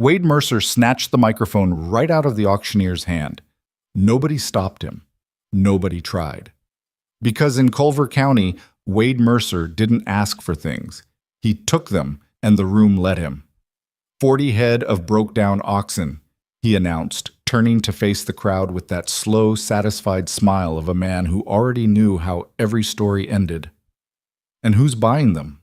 Wade Mercer snatched the microphone right out of the auctioneer's hand. Nobody stopped him. Nobody tried. Because in Culver County, Wade Mercer didn't ask for things. He took them, and the room let him. 40 head of broke-down oxen, he announced, turning to face the crowd with that slow, satisfied smile of a man who already knew how every story ended. And who's buying them?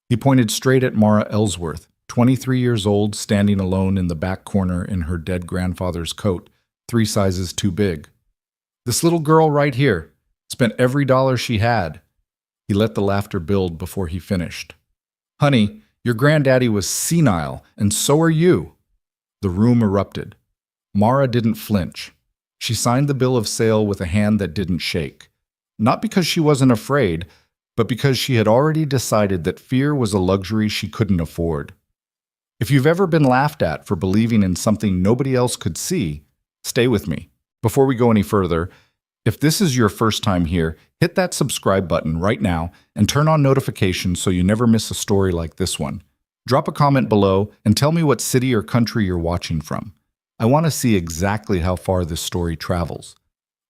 He pointed straight at Mara Ellsworth, 23 years old, standing alone in the back corner in her dead grandfather's coat, 3 sizes too big. This little girl right here spent every dollar she had. He let the laughter build before he finished. Honey, your granddaddy was senile, and so are you. The room erupted. Mara didn't flinch. She signed the bill of sale with a hand that didn't shake. Not because she wasn't afraid, but because she had already decided that fear was a luxury she couldn't afford. If you've ever been laughed at for believing in something nobody else could see, stay with me. Before we go any further, if this is your first time here, hit that subscribe button right now and turn on notifications so you never miss a story like this one. Drop a comment below and tell me what city or country you're watching from. I want to see exactly how far this story travels.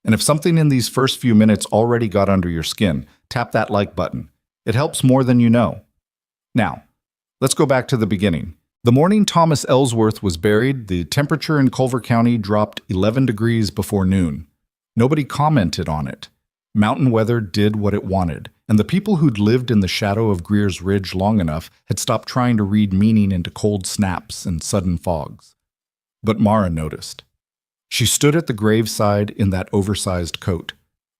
And if something in these first few minutes already got under your skin, tap that like button. It helps more than you know. Now, let's go back to the beginning. The morning Thomas Ellsworth was buried, the temperature in Culver County dropped 11 degrees before noon. Nobody commented on it. Mountain weather did what it wanted, and the people who'd lived in the shadow of Greer's Ridge long enough had stopped trying to read meaning into cold snaps and sudden fogs. But Mara noticed. She stood at the graveside in that oversized coat.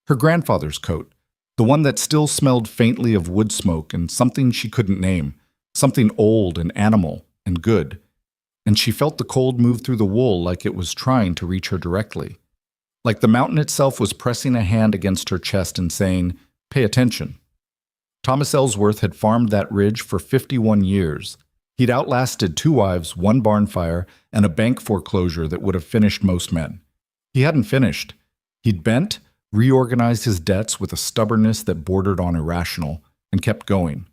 Her grandfather's coat, the one that still smelled faintly of wood smoke and something she couldn't name, something old and animal and good. And she felt the cold move through the wool like it was trying to reach her directly. Like the mountain itself was pressing a hand against her chest and saying, "Pay attention." Thomas Ellsworth had farmed that ridge for 51 years. He'd outlasted 2 wives, 1 barn fire, and a bank foreclosure that would have finished most men. He hadn't finished. He'd bent, reorganized his debts with a stubbornness that bordered on irrational, and kept going.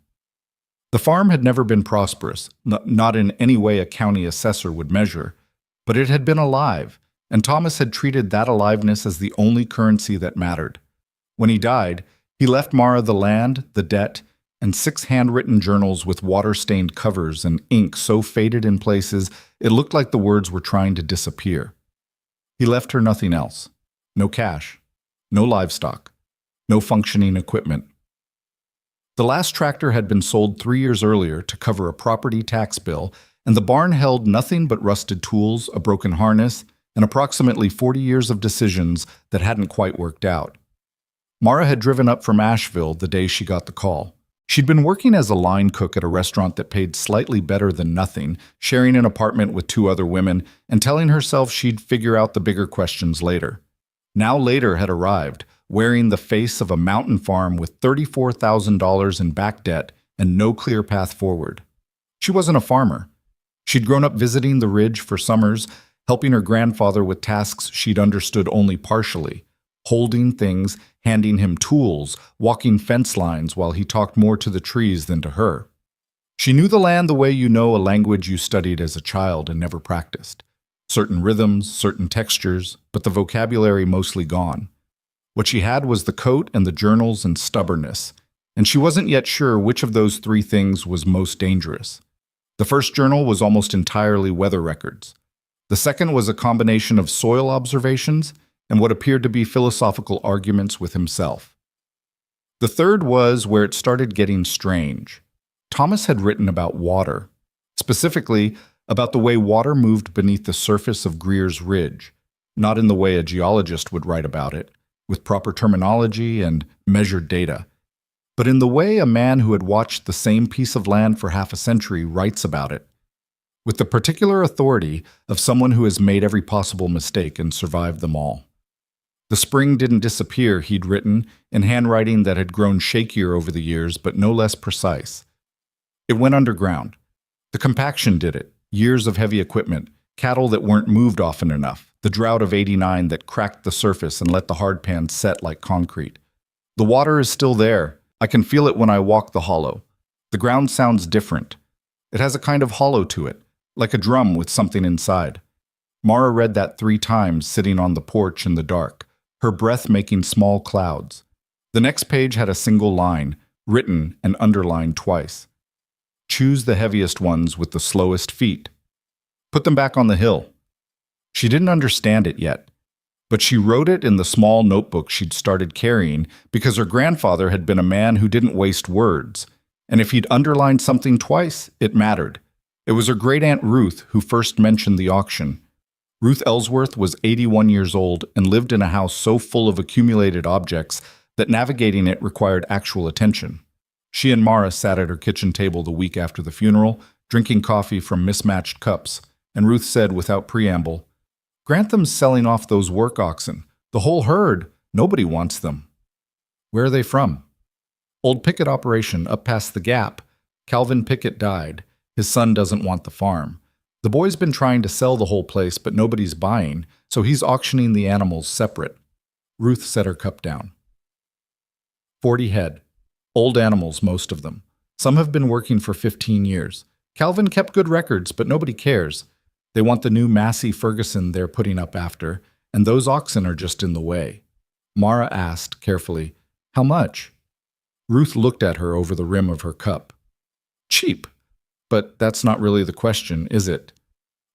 The farm had never been prosperous, not in any way a county assessor would measure, but it had been alive, and Thomas had treated that aliveness as the only currency that mattered. When he died, he left Mara the land, the debt, and 6 handwritten journals with water-stained covers and ink so faded in places it looked like the words were trying to disappear. He left her nothing else. No cash, no livestock, no functioning equipment. The last tractor had been sold 3 years earlier to cover a property tax bill, and the barn held nothing but rusted tools, a broken harness, and approximately 40 years of decisions that hadn't quite worked out. Mara had driven up from Asheville the day she got the call. She'd been working as a line cook at a restaurant that paid slightly better than nothing, sharing an apartment with 2 other women, and telling herself she'd figure out the bigger questions later. Now later had arrived, wearing the face of a mountain farm with $34,000 in back debt and no clear path forward. She wasn't a farmer. She'd grown up visiting the ridge for summers, helping her grandfather with tasks she'd understood only partially, holding things, handing him tools, walking fence lines while he talked more to the trees than to her. She knew the land the way you know a language you studied as a child and never practiced. Certain rhythms, certain textures, but the vocabulary mostly gone. What she had was the coat and the journals and stubbornness, and she wasn't yet sure which of those 3 things was most dangerous. The first journal was almost entirely weather records. The second was a combination of soil observations and what appeared to be philosophical arguments with himself. The third was where it started getting strange. Thomas had written about water, specifically about the way water moved beneath the surface of Greer's Ridge, not in the way a geologist would write about it, with proper terminology and measured data, but in the way a man who had watched the same piece of land for half a century writes about it, with the particular authority of someone who has made every possible mistake and survived them all. The spring didn't disappear, he'd written, in handwriting that had grown shakier over the years, but no less precise. It went underground. The compaction did it, years of heavy equipment, cattle that weren't moved often enough, the drought of '89 that cracked the surface and let the hardpan set like concrete. The water is still there. I can feel it when I walk the hollow. The ground sounds different. It has a kind of hollow to it, like a drum with something inside. Mara read that 3 times sitting on the porch in the dark, her breath making small clouds. The next page had a single line, written and underlined twice. Choose the heaviest ones with the slowest feet. Put them back on the hill. She didn't understand it yet, but she wrote it in the small notebook she'd started carrying because her grandfather had been a man who didn't waste words, and if he'd underlined something twice, it mattered. It was her great-aunt Ruth who first mentioned the auction. Ruth Ellsworth was 81 years old and lived in a house so full of accumulated objects that navigating it required actual attention. She and Mara sat at her kitchen table the week after the funeral, drinking coffee from mismatched cups, and Ruth said without preamble, "Grantham's selling off those work oxen. The whole herd. Nobody wants them." "Where are they from?" "Old picket operation up past the gap. Calvin Pickett died. His son doesn't want the farm. The boy's been trying to sell the whole place, but nobody's buying, so he's auctioning the animals separate." Ruth set her cup down. 40 head. Old animals, most of them. Some have been working for 15 years. Calvin kept good records, but nobody cares. They want the new Massey Ferguson they're putting up after, and those oxen are just in the way. Mara asked, carefully, "How much?" Ruth looked at her over the rim of her cup. "Cheap. But that's not really the question, is it?"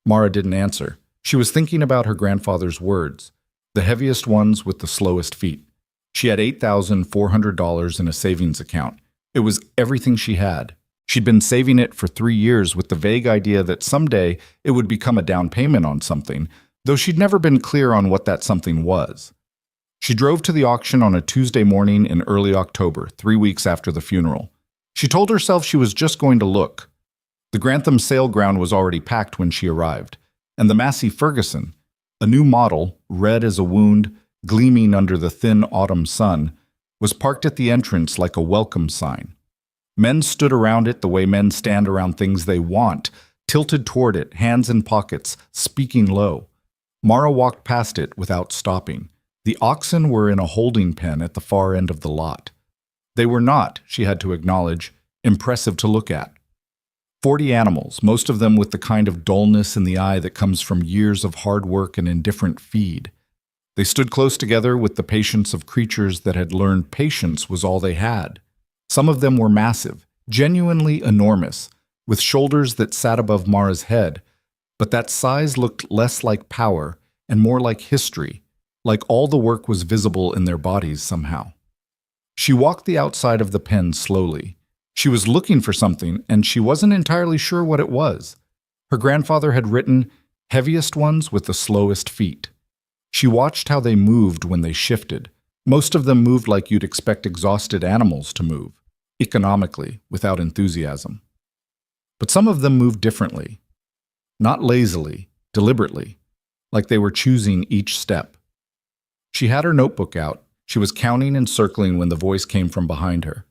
Mara didn't answer. She was thinking about her grandfather's words, the heaviest ones with the slowest feet. She had $8,400 in a savings account. It was everything she had. She'd been saving it for 3 years with the vague idea that someday it would become a down payment on something, though she'd never been clear on what that something was. She drove to the auction on a Tuesday morning in early October, 3 weeks after the funeral. She told herself she was just going to look. The Grantham sale ground was already packed when she arrived, and the Massey Ferguson, a new model, red as a wound, gleaming under the thin autumn sun, was parked at the entrance like a welcome sign. Men stood around it the way men stand around things they want, tilted toward it, hands in pockets, speaking low. Mara walked past it without stopping. The oxen were in a holding pen at the far end of the lot. They were not, she had to acknowledge, impressive to look at. 40 animals, most of them with the kind of dullness in the eye that comes from years of hard work and indifferent feed. They stood close together with the patience of creatures that had learned patience was all they had. Some of them were massive, genuinely enormous, with shoulders that sat above Mara's head, but that size looked less like power and more like history, like all the work was visible in their bodies somehow. She walked the outside of the pen slowly. She was looking for something, and she wasn't entirely sure what it was. Her grandfather had written, "Heaviest ones with the slowest feet." She watched how they moved when they shifted. Most of them moved like you'd expect exhausted animals to move, economically, without enthusiasm. But some of them moved differently. Not lazily, deliberately, like they were choosing each step. She had her notebook out. She was counting and circling when the voice came from behind her.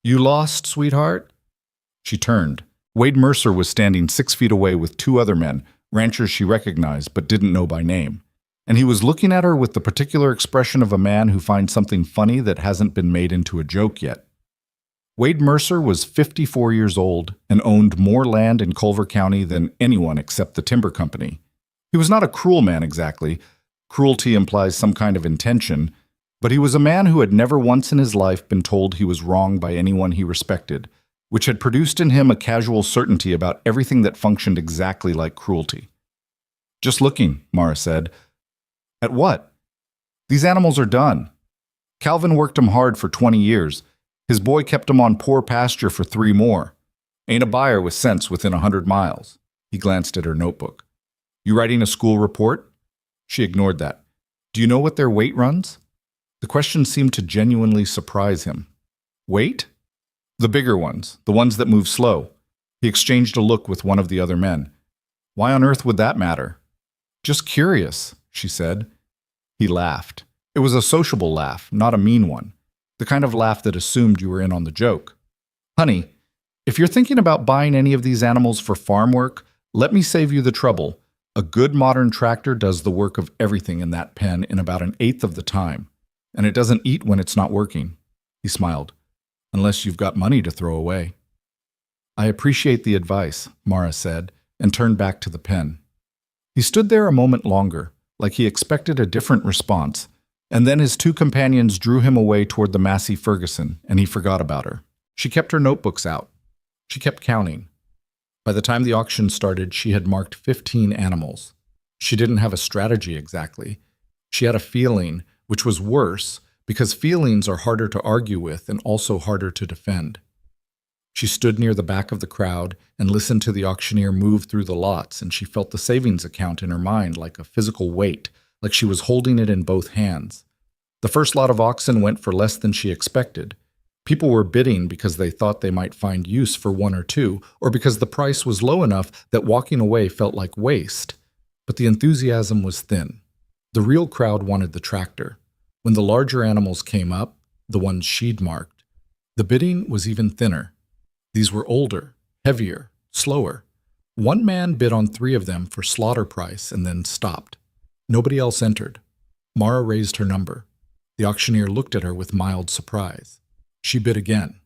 "You lost, sweetheart?" She turned. Wade Mercer was standing 6 feet away with 2 other men, ranchers she recognized but didn't know by name. And he was looking at her with the particular expression of a man who finds something funny that hasn't been made into a joke yet. Wade Mercer was 54 years old and owned more land in Culver County than anyone except the timber company. He was not a cruel man exactly. Cruelty implies some kind of intention, but he was a man who had never once in his life been told he was wrong by anyone he respected, which had produced in him a casual certainty about everything that functioned exactly like cruelty. "Just looking," Mara said. "At what?" "These animals are done. Calvin worked them hard for 20 years. His boy kept them on poor pasture for 3 more. Ain't a buyer with sense within 100 miles. He glanced at her notebook. "You writing a school report?" She ignored that. "Do you know what their weight runs?" The question seemed to genuinely surprise him. "Weight?" "The bigger ones, the ones that move slow." He exchanged a look with one of the other men. "Why on earth would that matter?" "Just curious," she said. He laughed. It was a sociable laugh, not a mean one. The kind of laugh that assumed you were in on the joke. "Honey, if you're thinking about buying any of these animals for farm work, let me save you the trouble. A good modern tractor does the work of everything in that pen in about 1/8 of the time, and it doesn't eat when it's not working." He smiled. "Unless you've got money to throw away." "I appreciate the advice," Mara said, and turned back to the pen. He stood there a moment longer, like he expected a different response, and then his two companions drew him away toward the Massey Ferguson, and he forgot about her. She kept her notebooks out. She kept counting. By the time the auction started, she had marked 15 animals. She didn't have a strategy exactly. She had a feeling, which was worse, because feelings are harder to argue with and also harder to defend. She stood near the back of the crowd and listened to the auctioneer move through the lots, and she felt the savings account in her mind like a physical weight, like she was holding it in both hands. The first lot of oxen went for less than she expected. People were bidding because they thought they might find use for one or two, or because the price was low enough that walking away felt like waste. But the enthusiasm was thin. The real crowd wanted the tractor. When the larger animals came up, the ones she'd marked, the bidding was even thinner. These were older, heavier, slower. One man bid on 3 of them for slaughter price and then stopped. Nobody else entered. Mara raised her number. The auctioneer looked at her with mild surprise. She bid again.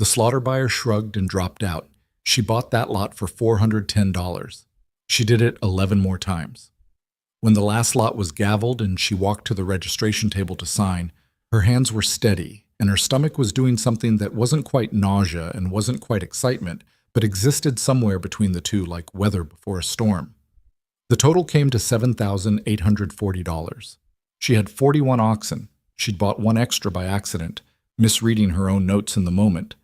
The slaughter buyer shrugged and dropped out. She bought that lot for $410. She did it 11 more times. When the last lot was gavelled and she walked to the registration table to sign, her hands were steady, and her stomach was doing something that wasn't quite nausea and wasn't quite excitement, but existed somewhere between the two like weather before a storm. The total came to $7,840. She had 41 oxen. She'd bought 1 extra by accident, misreading her own notes in the moment,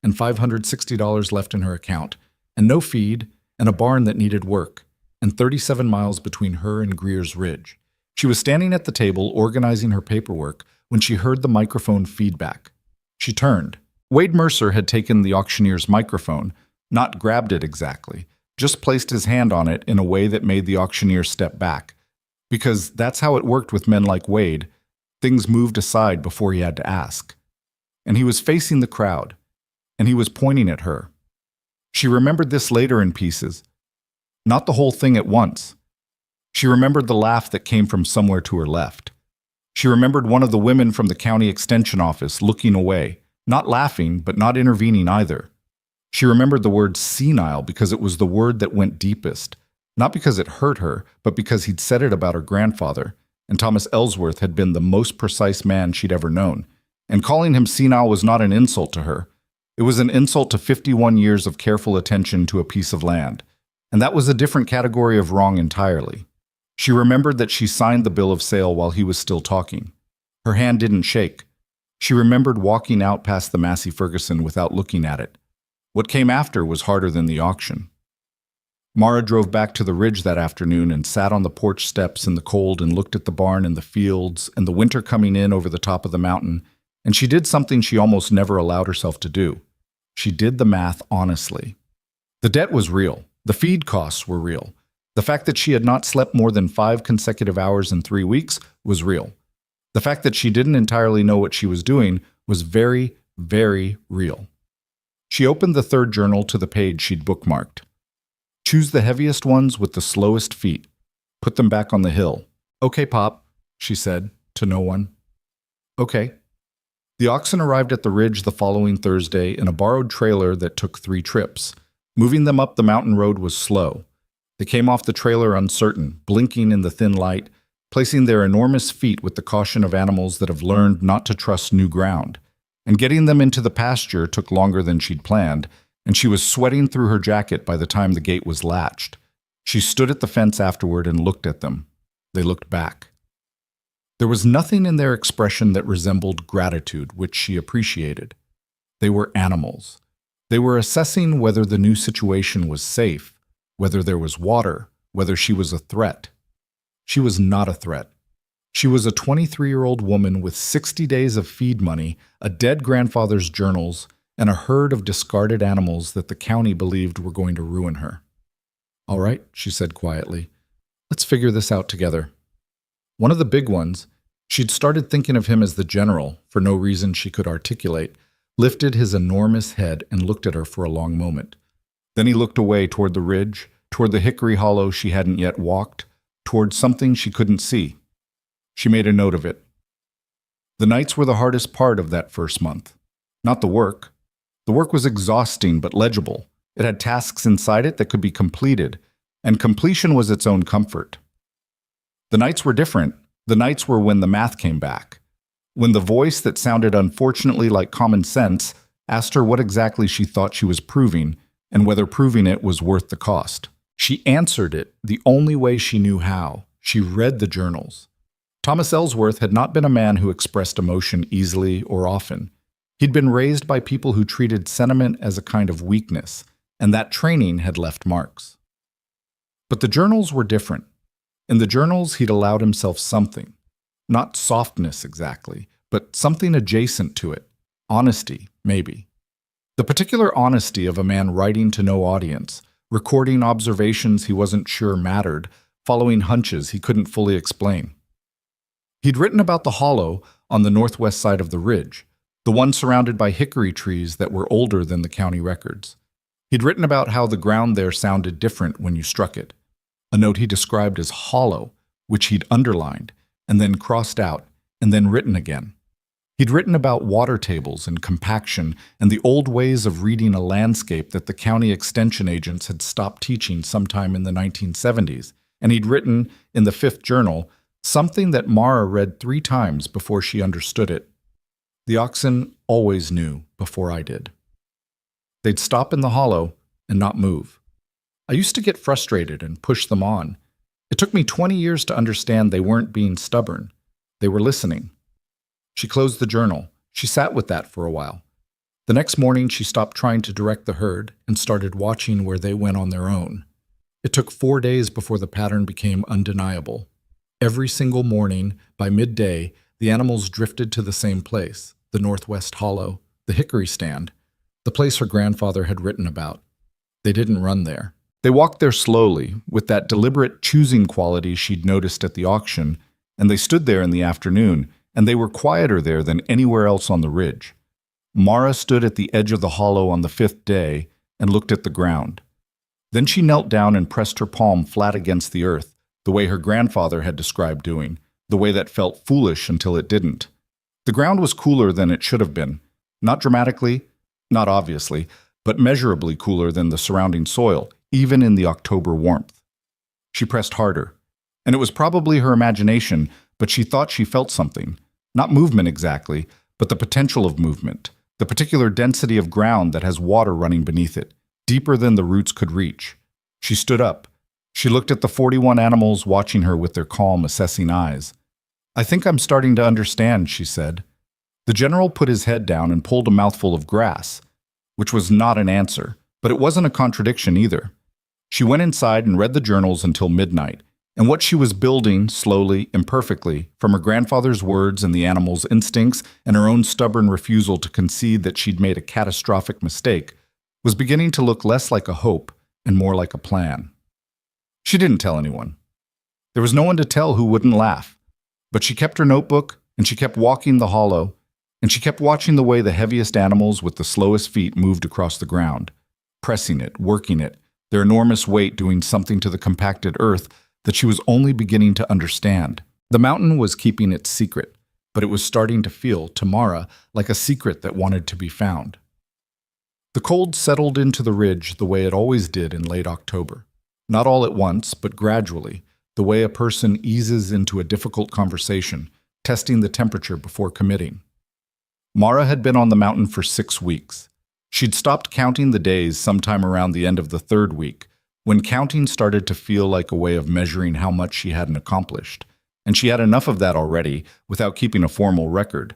and $560 left in her account, and no feed, and a barn that needed work, and 37 miles between her and Greer's Ridge. She was standing at the table organizing her paperwork when she heard the microphone feedback. She turned. Wade Mercer had taken the auctioneer's microphone, not grabbed it exactly, just placed his hand on it in a way that made the auctioneer step back. Because that's how it worked with men like Wade. Things moved aside before he had to ask. And he was facing the crowd, and he was pointing at her. She remembered this later in pieces. Not the whole thing at once. She remembered the laugh that came from somewhere to her left. She remembered one of the women from the county extension office looking away, not laughing, but not intervening either. She remembered the word senile because it was the word that went deepest, not because it hurt her, but because he'd said it about her grandfather, and Thomas Ellsworth had been the most precise man she'd ever known. And calling him senile was not an insult to her. It was an insult to 51 years of careful attention to a piece of land. And that was a different category of wrong entirely. She remembered that she signed the bill of sale while he was still talking. Her hand didn't shake. She remembered walking out past the Massey Ferguson without looking at it. What came after was harder than the auction. Mara drove back to the ridge that afternoon and sat on the porch steps in the cold and looked at the barn and the fields and the winter coming in over the top of the mountain, and she did something she almost never allowed herself to do. She did the math honestly. The debt was real. The feed costs were real. The fact that she had not slept more than 5 consecutive hours in 3 weeks was real. The fact that she didn't entirely know what she was doing was very, very real. She opened the 3rd journal to the page she'd bookmarked. Choose the heaviest ones with the slowest feet. Put them back on the hill. Okay, Pop, she said, to no one. Okay. The oxen arrived at the ridge the following Thursday in a borrowed trailer that took 3 trips. Moving them up the mountain road was slow. They came off the trailer uncertain, blinking in the thin light, placing their enormous feet with the caution of animals that have learned not to trust new ground. And getting them into the pasture took longer than she'd planned, and she was sweating through her jacket by the time the gate was latched. She stood at the fence afterward and looked at them. They looked back. There was nothing in their expression that resembled gratitude, which she appreciated. They were animals. They were assessing whether the new situation was safe, whether there was water, whether she was a threat. She was not a threat. She was a 23-year-old woman with 60 days of feed money, a dead grandfather's journals, and a herd of discarded animals that the county believed were going to ruin her. All right, she said quietly. Let's figure this out together. One of the big ones, she'd started thinking of him as the general, for no reason she could articulate, lifted his enormous head and looked at her for a long moment. Then he looked away toward the ridge, toward the hickory hollow she hadn't yet walked, toward something she couldn't see. She made a note of it. The nights were the hardest part of that first month. Not the work. The work was exhausting but legible. It had tasks inside it that could be completed, and completion was its own comfort. The nights were different. The nights were when the math came back, when the voice that sounded unfortunately like common sense asked her what exactly she thought she was proving and whether proving it was worth the cost. She answered it the only way she knew how. She read the journals. Thomas Ellsworth had not been a man who expressed emotion easily or often. He'd been raised by people who treated sentiment as a kind of weakness, and that training had left marks. But the journals were different. In the journals, he'd allowed himself something. Not softness exactly, but something adjacent to it. Honesty, maybe. The particular honesty of a man writing to no audience, recording observations he wasn't sure mattered, following hunches he couldn't fully explain. He'd written about the hollow on the northwest side of the ridge, the one surrounded by hickory trees that were older than the county records. He'd written about how the ground there sounded different when you struck it, a note he described as hollow, which he'd underlined, and then crossed out, and then written again. He'd written about water tables and compaction and the old ways of reading a landscape that the county extension agents had stopped teaching sometime in the 1970s, and he'd written, in the 5th journal, something that Mara read 3 times before she understood it. The oxen always knew before I did. They'd stop in the hollow and not move. I used to get frustrated and push them on. It took me 20 years to understand they weren't being stubborn. They were listening. She closed the journal. She sat with that for a while. The next morning, she stopped trying to direct the herd and started watching where they went on their own. It took 4 days before the pattern became undeniable. Every single morning, by midday, the animals drifted to the same place, the northwest hollow, the hickory stand, the place her grandfather had written about. They didn't run there. They walked there slowly, with that deliberate choosing quality she'd noticed at the auction, and they stood there in the afternoon, and they were quieter there than anywhere else on the ridge. Mara stood at the edge of the hollow on the 5th day and looked at the ground. Then she knelt down and pressed her palm flat against the earth, the way her grandfather had described doing, the way that felt foolish until it didn't. The ground was cooler than it should have been, not dramatically, not obviously, but measurably cooler than the surrounding soil, even in the October warmth. She pressed harder, and it was probably her imagination, but she thought she felt something. Not movement exactly, but the potential of movement, the particular density of ground that has water running beneath it, deeper than the roots could reach. She stood up. She looked at the 41 animals watching her with their calm, assessing eyes. "I think I'm starting to understand," she said. The general put his head down and pulled a mouthful of grass, which was not an answer, but it wasn't a contradiction either. She went inside and read the journals until midnight, and what she was building, slowly, imperfectly, from her grandfather's words and the animal's instincts and her own stubborn refusal to concede that she'd made a catastrophic mistake, was beginning to look less like a hope and more like a plan. She didn't tell anyone. There was no one to tell who wouldn't laugh, but she kept her notebook, and she kept walking the hollow, and she kept watching the way the heaviest animals with the slowest feet moved across the ground, pressing it, working it, their enormous weight doing something to the compacted earth that she was only beginning to understand. The mountain was keeping its secret, but it was starting to feel, to Mara, like a secret that wanted to be found. The cold settled into the ridge the way it always did in late October. Not all at once, but gradually, the way a person eases into a difficult conversation, testing the temperature before committing. Mara had been on the mountain for 6 weeks. She'd stopped counting the days sometime around the end of the 3rd week, when counting started to feel like a way of measuring how much she hadn't accomplished, and she had enough of that already without keeping a formal record.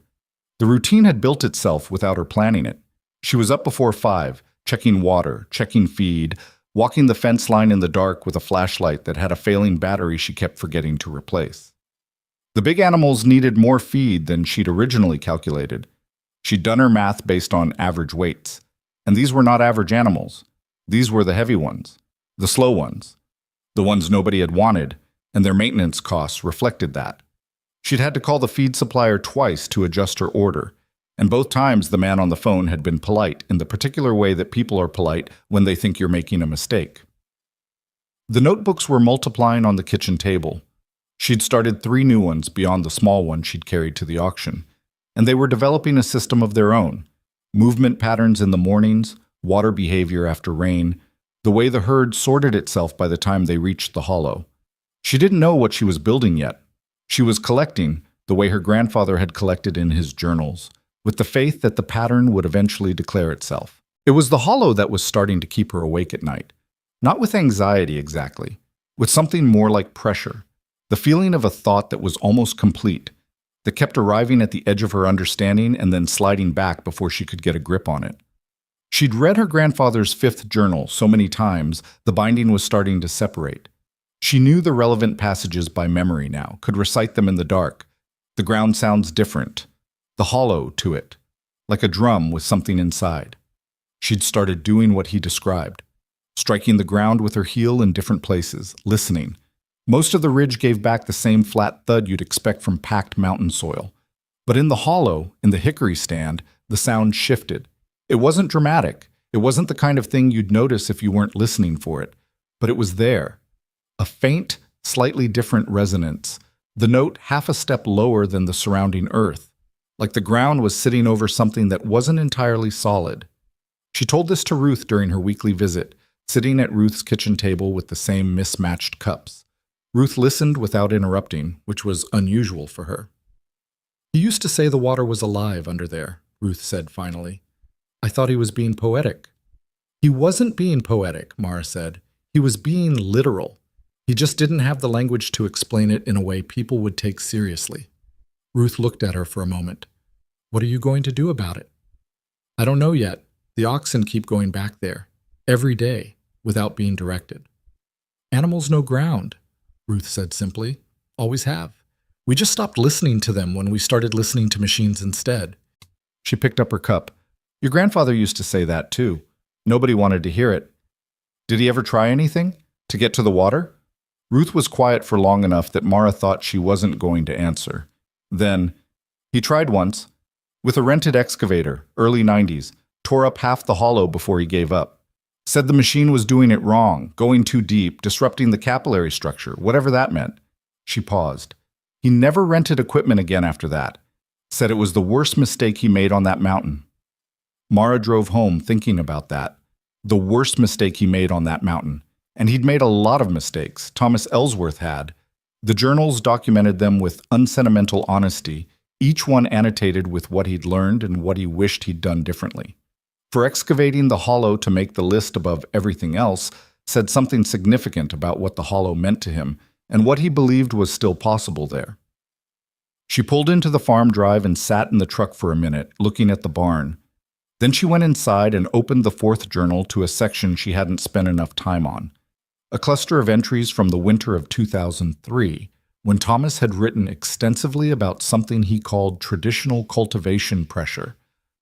The routine had built itself without her planning it. She was up before 5, checking water, checking feed, walking the fence line in the dark with a flashlight that had a failing battery she kept forgetting to replace. The big animals needed more feed than she'd originally calculated. She'd done her math based on average weights, and these were not average animals. These were the heavy ones, the slow ones, the ones nobody had wanted, and their maintenance costs reflected that. She'd had to call the feed supplier twice to adjust her order, and both times the man on the phone had been polite in the particular way that people are polite when they think you're making a mistake. The notebooks were multiplying on the kitchen table. She'd started 3 new ones beyond the small one she'd carried to the auction, and they were developing a system of their own. Movement patterns in the mornings, water behavior after rain, the way the herd sorted itself by the time they reached the hollow. She didn't know what she was building yet. She was collecting, the way her grandfather had collected in his journals, with the faith that the pattern would eventually declare itself. It was the hollow that was starting to keep her awake at night. Not with anxiety exactly, with something more like pressure, the feeling of a thought that was almost complete, that kept arriving at the edge of her understanding and then sliding back before she could get a grip on it. She'd read her grandfather's 5th journal so many times, the binding was starting to separate. She knew the relevant passages by memory now, could recite them in the dark. The ground sounds different, the hollow to it, like a drum with something inside. She'd started doing what he described, striking the ground with her heel in different places, listening. Most of the ridge gave back the same flat thud you'd expect from packed mountain soil. But in the hollow, in the hickory stand, the sound shifted. It wasn't dramatic. It wasn't the kind of thing you'd notice if you weren't listening for it. But it was there. A faint, slightly different resonance, the note half a step lower than the surrounding earth, like the ground was sitting over something that wasn't entirely solid. She told this to Ruth during her weekly visit, sitting at Ruth's kitchen table with the same mismatched cups. Ruth listened without interrupting, which was unusual for her. "He used to say the water was alive under there," Ruth said finally. "I thought he was being poetic." "He wasn't being poetic," Mara said. "He was being literal. He just didn't have the language to explain it in a way people would take seriously." Ruth looked at her for a moment. "What are you going to do about it?" "I don't know yet. The oxen keep going back there, every day, without being directed." "Animals know ground," Ruth said simply. "Always have. We just stopped listening to them when we started listening to machines instead." She picked up her cup. "Your grandfather used to say that too. Nobody wanted to hear it. Did he ever try anything? To get to the water?" Ruth was quiet for long enough that Mara thought she wasn't going to answer. Then, "He tried once. With a rented excavator, early 90s, tore up half the hollow before he gave up. Said the machine was doing it wrong, going too deep, disrupting the capillary structure, whatever that meant." She paused. "He never rented equipment again after that. Said it was the worst mistake he made on that mountain." Mara drove home thinking about that. The worst mistake he made on that mountain. And he'd made a lot of mistakes. Thomas Ellsworth had. The journals documented them with unsentimental honesty, each one annotated with what he'd learned and what he wished he'd done differently. For excavating the hollow to make the list above everything else said something significant about what the hollow meant to him and what he believed was still possible there. She pulled into the farm drive and sat in the truck for a minute, looking at the barn. Then she went inside and opened the 4th journal to a section she hadn't spent enough time on. A cluster of entries from the winter of 2003, when Thomas had written extensively about something he called traditional cultivation pressure,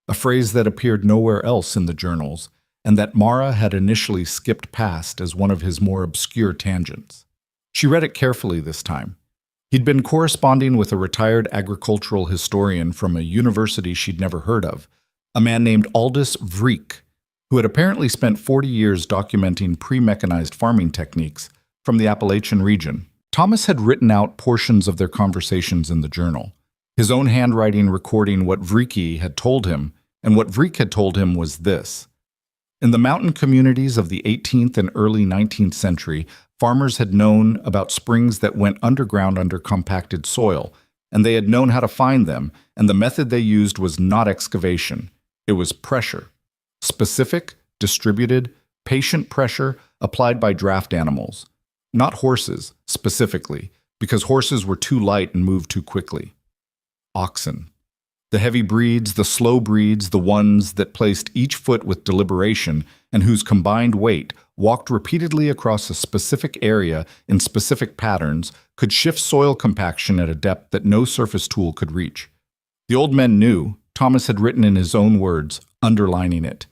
a phrase that appeared nowhere else in the journals, and that Mara had initially skipped past as one of his more obscure tangents. She read it carefully this time. He'd been corresponding with a retired agricultural historian from a university she'd never heard of, a man named Aldous Vreek, who had apparently spent 40 years documenting pre-mechanized farming techniques from the Appalachian region. Thomas had written out portions of their conversations in the journal, his own handwriting recording what Vreeke had told him, and what Vreek had told him was this. In the mountain communities of the 18th and early 19th century, farmers had known about springs that went underground under compacted soil, and they had known how to find them, and the method they used was not excavation. It was pressure. Specific, distributed, patient pressure applied by draft animals. Not horses, specifically, because horses were too light and moved too quickly. Oxen. The heavy breeds, the slow breeds, the ones that placed each foot with deliberation and whose combined weight, walked repeatedly across a specific area in specific patterns, could shift soil compaction at a depth that no surface tool could reach. The old men knew, Thomas had written in his own words, underlining it.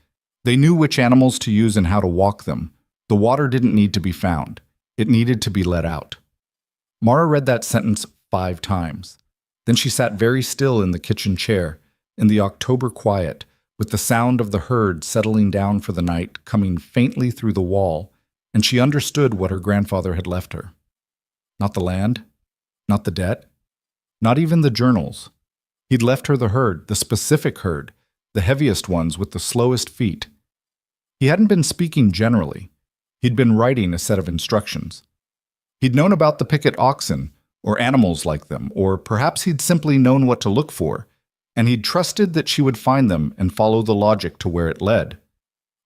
They knew which animals to use and how to walk them. The water didn't need to be found. It needed to be let out. Mara read that sentence 5 times. Then she sat very still in the kitchen chair, in the October quiet, with the sound of the herd settling down for the night coming faintly through the wall, and she understood what her grandfather had left her. Not the land, not the debt, not even the journals. He'd left her the herd, the specific herd, the heaviest ones with the slowest feet. He hadn't been speaking generally. He'd been writing a set of instructions. He'd known about the picket oxen, or animals like them, or perhaps he'd simply known what to look for, and he'd trusted that she would find them and follow the logic to where it led.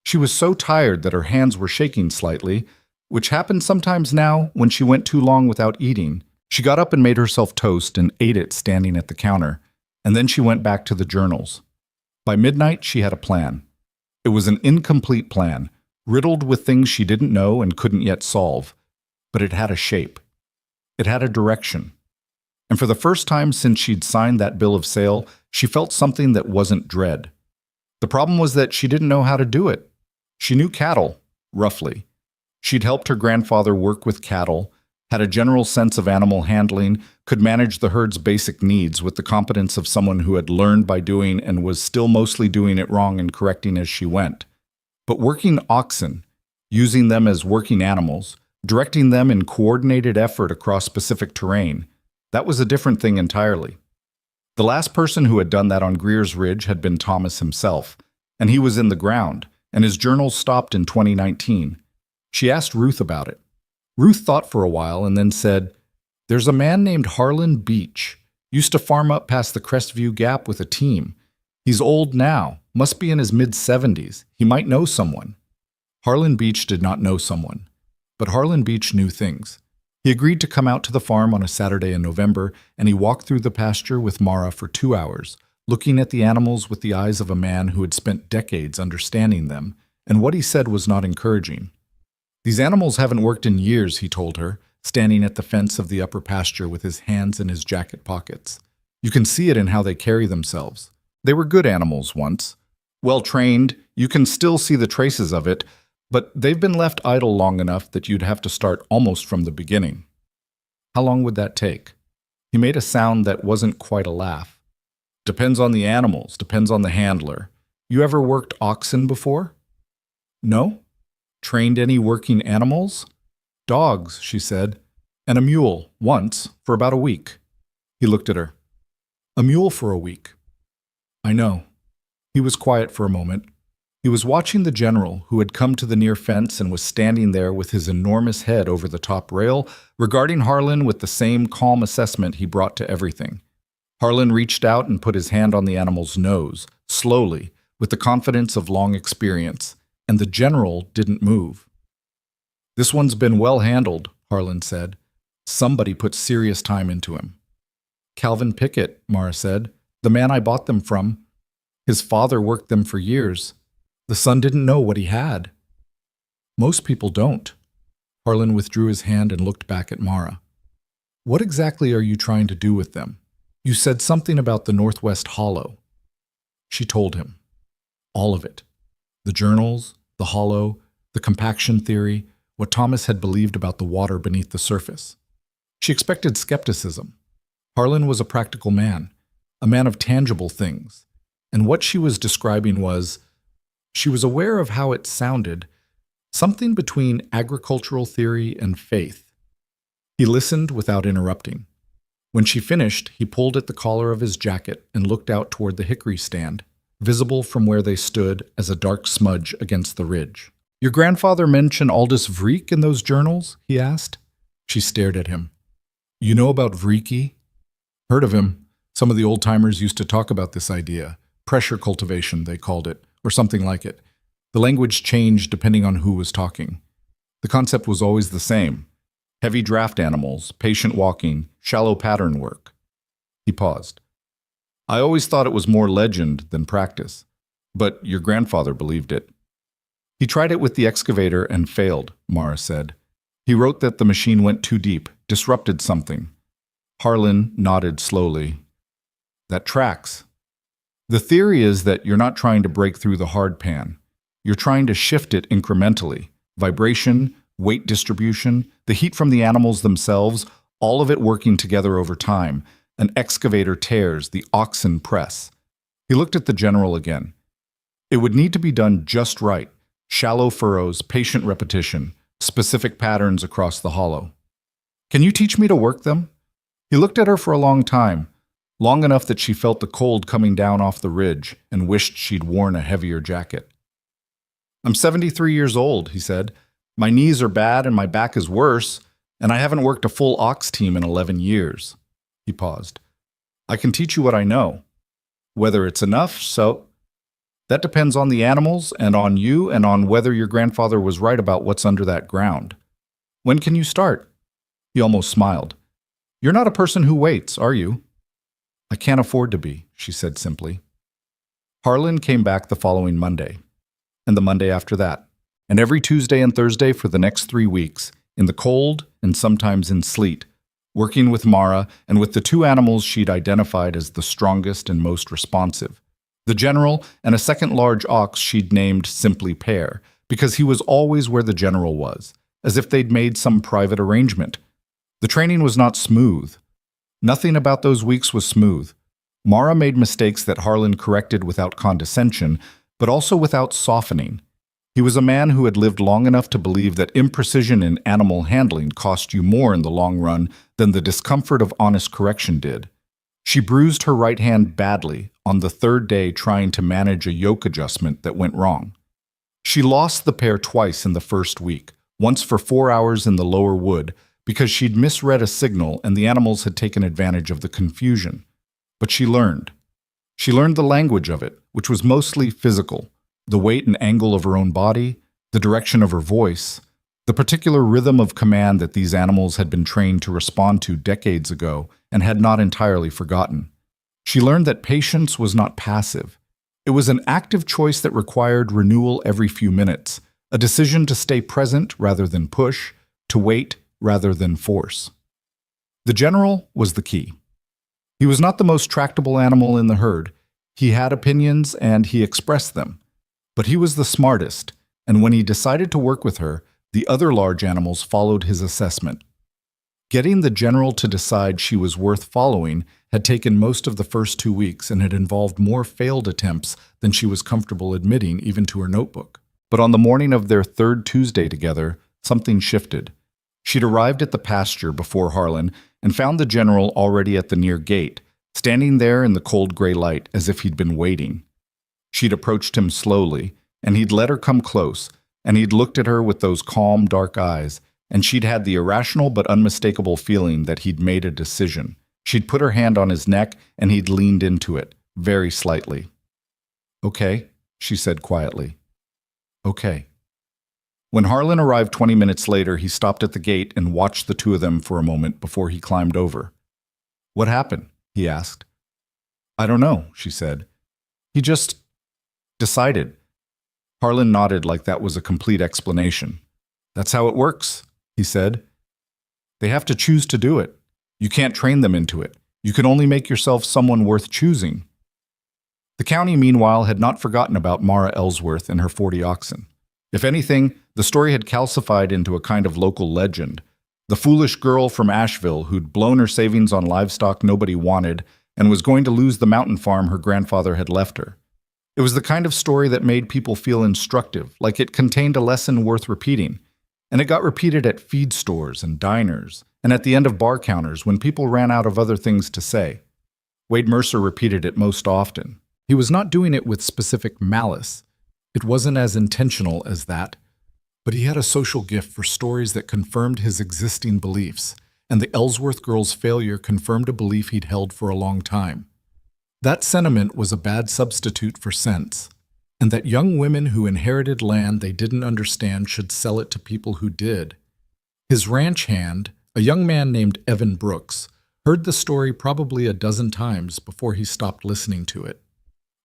She was so tired that her hands were shaking slightly, which happened sometimes now when she went too long without eating. She got up and made herself toast and ate it standing at the counter, and then she went back to the journals. By midnight, she had a plan. It was an incomplete plan, riddled with things she didn't know and couldn't yet solve, but it had a shape. It had a direction. And for the first time since she'd signed that bill of sale, she felt something that wasn't dread. The problem was that she didn't know how to do it. She knew cattle, roughly. She'd helped her grandfather work with cattle, had a general sense of animal handling, could manage the herd's basic needs with the competence of someone who had learned by doing and was still mostly doing it wrong and correcting as she went. But working oxen, using them as working animals, directing them in coordinated effort across specific terrain, that was a different thing entirely. The last person who had done that on Greer's Ridge had been Thomas himself, and he was in the ground, and his journals stopped in 2019. She asked Ruth about it. Ruth thought for a while and then said, "There's a man named Harlan Beach. Used to farm up past the Crestview Gap with a team. He's old now, must be in his mid-70s. He might know someone." Harlan Beach did not know someone, but Harlan Beach knew things. He agreed to come out to the farm on a Saturday in November, and he walked through the pasture with Mara for 2 hours, looking at the animals with the eyes of a man who had spent decades understanding them, and what he said was not encouraging. "These animals haven't worked in years," he told her, standing at the fence of the upper pasture with his hands in his jacket pockets. "You can see it in how they carry themselves. They were good animals once. Well trained, you can still see the traces of it, but they've been left idle long enough that you'd have to start almost from the beginning." "How long would that take?" He made a sound that wasn't quite a laugh. "Depends on the animals, depends on the handler. You ever worked oxen before?" "No." "Trained any working animals?" "Dogs," she said, "and a mule, once, for about a week." He looked at her. "A mule for a week." "I know." He was quiet for a moment. He was watching the general, who had come to the near fence and was standing there with his enormous head over the top rail, regarding Harlan with the same calm assessment he brought to everything. Harlan reached out and put his hand on the animal's nose, slowly, with the confidence of long experience, and the general didn't move. "This one's been well handled," Harlan said. "Somebody put serious time into him." "Calvin Pickett," Mara said, "the man I bought them from. His father worked them for years. The son didn't know what he had." "Most people don't." Harlan withdrew his hand and looked back at Mara. "What exactly are you trying to do with them? You said something about the Northwest Hollow." She told him. All of it. The journals, the hollow, the compaction theory, what Thomas had believed about the water beneath the surface. She expected skepticism. Harlan was a practical man, a man of tangible things, and what she was describing was, she was aware of how it sounded, something between agricultural theory and faith. He listened without interrupting. When she finished, he pulled at the collar of his jacket and looked out toward the hickory stand, visible from where they stood as a dark smudge against the ridge. "Your grandfather mentioned Aldous Vreek in those journals?" he asked. She stared at him. "You know about Vreekie?" "Heard of him. Some of the old-timers used to talk about this idea. Pressure cultivation, they called it, or something like it. The language changed depending on who was talking. The concept was always the same. Heavy draft animals, patient walking, shallow pattern work." He paused. "I always thought it was more legend than practice, but your grandfather believed it." "He tried it with the excavator and failed," Mara said. "He wrote that the machine went too deep, disrupted something." Harlan nodded slowly. "That tracks. The theory is that you're not trying to break through the hard pan. You're trying to shift it incrementally. Vibration, weight distribution, the heat from the animals themselves, all of it working together over time. An excavator tears, the oxen press." He looked at the general again. "It would need to be done just right. Shallow furrows, patient repetition, specific patterns across the hollow." "Can you teach me to work them?" He looked at her for a long time, long enough that she felt the cold coming down off the ridge and wished she'd worn a heavier jacket. I'm 73 years old, he said. My knees are bad and my back is worse, and I haven't worked a full ox team in 11 years. He paused. I can teach you what I know. Whether it's enough, so that depends on the animals and on you and on whether your grandfather was right about what's under that ground. When can you start? He almost smiled. You're not a person who waits, are you? I can't afford to be, she said simply. Harlan came back the following Monday, and the Monday after that, and every Tuesday and Thursday for the next 3 weeks, in the cold and sometimes in sleet, working with Mara and with the two animals she'd identified as the strongest and most responsive. The general and a second large ox she'd named simply Pear, because he was always where the general was, as if they'd made some private arrangement. The training was not smooth. Nothing about those weeks was smooth. Mara made mistakes that Harlan corrected without condescension, but also without softening. He was a man who had lived long enough to believe that imprecision in animal handling cost you more in the long run than the discomfort of honest correction did. She bruised her right hand badly on the third day trying to manage a yoke adjustment that went wrong. She lost the pair twice in the first week, once for 4 hours in the lower wood, because she'd misread a signal and the animals had taken advantage of the confusion. But she learned. She learned the language of it, which was mostly physical, the weight and angle of her own body, the direction of her voice, the particular rhythm of command that these animals had been trained to respond to decades ago and had not entirely forgotten. She learned that patience was not passive. It was an active choice that required renewal every few minutes, a decision to stay present rather than push, to wait rather than force. The general was the key. He was not the most tractable animal in the herd. He had opinions and he expressed them. But he was the smartest, and when he decided to work with her, the other large animals followed his assessment. Getting the general to decide she was worth following had taken most of the first 2 weeks and had involved more failed attempts than she was comfortable admitting even to her notebook. But on the morning of their third Tuesday together, something shifted. She'd arrived at the pasture before Harlan and found the general already at the near gate, standing there in the cold gray light as if he'd been waiting. She'd approached him slowly, and he'd let her come close, and he'd looked at her with those calm, dark eyes, and she'd had the irrational but unmistakable feeling that he'd made a decision. She'd put her hand on his neck, and he'd leaned into it, very slightly. "Okay," she said quietly. "Okay." When Harlan arrived 20 minutes later, he stopped at the gate and watched the two of them for a moment before he climbed over. "What happened?" he asked. "I don't know," she said. "He just decided." Harlan nodded like that was a complete explanation. "That's how it works," he said. "They have to choose to do it. You can't train them into it. You can only make yourself someone worth choosing." The county, meanwhile, had not forgotten about Mara Ellsworth and her 40 oxen. If anything, the story had calcified into a kind of local legend. The foolish girl from Asheville who'd blown her savings on livestock nobody wanted and was going to lose the mountain farm her grandfather had left her. It was the kind of story that made people feel instructive, like it contained a lesson worth repeating. And it got repeated at feed stores and diners, and at the end of bar counters when people ran out of other things to say. Wade Mercer repeated it most often. He was not doing it with specific malice. It wasn't as intentional as that. But he had a social gift for stories that confirmed his existing beliefs, and the Ellsworth girl's failure confirmed a belief he'd held for a long time. That sentiment was a bad substitute for sense, and that young women who inherited land they didn't understand should sell it to people who did. His ranch hand, a young man named Evan Brooks, heard the story probably a dozen times before he stopped listening to it.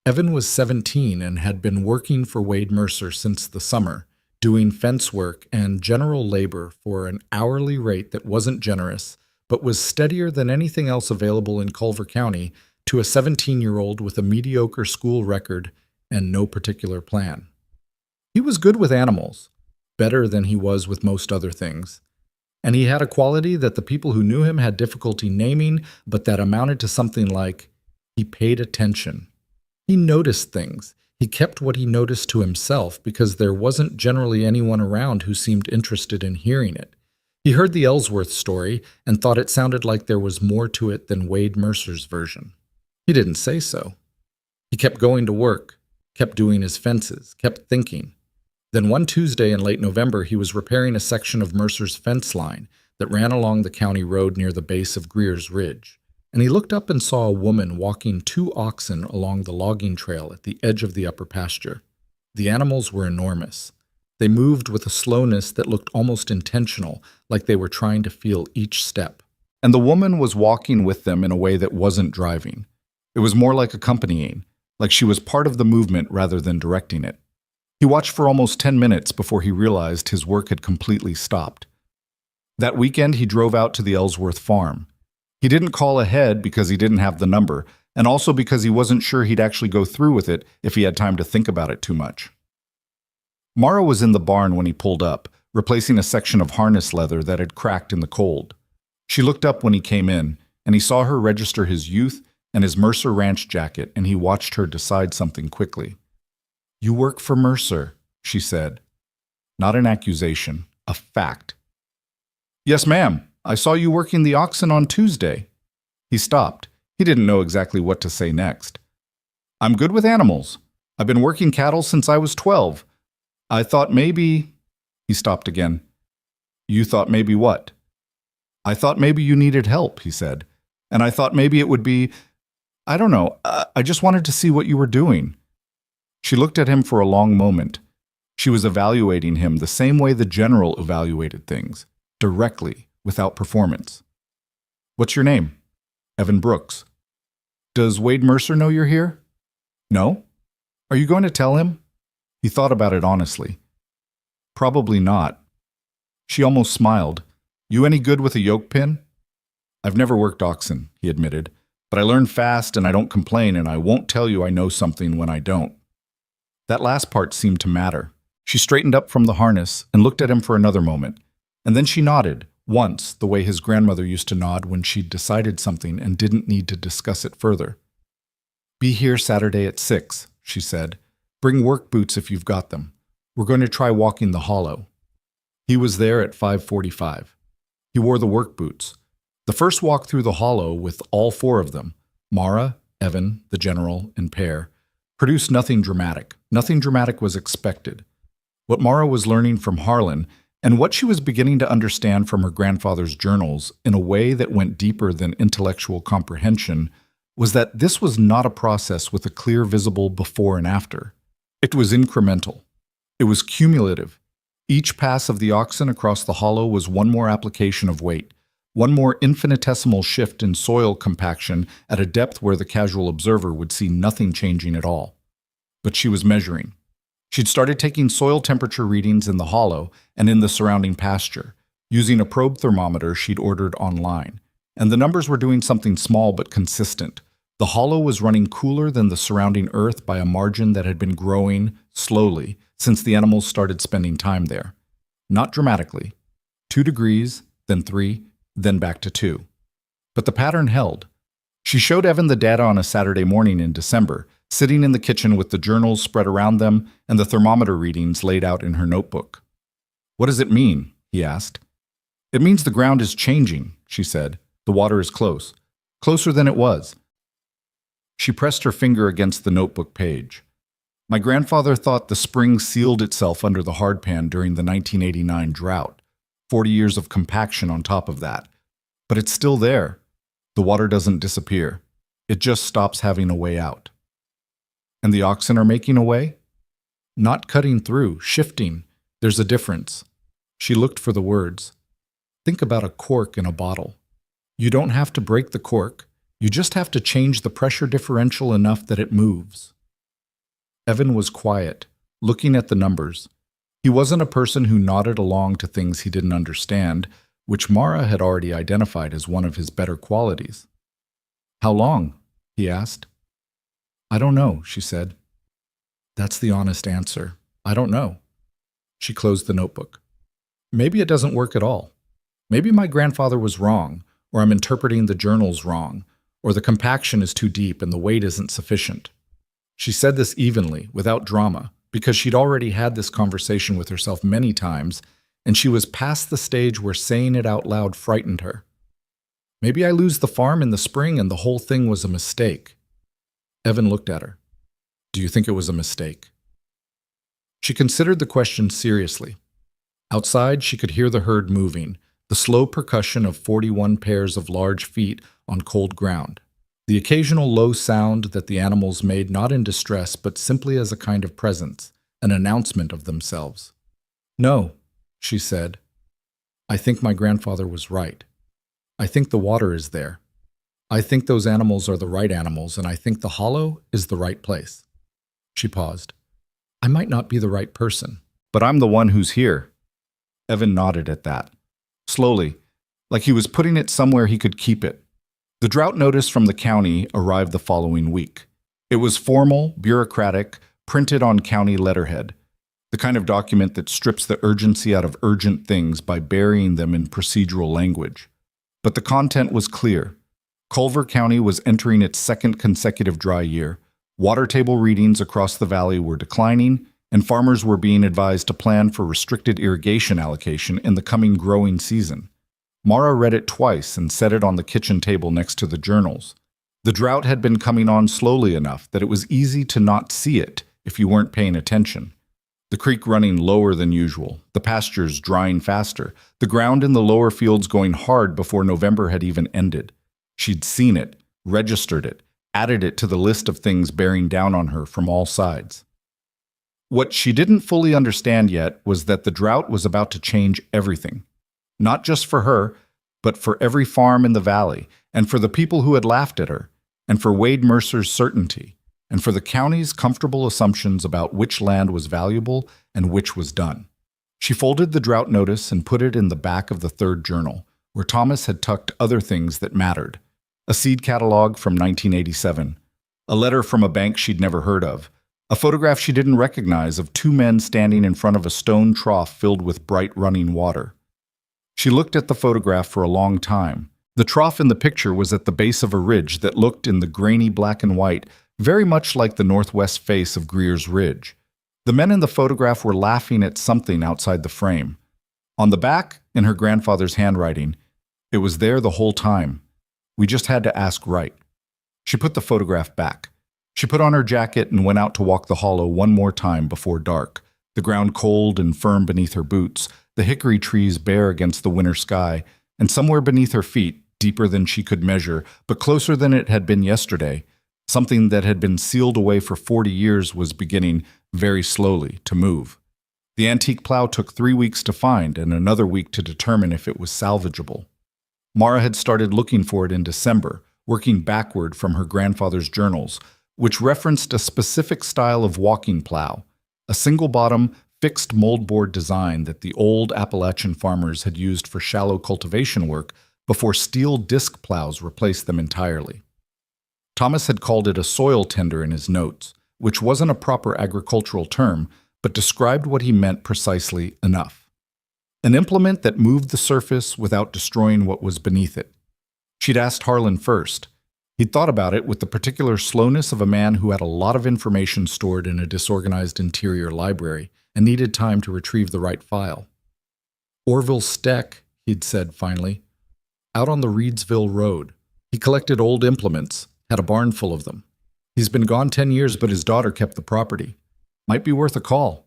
Evan was 17 and had been working for Wade Mercer since the summer, doing fence work and general labor for an hourly rate that wasn't generous, but was steadier than anything else available in Culver County to a 17-year-old with a mediocre school record and no particular plan. He was good with animals, better than he was with most other things. And he had a quality that the people who knew him had difficulty naming, but that amounted to something like, he paid attention. He noticed things. He kept what he noticed to himself because there wasn't generally anyone around who seemed interested in hearing it. He heard the Ellsworth story and thought it sounded like there was more to it than Wade Mercer's version. He didn't say so. He kept going to work, kept doing his fences, kept thinking. Then one Tuesday in late November, he was repairing a section of Mercer's fence line that ran along the county road near the base of Greer's Ridge, and he looked up and saw a woman walking 2 oxen along the logging trail at the edge of the upper pasture. The animals were enormous. They moved with a slowness that looked almost intentional, like they were trying to feel each step. And the woman was walking with them in a way that wasn't driving. It was more like accompanying, like she was part of the movement rather than directing it. He watched for almost 10 minutes before he realized his work had completely stopped. That weekend, he drove out to the Ellsworth farm. He didn't call ahead because he didn't have the number, and also because he wasn't sure he'd actually go through with it if he had time to think about it too much. Mara was in the barn when he pulled up, replacing a section of harness leather that had cracked in the cold. She looked up when he came in, and he saw her register his youth and his Mercer Ranch jacket, and he watched her decide something quickly. "You work for Mercer," she said. Not an accusation, a fact. "Yes, ma'am. I saw you working the oxen on Tuesday." He stopped. He didn't know exactly what to say next. "I'm good with animals. I've been working cattle since I was 12. I thought maybe—" He stopped again. "You thought maybe what?" "I thought maybe you needed help," he said. "And I thought maybe it would be— I don't know. I just wanted to see what you were doing." She looked at him for a long moment. She was evaluating him the same way the general evaluated things, directly, without performance. "What's your name?" "Evan Brooks." "Does Wade Mercer know you're here?" "No." "Are you going to tell him?" He thought about it honestly. "Probably not." She almost smiled. "You any good with a yoke pin?" "I've never worked oxen," he admitted, "but I learn fast and I don't complain, and I won't tell you I know something when I don't." That last part seemed to matter. She straightened up from the harness and looked at him for another moment, and then she nodded, once the way his grandmother used to nod when she'd decided something and didn't need to discuss it further. "Be here Saturday at 6, she said. "Bring work boots if you've got them. We're going to try walking the hollow." He was there at 5:45. He wore the work boots. The first walk through the hollow with all 4 of them, Mara, Evan, the general, and Pear, produced nothing dramatic. Nothing dramatic was expected. What Mara was learning from Harlan, and what she was beginning to understand from her grandfather's journals in a way that went deeper than intellectual comprehension, was that this was not a process with a clear visible before and after. It was incremental. It was cumulative. Each pass of the oxen across the hollow was one more application of weight, one more infinitesimal shift in soil compaction at a depth where the casual observer would see nothing changing at all. But she was measuring. She'd started taking soil temperature readings in the hollow and in the surrounding pasture, using a probe thermometer she'd ordered online. And the numbers were doing something small but consistent. The hollow was running cooler than the surrounding earth by a margin that had been growing slowly since the animals started spending time there. Not dramatically. 2 degrees, then 3, then back to 2. But the pattern held. She showed Evan the data on a Saturday morning in December, sitting in the kitchen with the journals spread around them and the thermometer readings laid out in her notebook. "What does it mean?" he asked. "It means the ground is changing," she said. "The water is close. Closer than it was." She pressed her finger against the notebook page. "My grandfather thought the spring sealed itself under the hardpan during the 1989 drought. 40 years of compaction on top of that. But it's still there. The water doesn't disappear. It just stops having a way out." "And the oxen are making a way?" "Not cutting through, shifting. There's a difference." She looked for the words. "Think about a cork in a bottle. You don't have to break the cork. You just have to change the pressure differential enough that it moves." Evan was quiet, looking at the numbers. He wasn't a person who nodded along to things he didn't understand, which Mara had already identified as one of his better qualities. "How long?" he asked. "I don't know," she said. That's the honest answer. I don't know. She closed the notebook. Maybe it doesn't work at all. Maybe my grandfather was wrong, or I'm interpreting the journals wrong, or the compaction is too deep and the weight isn't sufficient. She said this evenly, without drama, because she'd already had this conversation with herself many times, and she was past the stage where saying it out loud frightened her. Maybe I lose the farm in the spring and the whole thing was a mistake. Evan looked at her. Do you think it was a mistake? She considered the question seriously. Outside, she could hear the herd moving, the slow percussion of 41 pairs of large feet on cold ground, the occasional low sound that the animals made not in distress but simply as a kind of presence, an announcement of themselves. "No," she said. "I think my grandfather was right. I think the water is there. I think those animals are the right animals, and I think the hollow is the right place." She paused. "I might not be the right person, but I'm the one who's here." Evan nodded at that. Slowly, like he was putting it somewhere he could keep it. The drought notice from the county arrived the following week. It was formal, bureaucratic, printed on county letterhead, the kind of document that strips the urgency out of urgent things by burying them in procedural language. But the content was clear. Culver County was entering its second consecutive dry year. Water table readings across the valley were declining, and farmers were being advised to plan for restricted irrigation allocation in the coming growing season. Mara read it twice and set it on the kitchen table next to the journals. The drought had been coming on slowly enough that it was easy to not see it if you weren't paying attention. The creek running lower than usual, the pastures drying faster, the ground in the lower fields going hard before November had even ended. She'd seen it, registered it, added it to the list of things bearing down on her from all sides. What she didn't fully understand yet was that the drought was about to change everything. Not just for her, but for every farm in the valley, and for the people who had laughed at her, and for Wade Mercer's certainty, and for the county's comfortable assumptions about which land was valuable and which was done. She folded the drought notice and put it in the back of the third journal, where Thomas had tucked other things that mattered. A seed catalog from 1987, a letter from a bank she'd never heard of, a photograph she didn't recognize of two men standing in front of a stone trough filled with bright running water. She looked at the photograph for a long time. The trough in the picture was at the base of a ridge that looked in the grainy black and white very much like the northwest face of Greer's Ridge. The men in the photograph were laughing at something outside the frame. On the back, in her grandfather's handwriting, it was there the whole time. "We just had to ask right." She put the photograph back. She put on her jacket and went out to walk the hollow one more time before dark, the ground cold and firm beneath her boots, the hickory trees bare against the winter sky, and somewhere beneath her feet, deeper than she could measure, but closer than it had been yesterday, something that had been sealed away for 40 years was beginning, very slowly, to move. The antique plow took 3 weeks to find and another week to determine if it was salvageable. Mara had started looking for it in December, working backward from her grandfather's journals, which referenced a specific style of walking plow, a single-bottom, fixed moldboard design that the old Appalachian farmers had used for shallow cultivation work before steel disc plows replaced them entirely. Thomas had called it a soil tender in his notes, which wasn't a proper agricultural term, but described what he meant precisely enough. An implement that moved the surface without destroying what was beneath it. She'd asked Harlan first. He'd thought about it with the particular slowness of a man who had a lot of information stored in a disorganized interior library and needed time to retrieve the right file. "Orville Steck," he'd said finally, "out on the Reedsville Road. He collected old implements, had a barn full of them. He's been gone 10 years, but his daughter kept the property. Might be worth a call."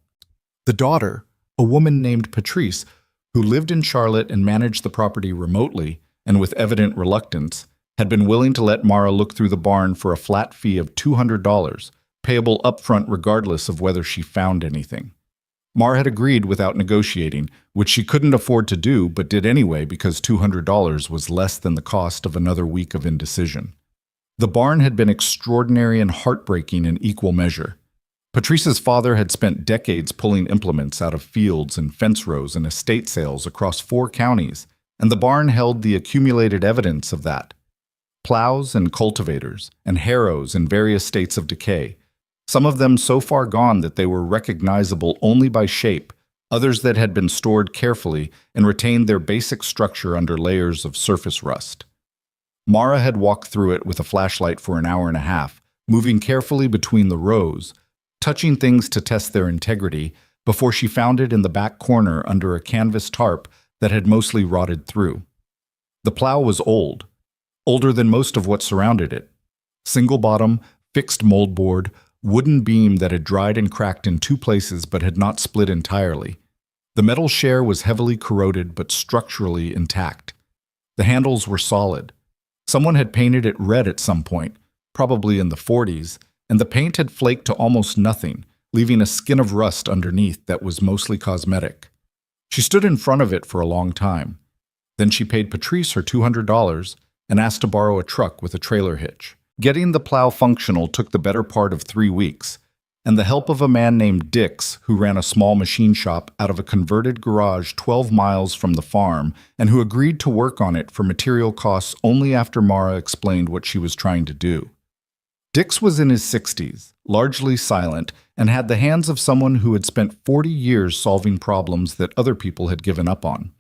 The daughter, a woman named Patrice, who lived in Charlotte and managed the property remotely and with evident reluctance, had been willing to let Mara look through the barn for a flat fee of $200, payable upfront regardless of whether she found anything. Mara had agreed without negotiating, which she couldn't afford to do but did anyway because $200 was less than the cost of another week of indecision. The barn had been extraordinary and heartbreaking in equal measure. Patrice's father had spent decades pulling implements out of fields and fence rows and estate sales across 4 counties, and the barn held the accumulated evidence of that. Plows and cultivators, and harrows in various states of decay, some of them so far gone that they were recognizable only by shape, others that had been stored carefully and retained their basic structure under layers of surface rust. Mara had walked through it with a flashlight for an hour and a half, moving carefully between the rows, touching things to test their integrity, before she found it in the back corner under a canvas tarp that had mostly rotted through. The plow was old, older than most of what surrounded it. Single bottom, fixed moldboard, wooden beam that had dried and cracked in two places but had not split entirely. The metal share was heavily corroded but structurally intact. The handles were solid. Someone had painted it red at some point, probably in the 40s, and the paint had flaked to almost nothing, leaving a skin of rust underneath that was mostly cosmetic. She stood in front of it for a long time. Then she paid Patrice her $200 and asked to borrow a truck with a trailer hitch. Getting the plow functional took the better part of 3 weeks, and the help of a man named Dix, who ran a small machine shop out of a converted garage 12 miles from the farm, and who agreed to work on it for material costs only after Mara explained what she was trying to do. Dix was in his 60s, largely silent, and had the hands of someone who had spent 40 years solving problems that other people had given up on.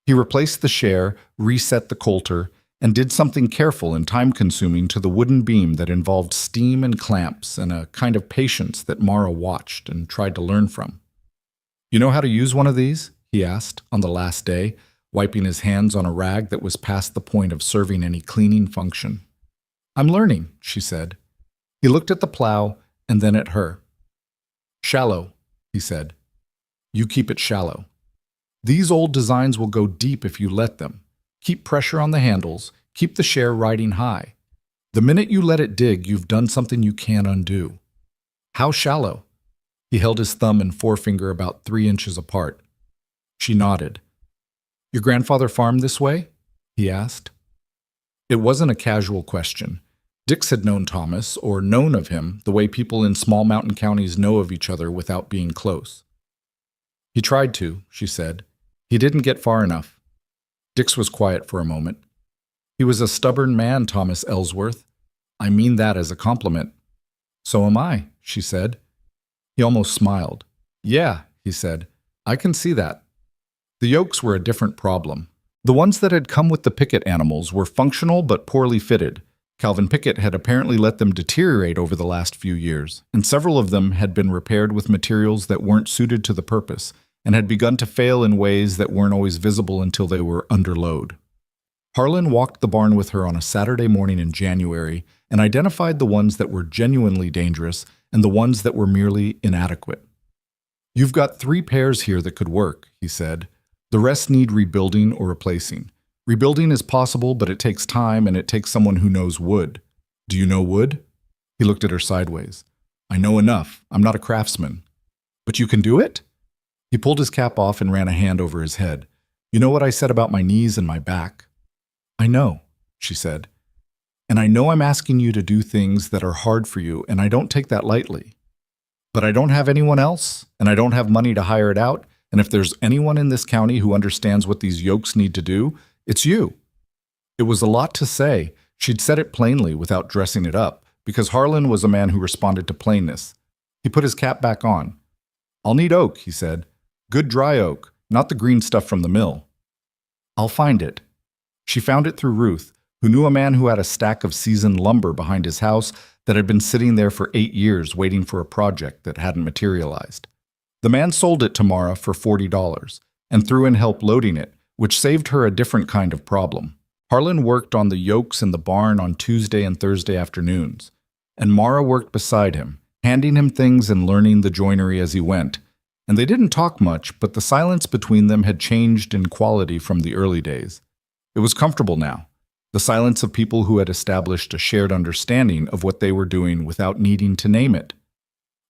He replaced the share, reset the coulter, and did something careful and time-consuming to the wooden beam that involved steam and clamps and a kind of patience that Mara watched and tried to learn from. "You know how to use one of these?" he asked on the last day, wiping his hands on a rag that was past the point of serving any cleaning function. "I'm learning," she said. He looked at the plow and then at her. "Shallow," he said. "You keep it shallow. These old designs will go deep if you let them. Keep pressure on the handles, keep the share riding high. The minute you let it dig, you've done something you can't undo." "How shallow?" He held his thumb and forefinger about 3 inches apart. She nodded. "Your grandfather farmed this way?" he asked. It wasn't a casual question. Dix had known Thomas, or known of him, the way people in small mountain counties know of each other without being close. "He tried to," she said. "He didn't get far enough." Dix was quiet for a moment. "He was a stubborn man, Thomas Ellsworth. I mean that as a compliment." "So am I," she said. He almost smiled. "Yeah," he said. "I can see that." The yokes were a different problem. The ones that had come with the picket animals were functional but poorly fitted. Calvin Pickett had apparently let them deteriorate over the last few years, and several of them had been repaired with materials that weren't suited to the purpose, and had begun to fail in ways that weren't always visible until they were under load. Harlan walked the barn with her on a Saturday morning in January and identified the ones that were genuinely dangerous and the ones that were merely inadequate. "You've got 3 pairs here that could work," he said. "The rest need rebuilding or replacing. Rebuilding is possible, but it takes time and it takes someone who knows wood. Do you know wood?" He looked at her sideways. "I know enough. I'm not a craftsman." "But you can do it?" He pulled his cap off and ran a hand over his head. "You know what I said about my knees and my back?" "I know," she said. "And I know I'm asking you to do things that are hard for you, and I don't take that lightly. But I don't have anyone else, and I don't have money to hire it out, and if there's anyone in this county who understands what these yokes need to do, it's you." It was a lot to say. She'd said it plainly without dressing it up, because Harlan was a man who responded to plainness. He put his cap back on. "I'll need oak," he said. "Good dry oak, not the green stuff from the mill." "I'll find it." She found it through Ruth, who knew a man who had a stack of seasoned lumber behind his house that had been sitting there for 8 years waiting for a project that hadn't materialized. The man sold it to Mara for $40 and threw in help loading it, which saved her a different kind of problem. Harlan worked on the yokes in the barn on Tuesday and Thursday afternoons, and Mara worked beside him, handing him things and learning the joinery as he went. And they didn't talk much, but the silence between them had changed in quality from the early days. It was comfortable now, the silence of people who had established a shared understanding of what they were doing without needing to name it.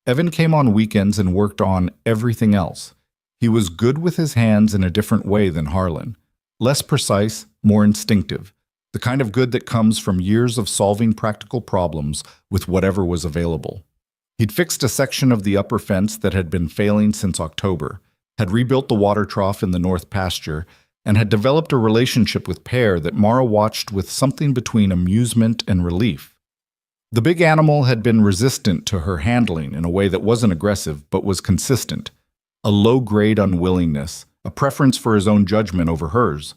Evan came on weekends and worked on everything else. He was good with his hands in a different way than Harlan, less precise, more instinctive, the kind of good that comes from years of solving practical problems with whatever was available. He'd fixed a section of the upper fence that had been failing since October, had rebuilt the water trough in the north pasture, and had developed a relationship with Pear that Mara watched with something between amusement and relief. The big animal had been resistant to her handling in a way that wasn't aggressive but was consistent, a low-grade unwillingness, a preference for his own judgment over hers.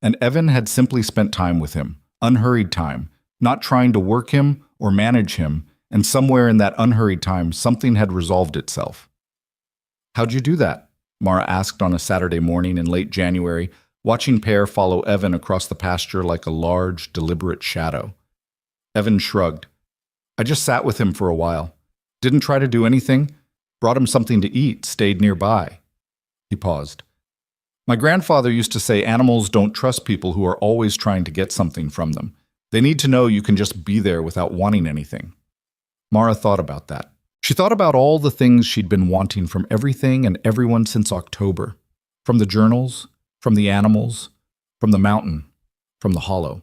And Evan had simply spent time with him, unhurried time, not trying to work him or manage him, and somewhere in that unhurried time, something had resolved itself. "How'd you do that?" Mara asked on a Saturday morning in late January, watching Pear follow Evan across the pasture like a large, deliberate shadow. Evan shrugged. "I just sat with him for a while. Didn't try to do anything. Brought him something to eat, stayed nearby. He paused. My grandfather used to say animals don't trust people who are always trying to get something from them. They need to know you can just be there without wanting anything. Mara thought about that. She thought about all the things she'd been wanting from everything and everyone since October. From the journals, from the animals, from the mountain, from the hollow.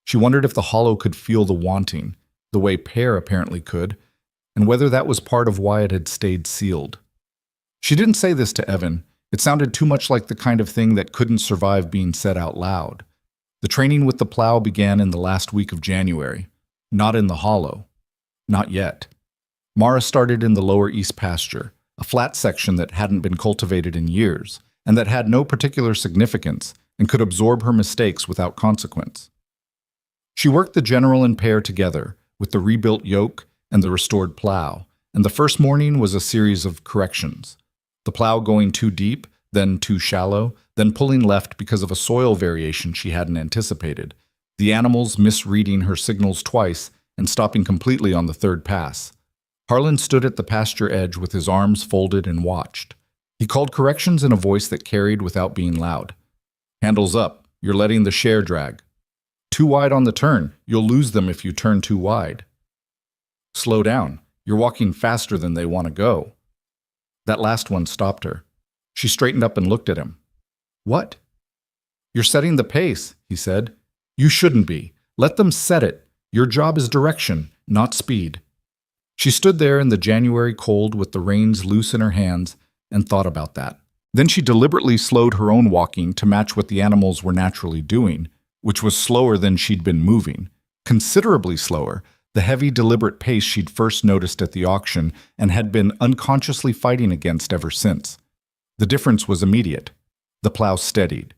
She wondered if the hollow could feel the wanting, the way Pear apparently could, and whether that was part of why it had stayed sealed. She didn't say this to Evan. It sounded too much like the kind of thing that couldn't survive being said out loud. The training with the plow began in the last week of January, not in the hollow. Not yet. Mara started in the lower east pasture, a flat section that hadn't been cultivated in years, and that had no particular significance and could absorb her mistakes without consequence. She worked the general and Pear together, with the rebuilt yoke and the restored plow, and the first morning was a series of corrections. The plow going too deep, then too shallow, then pulling left because of a soil variation she hadn't anticipated, the animals misreading her signals twice and stopping completely on the third pass. Harlan stood at the pasture edge with his arms folded and watched. He called corrections in a voice that carried without being loud. Handles up, you're letting the share drag. Too wide on the turn, you'll lose them if you turn too wide. Slow down, you're walking faster than they want to go. That last one stopped her. She straightened up and looked at him. What? You're setting the pace, he said. You shouldn't be. Let them set it. Your job is direction, not speed. She stood there in the January cold with the reins loose in her hands and thought about that. Then she deliberately slowed her own walking to match what the animals were naturally doing, which was slower than she'd been moving, considerably slower, the heavy, deliberate pace she'd first noticed at the auction and had been unconsciously fighting against ever since. The difference was immediate. The plow steadied.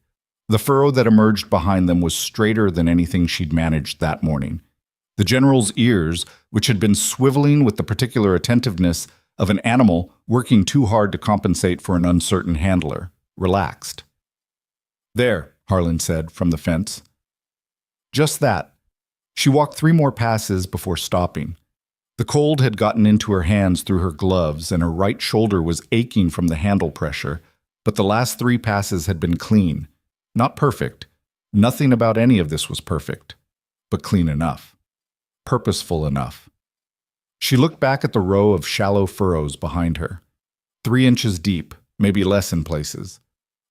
The furrow that emerged behind them was straighter than anything she'd managed that morning. The general's ears, which had been swiveling with the particular attentiveness of an animal working too hard to compensate for an uncertain handler, relaxed. There, Harlan said from the fence. Just that. She walked 3 more passes before stopping. The cold had gotten into her hands through her gloves, and her right shoulder was aching from the handle pressure, but the last 3 passes had been clean. Not perfect. Nothing about any of this was perfect, but clean enough. Purposeful enough. She looked back at the row of shallow furrows behind her. 3 inches deep, maybe less in places.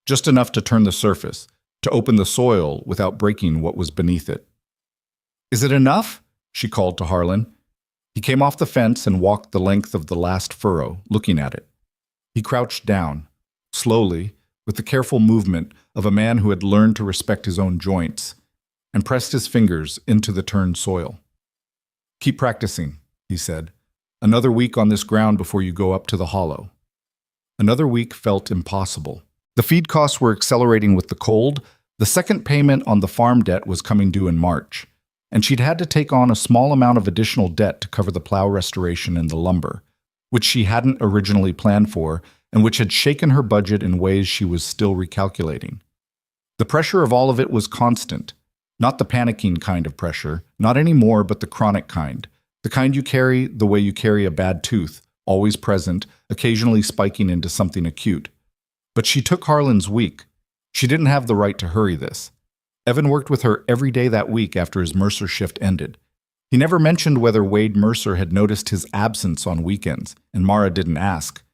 Just enough to turn the surface, to open the soil without breaking what was beneath it. Is it enough? She called to Harlan. He came off the fence and walked the length of the last furrow, looking at it. He crouched down, slowly, with the careful movement of a man who had learned to respect his own joints, and pressed his fingers into the turned soil. Keep practicing, he said. Another week on this ground before you go up to the hollow. Another week felt impossible. The feed costs were accelerating with the cold. The second payment on the farm debt was coming due in March, and she'd had to take on a small amount of additional debt to cover the plow restoration and the lumber, which she hadn't originally planned for and which had shaken her budget in ways she was still recalculating. The pressure of all of it was constant, not the panicking kind of pressure, not anymore, but the chronic kind, the kind you carry the way you carry a bad tooth, always present, occasionally spiking into something acute. But she took Harlan's week. She didn't have the right to hurry this. Evan worked with her every day that week after his Mercer shift ended. He never mentioned whether Wade Mercer had noticed his absence on weekends, and Mara didn't ask.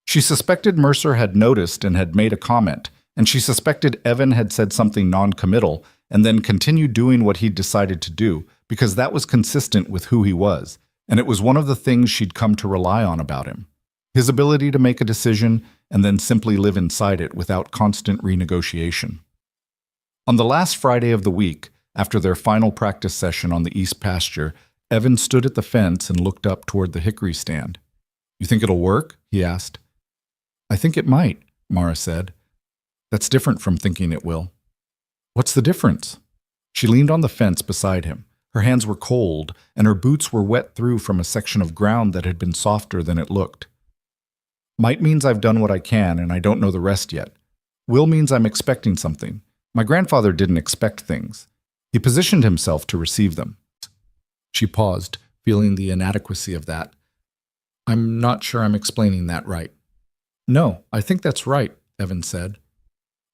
She suspected Mercer had noticed and had made a comment, and she suspected Evan had said something non-committal and then continued doing what he'd decided to do, because that was consistent with who he was, and it was one of the things she'd come to rely on about him. His ability to make a decision and then simply live inside it without constant renegotiation. On the last Friday of the week, after their final practice session on the east pasture, Evan stood at the fence and looked up toward the hickory stand. You think it'll work? He asked. I think it might, Mara said. That's different from thinking it will. What's the difference? She leaned on the fence beside him. Her hands were cold, and her boots were wet through from a section of ground that had been softer than it looked. Might means I've done what I can, and I don't know the rest yet. Will means I'm expecting something. My grandfather didn't expect things. He positioned himself to receive them. She paused, feeling the inadequacy of that. I'm not sure I'm explaining that right. No, I think that's right, Evan said.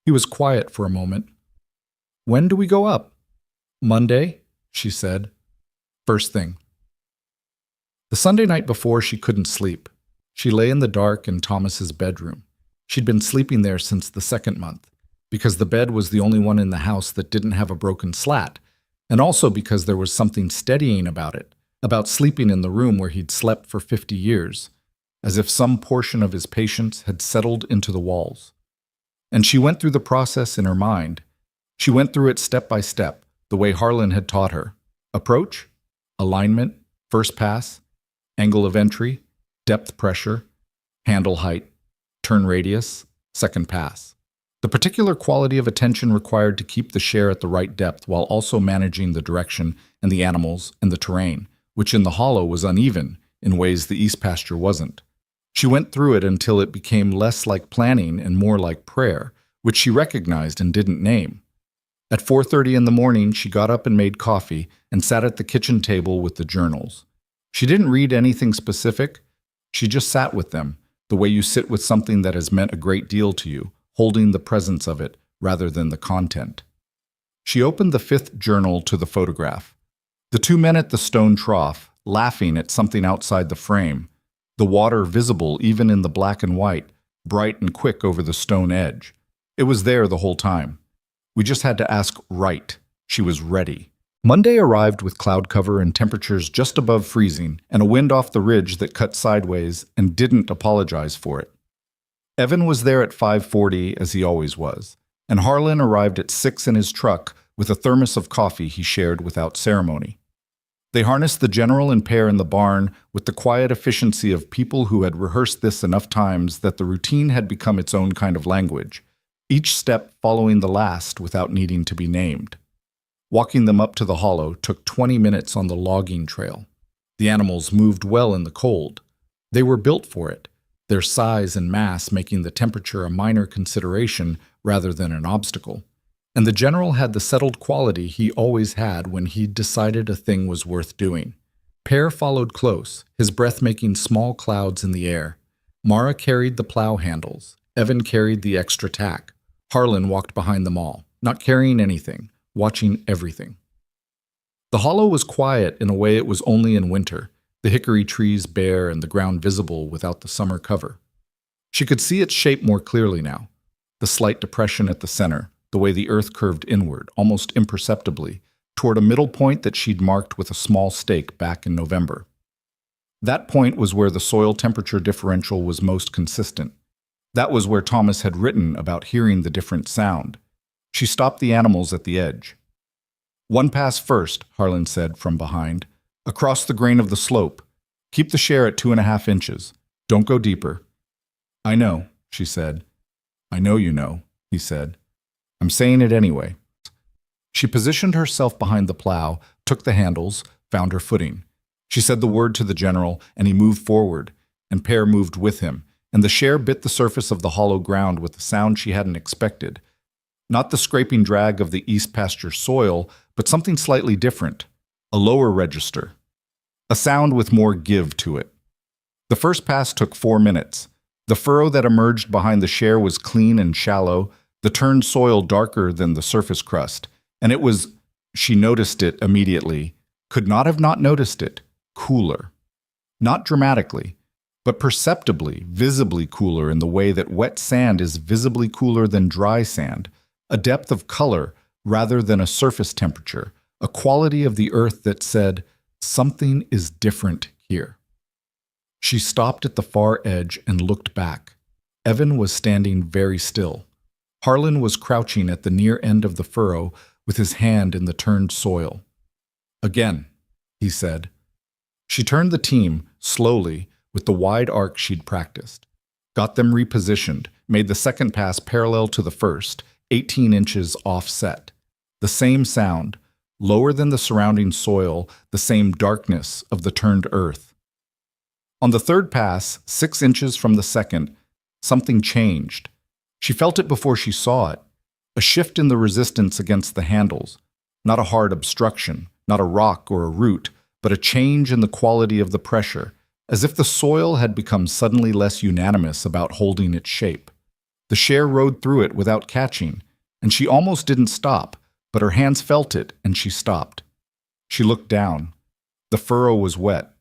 He was quiet for a moment. When do we go up? Monday, she said. First thing. The Sunday night before, she couldn't sleep. She lay in the dark in Thomas's bedroom. She'd been sleeping there since the second month, because the bed was the only one in the house that didn't have a broken slat, and also because there was something steadying about it, about sleeping in the room where he'd slept for 50 years, as if some portion of his patience had settled into the walls. And she went through the process in her mind. She went through it step by step, the way Harlan had taught her. Approach, alignment, first pass, angle of entry, depth pressure, handle height, turn radius, second pass. The particular quality of attention required to keep the share at the right depth while also managing the direction and the animals and the terrain, which in the hollow was uneven in ways the East pasture wasn't. She went through it until it became less like planning and more like prayer, which she recognized and didn't name. At 4:30 in the morning, she got up and made coffee and sat at the kitchen table with the journals. She didn't read anything specific. She just sat with them, the way you sit with something that has meant a great deal to you, holding the presence of it rather than the content. She opened the 5th journal to the photograph. The 2 men at the stone trough, laughing at something outside the frame, the water visible even in the black and white, bright and quick over the stone edge. It was there the whole time. We just had to ask right. She was ready. Monday arrived with cloud cover and temperatures just above freezing and a wind off the ridge that cut sideways and didn't apologize for it. Evan was there at 5:40 as he always was, and Harlan arrived at 6 in his truck with a thermos of coffee he shared without ceremony. They harnessed the general and pair in the barn with the quiet efficiency of people who had rehearsed this enough times that the routine had become its own kind of language, each step following the last without needing to be named. Walking them up to the hollow took 20 minutes on the logging trail. The animals moved well in the cold. They were built for it, their size and mass making the temperature a minor consideration rather than an obstacle. And the general had the settled quality he always had when he'd decided a thing was worth doing. Pear followed close, his breath making small clouds in the air. Mara carried the plow handles. Evan carried the extra tack. Harlan walked behind them all, not carrying anything, watching everything. The hollow was quiet in a way it was only in winter, the hickory trees bare and the ground visible without the summer cover. She could see its shape more clearly now, the slight depression at the center, the way the earth curved inward, almost imperceptibly, toward a middle point that she'd marked with a small stake back in November. That point was where the soil temperature differential was most consistent. That was where Thomas had written about hearing the different sound. She stopped the animals at the edge. "One pass first," Harlan said from behind, "across the grain of the slope. Keep the share at 2.5 inches. Don't go deeper." "I know," she said. "I know you know," he said. "I'm saying it anyway." She positioned herself behind the plow, took the handles, found her footing. She said the word to the general, and he moved forward, and Pear moved with him, and the share bit the surface of the hollow ground with a sound she hadn't expected. Not the scraping drag of the East pasture soil, but something slightly different, a lower register, a sound with more give to it. The first pass took 4 minutes. The furrow that emerged behind the share was clean and shallow, the turned soil darker than the surface crust, and it was, she noticed it immediately, could not have not noticed it, cooler. Not dramatically, but perceptibly, visibly cooler in the way that wet sand is visibly cooler than dry sand, a depth of color rather than a surface temperature, a quality of the earth that said, something is different here. She stopped at the far edge and looked back. Evan was standing very still. Harlan was crouching at the near end of the furrow with his hand in the turned soil. "Again," he said. She turned the team, slowly, with the wide arc she'd practiced. Got them repositioned, made the second pass parallel to the first, 18 inches offset. The same sound, lower than the surrounding soil, the same darkness of the turned earth. On the third pass, 6 inches from the second, something changed. She felt it before she saw it. A shift in the resistance against the handles. Not a hard obstruction, not a rock or a root, but a change in the quality of the pressure, as if the soil had become suddenly less unanimous about holding its shape. The share rode through it without catching, and she almost didn't stop, but her hands felt it, and she stopped. She looked down. The furrow was wet.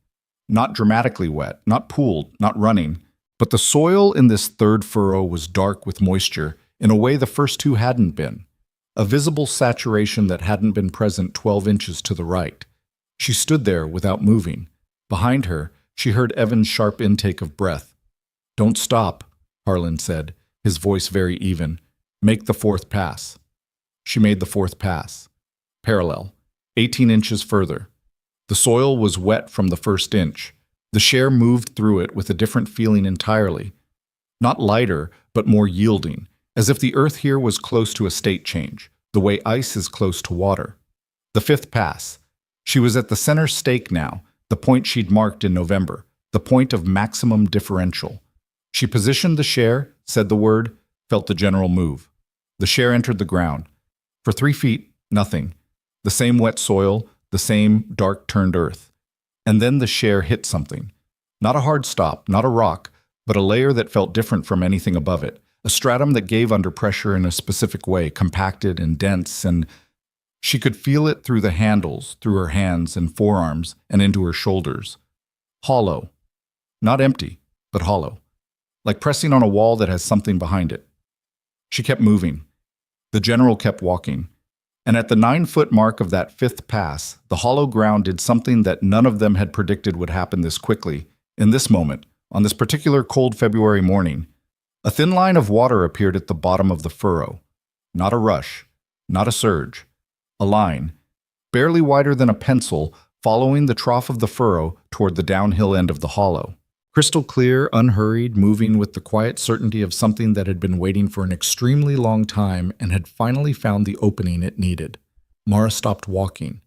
Not dramatically wet, not pooled, not running, but the soil in this third furrow was dark with moisture in a way the first two hadn't been, a visible saturation that hadn't been present 12 inches to the right. She stood there without moving. Behind her, she heard Evan's sharp intake of breath. "Don't stop," Harlan said, his voice very even. "Make the fourth pass." She made the fourth pass. Parallel, 18 inches further. The soil was wet from the first inch. The share moved through it with a different feeling entirely. Not lighter, but more yielding, as if the earth here was close to a state change, the way ice is close to water. The fifth pass. She was at the center stake now, the point she'd marked in November, the point of maximum differential. She positioned the share, said the word, felt the general move. The share entered the ground. For 3 feet, nothing. The same wet soil, the same dark-turned earth. And then the share hit something. Not a hard stop, not a rock, but a layer that felt different from anything above it. A stratum that gave under pressure in a specific way, compacted and dense, and she could feel it through the handles, through her hands and forearms, and into her shoulders. Hollow. Not empty, but hollow. Like pressing on a wall that has something behind it. She kept moving. The general kept walking. And at the 9-foot mark of that fifth pass, the hollow ground did something that none of them had predicted would happen this quickly, in this moment, on this particular cold February morning. A thin line of water appeared at the bottom of the furrow. Not a rush, not a surge. A line, barely wider than a pencil, following the trough of the furrow toward the downhill end of the hollow. Crystal clear, unhurried, moving with the quiet certainty of something that had been waiting for an extremely long time and had finally found the opening it needed. Mara stopped walking.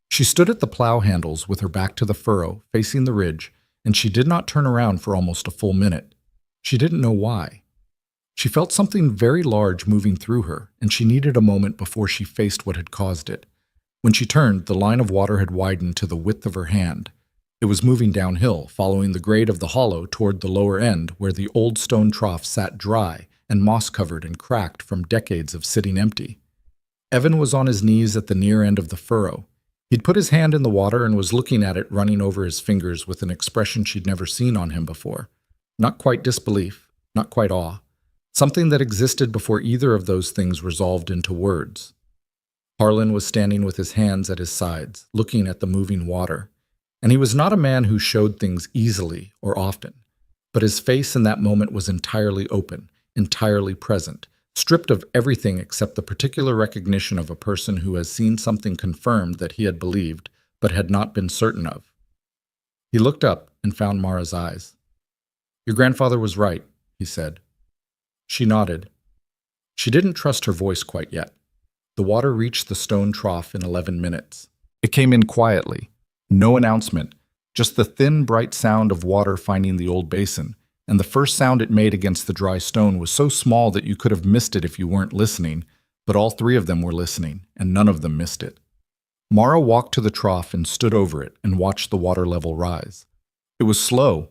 She stood at the plow handles with her back to the furrow, facing the ridge, and she did not turn around for almost a full minute. She didn't know why. She felt something very large moving through her, and she needed a moment before she faced what had caused it. When she turned, the line of water had widened to the width of her hand. It was moving downhill, following the grade of the hollow toward the lower end where the old stone trough sat dry and moss-covered and cracked from decades of sitting empty. Evan was on his knees at the near end of the furrow. He'd put his hand in the water and was looking at it running over his fingers with an expression she'd never seen on him before. Not quite disbelief, not quite awe. Something that existed before either of those things resolved into words. Harlan was standing with his hands at his sides, looking at the moving water. And he was not a man who showed things easily or often, but his face in that moment was entirely open, entirely present, stripped of everything except the particular recognition of a person who has seen something confirmed that he had believed, but had not been certain of. He looked up and found Mara's eyes. "Your grandfather was right," he said. She nodded. She didn't trust her voice quite yet. The water reached the stone trough in 11 minutes. It came in quietly. No announcement, just the thin, bright sound of water finding the old basin, and the first sound it made against the dry stone was so small that you could have missed it if you weren't listening, but all three of them were listening, and none of them missed it. Mara walked to the trough and stood over it and watched the water level rise. It was slow.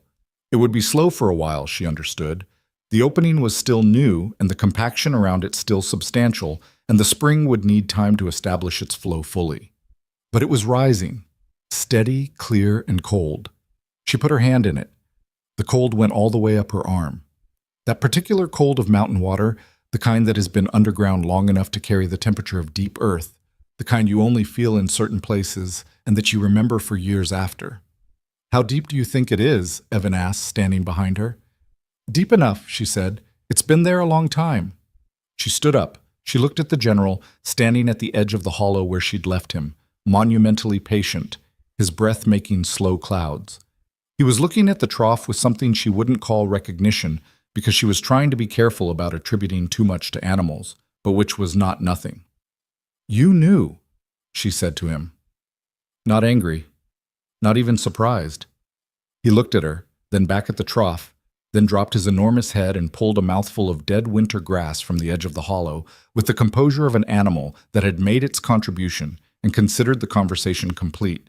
It would be slow for a while, she understood. The opening was still new, and the compaction around it still substantial, and the spring would need time to establish its flow fully. But it was rising. Steady, clear, and cold. She put her hand in it. The cold went all the way up her arm. That particular cold of mountain water, the kind that has been underground long enough to carry the temperature of deep earth, the kind you only feel in certain places and that you remember for years after. "How deep do you think it is?" Evan asked, standing behind her. "Deep enough," she said. "It's been there a long time." She stood up. She looked at the general, standing at the edge of the hollow where she'd left him, monumentally patient, his breath making slow clouds. He was looking at the trough with something she wouldn't call recognition because she was trying to be careful about attributing too much to animals, but which was not nothing. "You knew," she said to him. Not angry, not even surprised. He looked at her, then back at the trough, then dropped his enormous head and pulled a mouthful of dead winter grass from the edge of the hollow with the composure of an animal that had made its contribution and considered the conversation complete.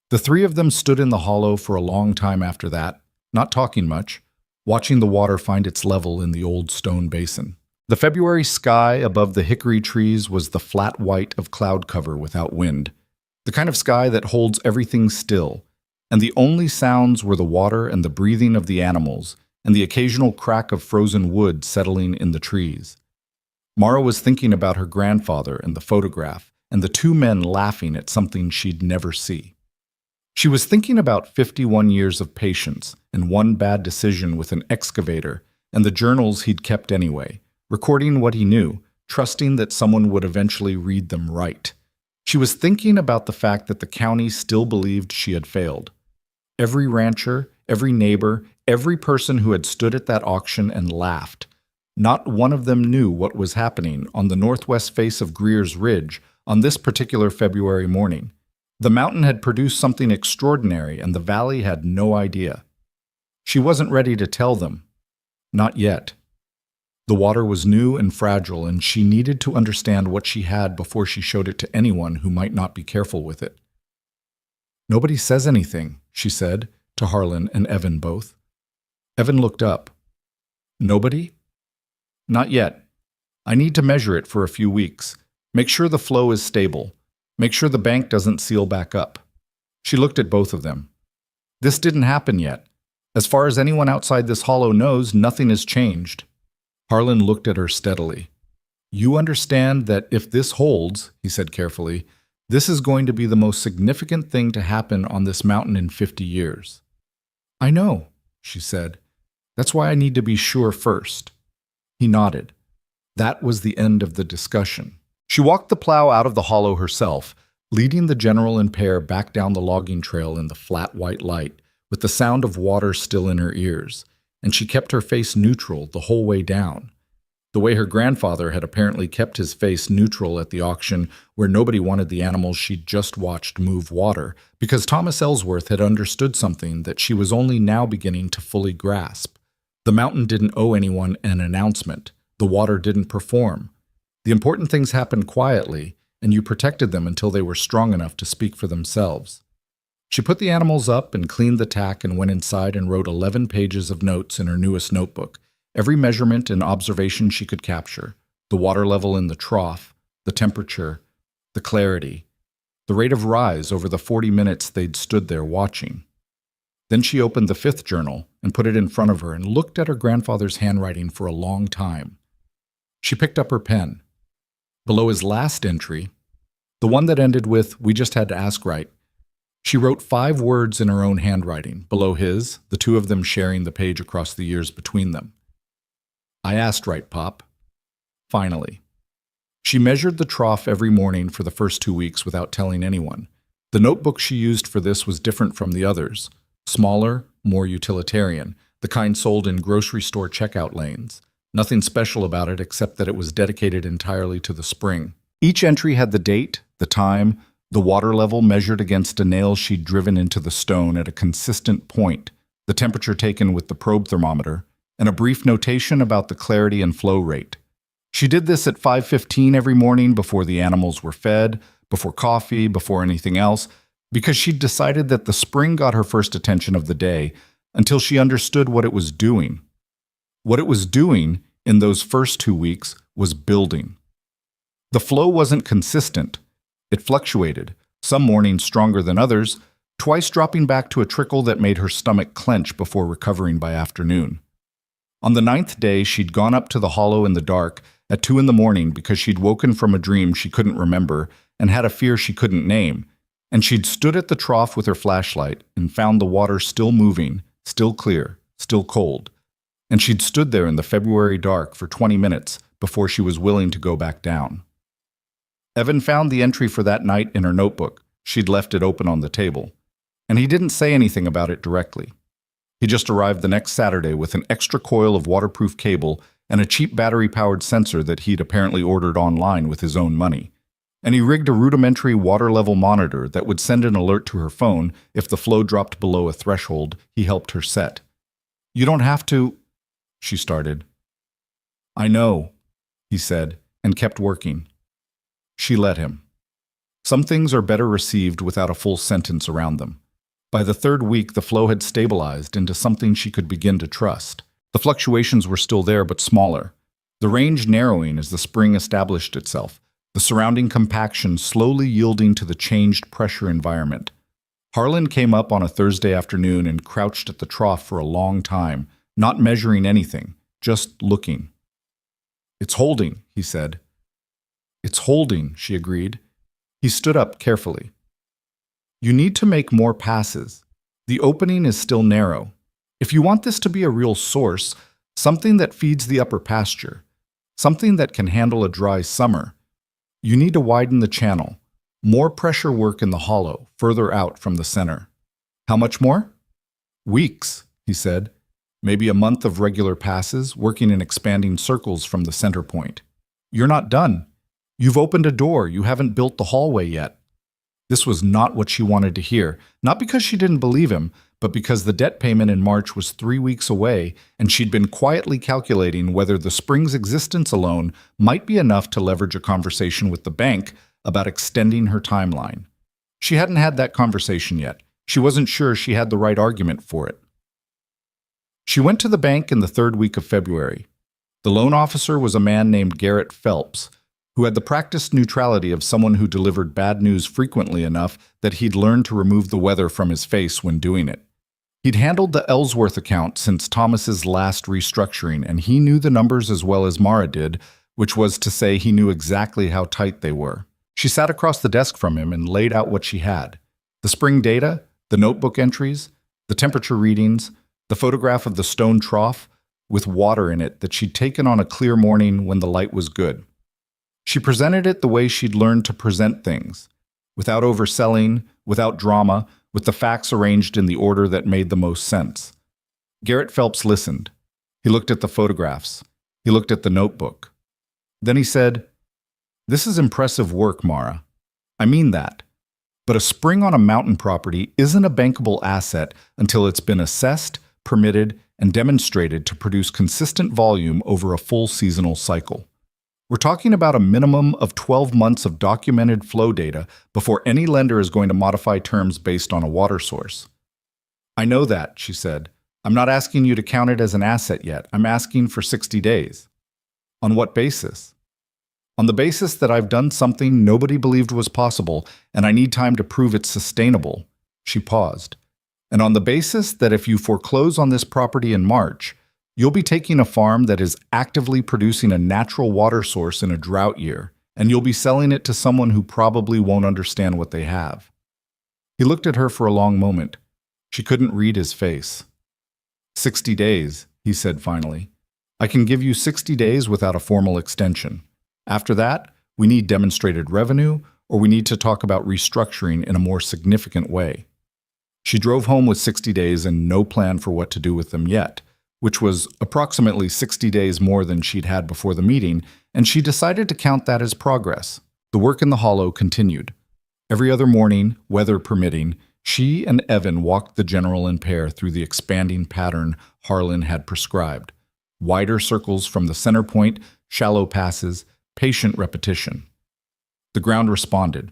The three of them stood in the hollow for a long time after that, not talking much, watching the water find its level in the old stone basin. The February sky above the hickory trees was the flat white of cloud cover without wind, the kind of sky that holds everything still, and the only sounds were the water and the breathing of the animals and the occasional crack of frozen wood settling in the trees. Mara was thinking about her grandfather and the photograph and the two men laughing at something she'd never see. She was thinking about 51 years of patience and one bad decision with an excavator and the journals he'd kept anyway, recording what he knew, trusting that someone would eventually read them right. She was thinking about the fact that the county still believed she had failed. Every rancher, every neighbor, every person who had stood at that auction and laughed. Not one of them knew what was happening on the northwest face of Greer's Ridge on this particular February morning. The mountain had produced something extraordinary, and the valley had no idea. She wasn't ready to tell them. Not yet. The water was new and fragile, and she needed to understand what she had before she showed it to anyone who might not be careful with it. "Nobody says anything," she said, to Harlan and Evan both. Evan looked up. "Nobody?" "Not yet. I need to measure it for a few weeks. Make sure the flow is stable. Make sure the bank doesn't seal back up." She looked at both of them. "This didn't happen yet. As far as anyone outside this hollow knows, nothing has changed." Harlan looked at her steadily. "You understand that if this holds," he said carefully, "this is going to be the most significant thing to happen on this mountain in 50 years. "I know," she said. "That's why I need to be sure first." He nodded. That was the end of the discussion. She walked the plow out of the hollow herself, leading the general and pair back down the logging trail in the flat white light, with the sound of water still in her ears, and she kept her face neutral the whole way down, the way her grandfather had apparently kept his face neutral at the auction where nobody wanted the animals she'd just watched move water, because Thomas Ellsworth had understood something that she was only now beginning to fully grasp. The mountain didn't owe anyone an announcement. The water didn't perform. The important things happened quietly, and you protected them until they were strong enough to speak for themselves. She put the animals up and cleaned the tack and went inside and wrote 11 pages of notes in her newest notebook, every measurement and observation she could capture, the water level in the trough, the temperature, the clarity, the rate of rise over the 40 minutes they'd stood there watching. Then she opened the 5th journal and put it in front of her and looked at her grandfather's handwriting for a long time. She picked up her pen. Below his last entry, the one that ended with, "We just had to ask right," she wrote 5 words in her own handwriting, below his, the two of them sharing the page across the years between them. "I asked right, Pop." Finally. She measured the trough every morning for the first 2 weeks without telling anyone. The notebook she used for this was different from the others, smaller, more utilitarian, the kind sold in grocery store checkout lanes. Nothing special about it except that it was dedicated entirely to the spring. Each entry had the date, the time, the water level measured against a nail she'd driven into the stone at a consistent point, the temperature taken with the probe thermometer, and a brief notation about the clarity and flow rate. She did this at 5:15 every morning before the animals were fed, before coffee, before anything else, because she'd decided that the spring got her first attention of the day until she understood what it was doing. What it was doing in those first 2 weeks was building. The flow wasn't consistent. It fluctuated, some mornings stronger than others, twice dropping back to a trickle that made her stomach clench before recovering by afternoon. On the 9th day, she'd gone up to the hollow in the dark at 2 in the morning because she'd woken from a dream she couldn't remember and had a fear she couldn't name, and she'd stood at the trough with her flashlight and found the water still moving, still clear, still cold. And she'd stood there in the February dark for 20 minutes before she was willing to go back down. Evan found the entry for that night in her notebook. She'd left it open on the table. And he didn't say anything about it directly. He just arrived the next Saturday with an extra coil of waterproof cable and a cheap battery-powered sensor that he'd apparently ordered online with his own money. And he rigged a rudimentary water level monitor that would send an alert to her phone if the flow dropped below a threshold he helped her set. "You don't have to," she started. "I know," he said, and kept working. She let him. Some things are better received without a full sentence around them. By the third week, the flow had stabilized into something she could begin to trust. The fluctuations were still there, but smaller. The range narrowing as the spring established itself, the surrounding compaction slowly yielding to the changed pressure environment. Harlan came up on a Thursday afternoon and crouched at the trough for a long time, not measuring anything, just looking. "It's holding," he said. "It's holding," she agreed. He stood up carefully. "You need to make more passes. The opening is still narrow. If you want this to be a real source, something that feeds the upper pasture, something that can handle a dry summer, you need to widen the channel. More pressure work in the hollow, further out from the center." "How much more?" "Weeks," he said. "Maybe a month of regular passes, working in expanding circles from the center point." "You're not done. You've opened a door. You haven't built the hallway yet." This was not what she wanted to hear, not because she didn't believe him, but because the debt payment in March was 3 weeks away, and she'd been quietly calculating whether the spring's existence alone might be enough to leverage a conversation with the bank about extending her timeline. She hadn't had that conversation yet. She wasn't sure she had the right argument for it. She went to the bank in the third week of February. The loan officer was a man named Garrett Phelps, who had the practiced neutrality of someone who delivered bad news frequently enough that he'd learned to remove the weather from his face when doing it. He'd handled the Ellsworth account since Thomas's last restructuring, and he knew the numbers as well as Mara did, which was to say he knew exactly how tight they were. She sat across the desk from him and laid out what she had: the spring data, the notebook entries, the temperature readings, the photograph of the stone trough with water in it that she'd taken on a clear morning when the light was good. She presented it the way she'd learned to present things, without overselling, without drama, with the facts arranged in the order that made the most sense. Garrett Phelps listened. He looked at the photographs. He looked at the notebook. Then he said, "This is impressive work, Mara. I mean that. But a spring on a mountain property isn't a bankable asset until it's been assessed, permitted, and demonstrated to produce consistent volume over a full seasonal cycle. We're talking about a minimum of 12 months of documented flow data before any lender is going to modify terms based on a water source." "I know that," she said. "I'm not asking you to count it as an asset yet. I'm asking for 60 days. "On what basis?" "On the basis that I've done something nobody believed was possible, and I need time to prove it's sustainable." She paused. "And on the basis that if you foreclose on this property in March, you'll be taking a farm that is actively producing a natural water source in a drought year, and you'll be selling it to someone who probably won't understand what they have." He looked at her for a long moment. She couldn't read his face. "60 days, he said finally. "I can give you 60 days without a formal extension. After that, we need demonstrated revenue, or we need to talk about restructuring in a more significant way." She drove home with 60 days and no plan for what to do with them yet, which was approximately 60 days more than she'd had before the meeting, and she decided to count that as progress. The work in the hollow continued. Every other morning, weather permitting, she and Evan walked the general in pair through the expanding pattern Harlan had prescribed. Wider circles from the center point, shallow passes, patient repetition. The ground responded.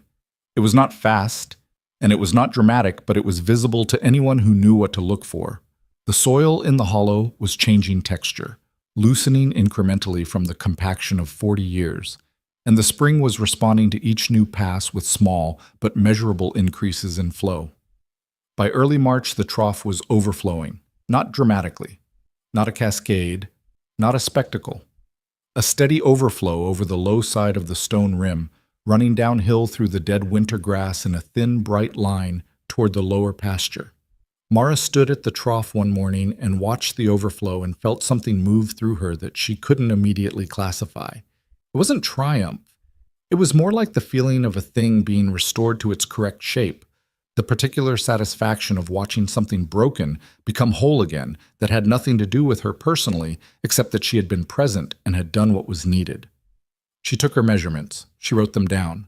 It was not fast, and it was not dramatic, but it was visible to anyone who knew what to look for. The soil in the hollow was changing texture, loosening incrementally from the compaction of 40 years, and the spring was responding to each new pass with small but measurable increases in flow. By early March, the trough was overflowing, not dramatically, not a cascade, not a spectacle. A steady overflow over the low side of the stone rim, running downhill through the dead winter grass in a thin, bright line toward the lower pasture. Mara stood at the trough one morning and watched the overflow and felt something move through her that she couldn't immediately classify. It wasn't triumph. It was more like the feeling of a thing being restored to its correct shape, the particular satisfaction of watching something broken become whole again that had nothing to do with her personally, except that she had been present and had done what was needed. She took her measurements. She wrote them down.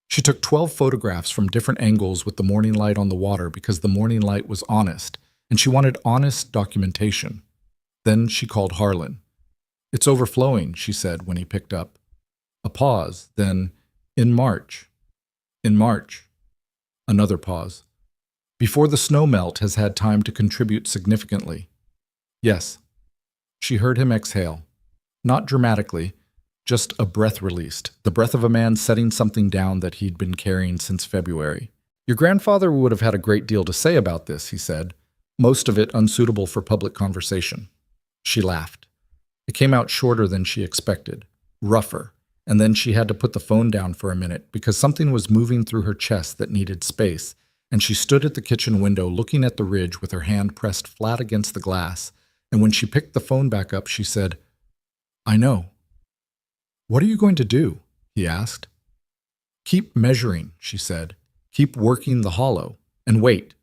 She took 12 photographs from different angles with the morning light on the water because the morning light was honest, and she wanted honest documentation. Then she called Harlan. "It's overflowing," she said when he picked up. A pause, then, "In March." "In March." Another pause. before the snow melt has had time to contribute significantly. Yes. She heard him exhale. Not dramatically, just a breath released, the breath of a man setting something down that he'd been carrying since February. Your grandfather would have had a great deal to say about this, he said, most of it unsuitable for public conversation. She laughed. It came out shorter than she expected, rougher, and then she had to put the phone down for a minute because something was moving through her chest that needed space, and she stood at the kitchen window looking at the ridge with her hand pressed flat against the glass, and when she picked the phone back up, she said, "I know." "What are you going to do?" he asked. "Keep measuring," she said. "Keep working the hollow, and wait."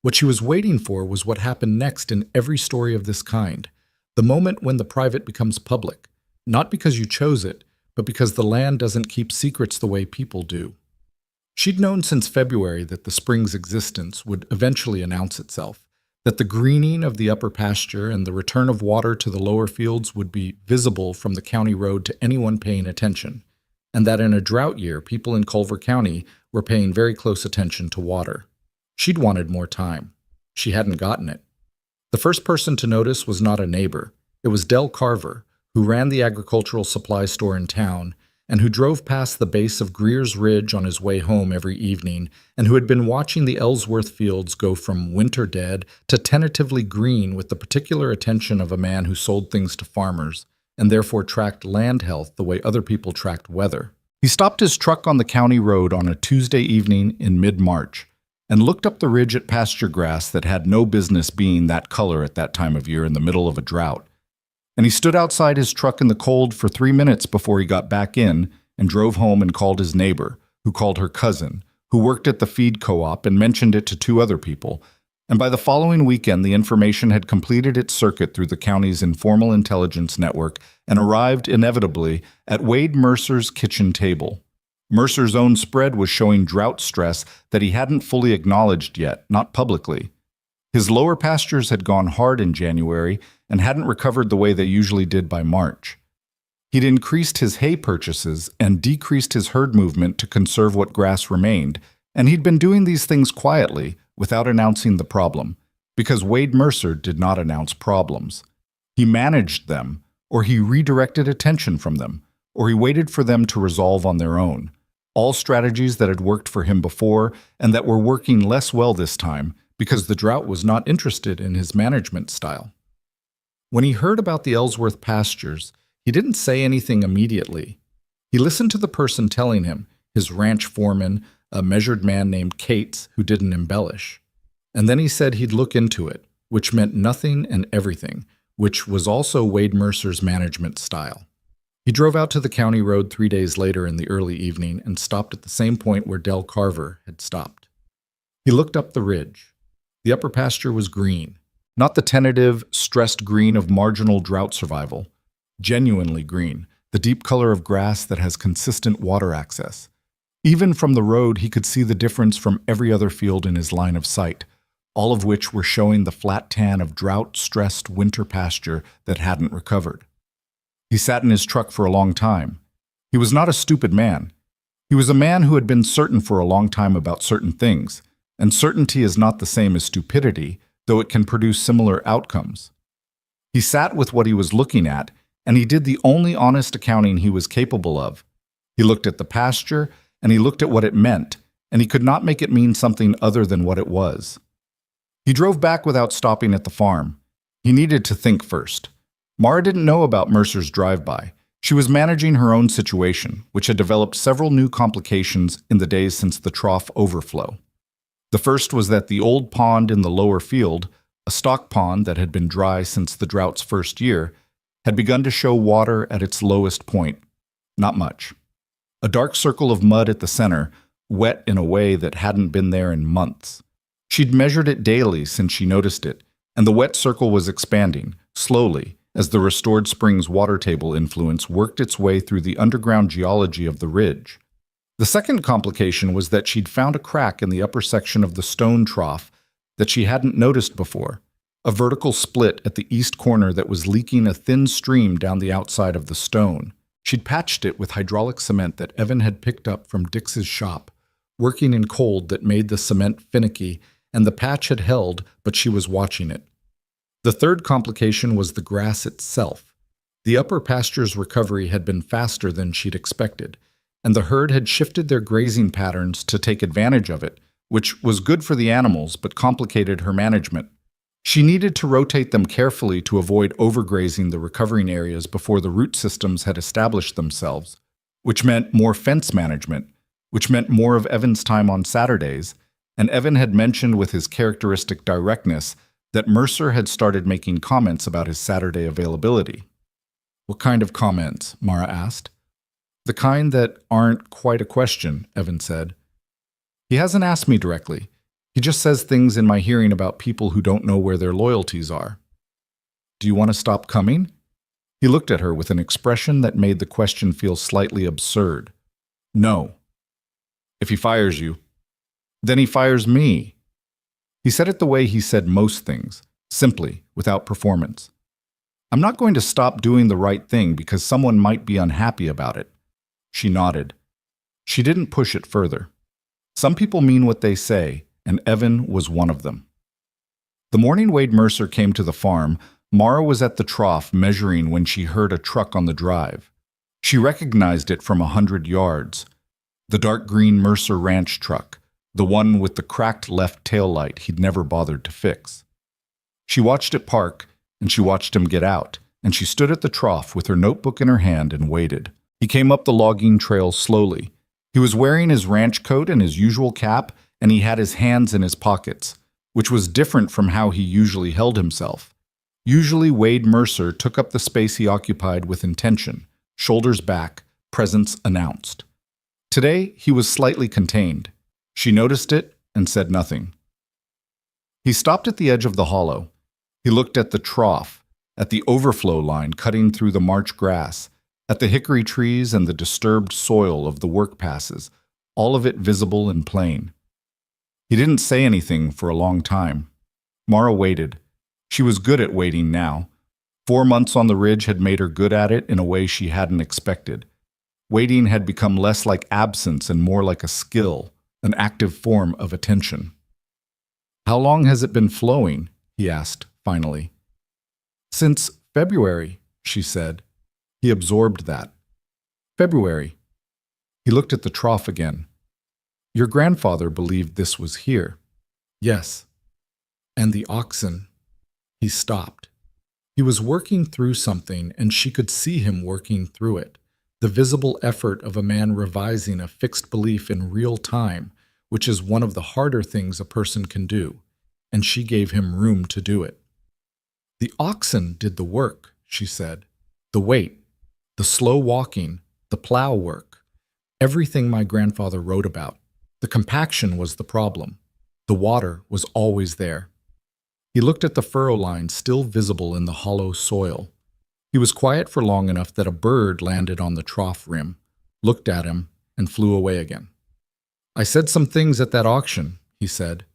What she was waiting for was what happened next in every story of this kind, the moment when the private becomes public, not because you chose it, but because the land doesn't keep secrets the way people do. She'd known since February that the spring's existence would eventually announce itself, that the greening of the upper pasture and the return of water to the lower fields would be visible from the county road to anyone paying attention, and that in a drought year, people in Culver County were paying very close attention to water. She'd wanted more time. She hadn't gotten it. The first person to notice was not a neighbor. It was Del Carver, who ran the agricultural supply store in town, and who drove past the base of Greer's Ridge on his way home every evening, and who had been watching the Ellsworth fields go from winter dead to tentatively green with the particular attention of a man who sold things to farmers, and therefore tracked land health the way other people tracked weather. He stopped his truck on the county road on a Tuesday evening in mid-March, and looked up the ridge at pasture grass that had no business being that color at that time of year in the middle of a drought. And he stood outside his truck in the cold for 3 minutes before he got back in and drove home and called his neighbor, who called her cousin, who worked at the feed co-op and mentioned it to 2 other people. And by the following weekend, the information had completed its circuit through the county's informal intelligence network and arrived inevitably at Wade Mercer's kitchen table. Mercer's own spread was showing drought stress that he hadn't fully acknowledged yet, not publicly. His lower pastures had gone hard in January and hadn't recovered the way they usually did by March. He'd increased his hay purchases and decreased his herd movement to conserve what grass remained, and he'd been doing these things quietly, without announcing the problem, because Wade Mercer did not announce problems. He managed them, or he redirected attention from them, or he waited for them to resolve on their own. All strategies that had worked for him before and that were working less well this time because the drought was not interested in his management style. When he heard about the Ellsworth pastures, he didn't say anything immediately. He listened to the person telling him, his ranch foreman, a measured man named Cates, who didn't embellish. And then he said he'd look into it, which meant nothing and everything, which was also Wade Mercer's management style. He drove out to the county road 3 days later in the early evening and stopped at the same point where Del Carver had stopped. He looked up the ridge. The upper pasture was green, not the tentative, stressed green of marginal drought survival, genuinely green, the deep color of grass that has consistent water access. Even from the road, he could see the difference from every other field in his line of sight, all of which were showing the flat tan of drought-stressed winter pasture that hadn't recovered. He sat in his truck for a long time. He was not a stupid man. He was a man who had been certain for a long time about certain things, and certainty is not the same as stupidity, though it can produce similar outcomes. He sat with what he was looking at, and he did the only honest accounting he was capable of. He looked at the pasture, and he looked at what it meant, and he could not make it mean something other than what it was. He drove back without stopping at the farm. He needed to think first. Mara didn't know about Mercer's drive-by. She was managing her own situation, which had developed several new complications in the days since the trough overflow. The first was that the old pond in the lower field, a stock pond that had been dry since the drought's first year, had begun to show water at its lowest point. Not much. A dark circle of mud at the center, wet in a way that hadn't been there in months. She'd measured it daily since she noticed it, and the wet circle was expanding, slowly, as the restored spring's water table influence worked its way through the underground geology of the ridge. The second complication was that she'd found a crack in the upper section of the stone trough that she hadn't noticed before, a vertical split at the east corner that was leaking a thin stream down the outside of the stone. She'd patched it with hydraulic cement that Evan had picked up from Dix's shop, working in cold that made the cement finicky and the patch had held, but she was watching it. The third complication was the grass itself. The upper pasture's recovery had been faster than she'd expected, and the herd had shifted their grazing patterns to take advantage of it, which was good for the animals but complicated her management. She needed to rotate them carefully to avoid overgrazing the recovering areas before the root systems had established themselves, which meant more fence management, which meant more of Evan's time on Saturdays, and Evan had mentioned with his characteristic directness that Mercer had started making comments about his Saturday availability. "What kind of comments?" Mara asked. "The kind that aren't quite a question," Evan said. "He hasn't asked me directly. He just says things in my hearing about people who don't know where their loyalties are." "Do you want to stop coming?" He looked at her with an expression that made the question feel slightly absurd. "No." "If he fires you?" "Then he fires me." He said it the way he said most things, simply, without performance. "I'm not going to stop doing the right thing because someone might be unhappy about it." She nodded. She didn't push it further. Some people mean what they say, and Evan was one of them. The morning Wade Mercer came to the farm, Mara was at the trough measuring when she heard a truck on the drive. She recognized it from 100 yards. The dark green Mercer ranch truck, the one with the cracked left taillight he'd never bothered to fix. She watched it park, and she watched him get out, and she stood at the trough with her notebook in her hand and waited. He came up the logging trail slowly. He was wearing his ranch coat and his usual cap, and he had his hands in his pockets, which was different from how he usually held himself. Usually Wade Mercer took up the space he occupied with intention, shoulders back, presence announced. Today he was slightly contained. She noticed it and said nothing. He stopped at the edge of the hollow. He looked at the trough, at the overflow line cutting through the march grass, at the hickory trees and the disturbed soil of the work passes, all of it visible and plain. He didn't say anything for a long time. Mara waited. She was good at waiting now. 4 months on the ridge had made her good at it in a way she hadn't expected. Waiting had become less like absence and more like a skill, an active form of attention. "How long has it been flowing?" he asked, finally. "Since February," she said. He absorbed that. "February." He looked at the trough again. "Your grandfather believed this was here." "Yes." "And the oxen." He stopped. He was working through something, and she could see him working through it. The visible effort of a man revising a fixed belief in real time, which is one of the harder things a person can do, and she gave him room to do it. "The oxen did the work," she said. "The weight, the slow walking, the plow work, everything my grandfather wrote about. The compaction was the problem. The water was always there." He looked at the furrow line still visible in the hollow soil. He was quiet for long enough that a bird landed on the trough rim, looked at him, and flew away again. "I said some things at that auction," he said.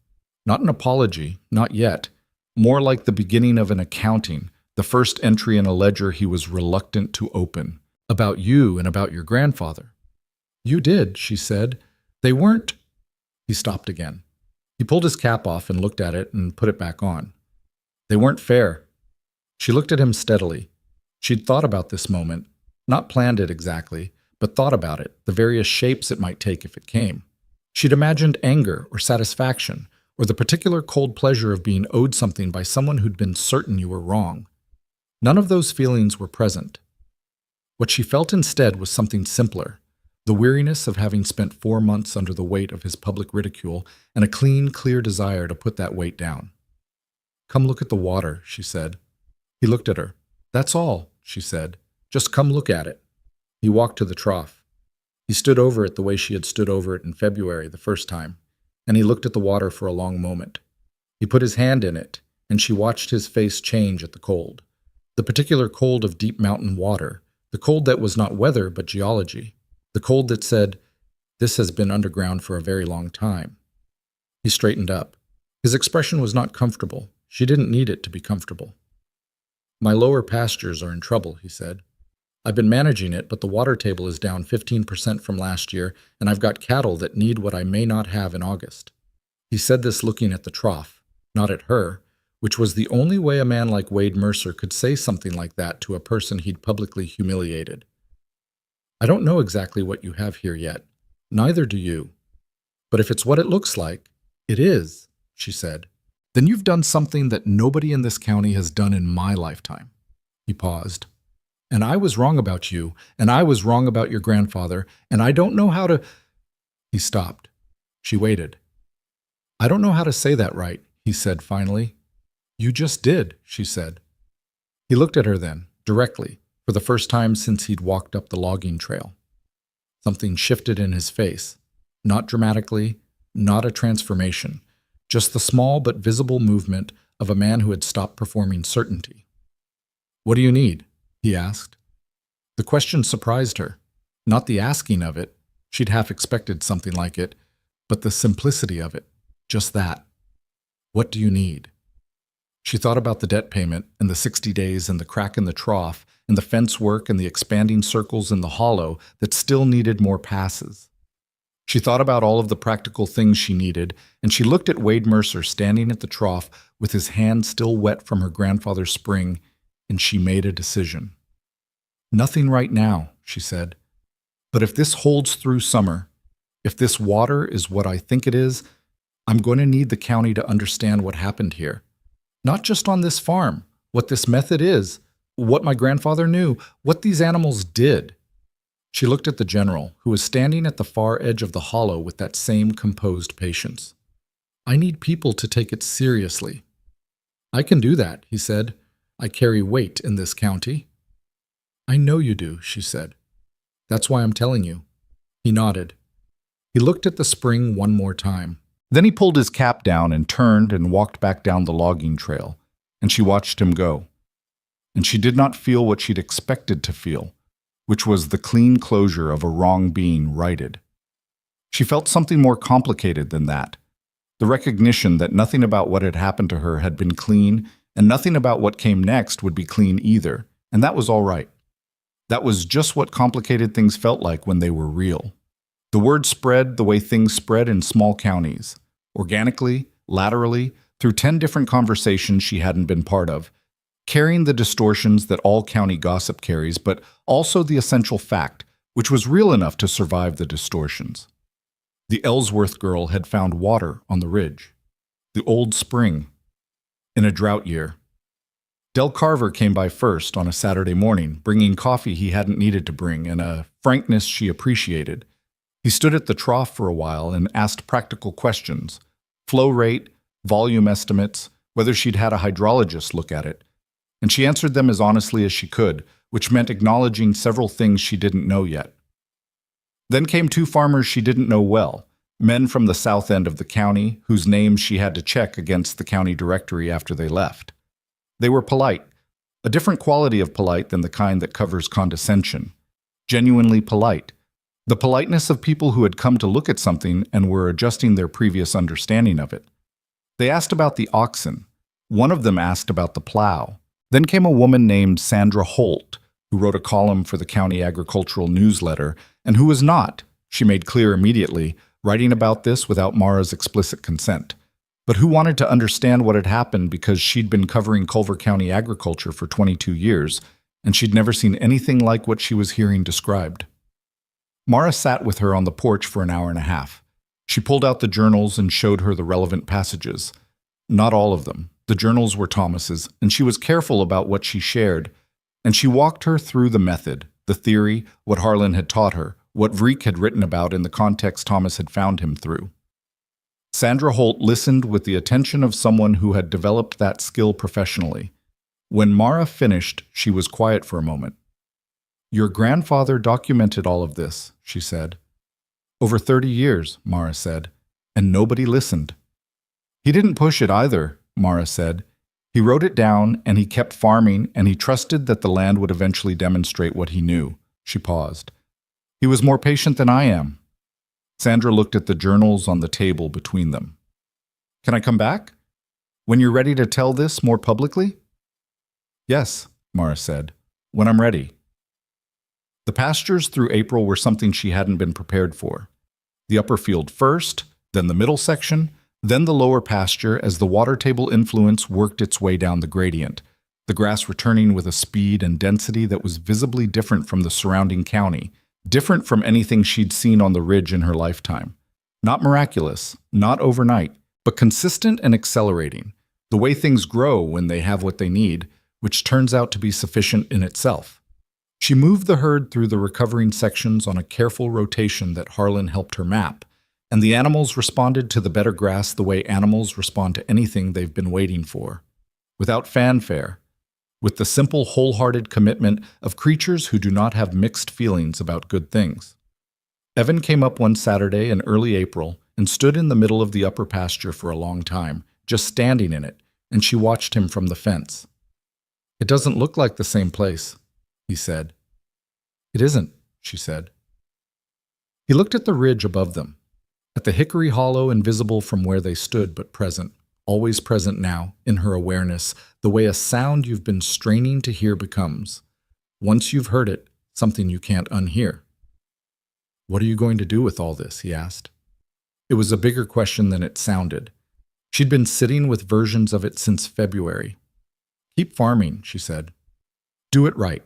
"Not an apology, not yet. More like the beginning of an accounting, the first entry in a ledger he was reluctant to open. About you and about your grandfather." "You did," she said. "They weren't—" He stopped again. He pulled his cap off and looked at it and put it back on. "They weren't fair." She looked at him steadily. She'd thought about this moment, not planned it exactly, but thought about it, the various shapes it might take if it came. She'd imagined anger or satisfaction, or the particular cold pleasure of being owed something by someone who'd been certain you were wrong. None of those feelings were present. What she felt instead was something simpler, the weariness of having spent 4 months under the weight of his public ridicule and a clean, clear desire to put that weight down. "Come look at the water," she said. He looked at her. "That's all," she said. "Just come look at it." He walked to the trough. He stood over it the way she had stood over it in February the first time, and he looked at the water for a long moment. He put his hand in it, and she watched his face change at the cold. The particular cold of deep mountain water, the cold that was not weather but geology, the cold that said, "This has been underground for a very long time." He straightened up. His expression was not comfortable. She didn't need it to be comfortable. "My lower pastures are in trouble," he said. "I've been managing it, but the water table is down 15% from last year, and I've got cattle that need what I may not have in August." He said this looking at the trough, not at her, which was the only way a man like Wade Mercer could say something like that to a person he'd publicly humiliated. I don't know exactly what you have here yet. Neither do you. But if it's what it looks like, it is, she said. Then you've done something that nobody in this county has done in my lifetime. He paused. And I was wrong about you, and I was wrong about your grandfather, and I don't know how to... He stopped. She waited. I don't know how to say that right, he said finally. You just did, she said. He looked at her then, directly, for the first time since he'd walked up the logging trail. Something shifted in his face. Not dramatically, not a transformation, just the small but visible movement of a man who had stopped performing certainty. What do you need? He asked. The question surprised her. Not the asking of it, she'd half expected something like it, but the simplicity of it, just that. What do you need? She thought about the debt payment and the 60 days and the crack in the trough and the fence work and the expanding circles in the hollow that still needed more passes. She thought about all of the practical things she needed, and she looked at Wade Mercer standing at the trough with his hand still wet from her grandfather's spring, and she made a decision. Nothing right now, she said. But if this holds through summer, if this water is what I think it is, I'm going to need the county to understand what happened here. Not just on this farm, what this method is, what my grandfather knew, what these animals did. She looked at the general, who was standing at the far edge of the hollow with that same composed patience. I need people to take it seriously. I can do that, he said. I carry weight in this county. I know you do, she said. That's why I'm telling you. He nodded. He looked at the spring one more time. Then he pulled his cap down and turned and walked back down the logging trail, and she watched him go. And she did not feel what she'd expected to feel, which was the clean closure of a wrong being righted. She felt something more complicated than that, the recognition that nothing about what had happened to her had been clean, and nothing about what came next would be clean either, and that was all right. That was just what complicated things felt like when they were real. The word spread the way things spread in small counties, organically, laterally, through 10 different conversations she hadn't been part of, carrying the distortions that all county gossip carries, but also the essential fact, which was real enough to survive the distortions. The Ellsworth girl had found water on the ridge, the old spring, in a drought year. Del Carver came by first on a Saturday morning, bringing coffee he hadn't needed to bring and a frankness she appreciated. He stood at the trough for a while and asked practical questions, flow rate, volume estimates, whether she'd had a hydrologist look at it, and she answered them as honestly as she could, which meant acknowledging several things she didn't know yet. Then came 2 farmers she didn't know well, men from the south end of the county, whose names she had to check against the county directory after they left. They were polite, a different quality of polite than the kind that covers condescension, genuinely polite, the politeness of people who had come to look at something and were adjusting their previous understanding of it. They asked about the oxen. One of them asked about the plow. Then came a woman named Sandra Holt, who wrote a column for the county agricultural newsletter, and who was not, she made clear immediately, writing about this without Mara's explicit consent, but who wanted to understand what had happened because she'd been covering Culver County agriculture for 22 years, and she'd never seen anything like what she was hearing described. Mara sat with her on the porch for an hour and a half. She pulled out the journals and showed her the relevant passages. Not all of them. The journals were Thomas's, and she was careful about what she shared, and she walked her through the method, the theory, what Harlan had taught her, what Vreek had written about in the context Thomas had found him through. Sandra Holt listened with the attention of someone who had developed that skill professionally. When Mara finished, she was quiet for a moment. Your grandfather documented all of this, she said. Over 30 years, Mara said, and nobody listened. He didn't push it either, Mara said. He wrote it down, and he kept farming, and he trusted that the land would eventually demonstrate what he knew. She paused. He was more patient than I am. Sandra looked at the journals on the table between them. Can I come back? When you're ready to tell this more publicly? Yes, Mara said, when I'm ready. The pastures through April were something she hadn't been prepared for. The upper field first, then the middle section, Then the lower pasture as the water table influence worked its way down the gradient, the grass returning with a speed and density that was visibly different from the surrounding county, different from anything she'd seen on the ridge in her lifetime. Not miraculous, not overnight, but consistent and accelerating, the way things grow when they have what they need, which turns out to be sufficient in itself. She moved the herd through the recovering sections on a careful rotation that Harlan helped her map, and the animals responded to the better grass the way animals respond to anything they've been waiting for, without fanfare, with the simple, wholehearted commitment of creatures who do not have mixed feelings about good things. Evan came up one Saturday in early April and stood in the middle of the upper pasture for a long time, just standing in it, and she watched him from the fence. "It doesn't look like the same place," he said. "It isn't," she said. He looked at the ridge above them, at the hickory hollow invisible from where they stood but present, always present now, in her awareness, the way a sound you've been straining to hear becomes, once you've heard it, something you can't unhear. "What are you going to do with all this?" he asked. It was a bigger question than it sounded. She'd been sitting with versions of it since February. "Keep farming," she said. "Do it right.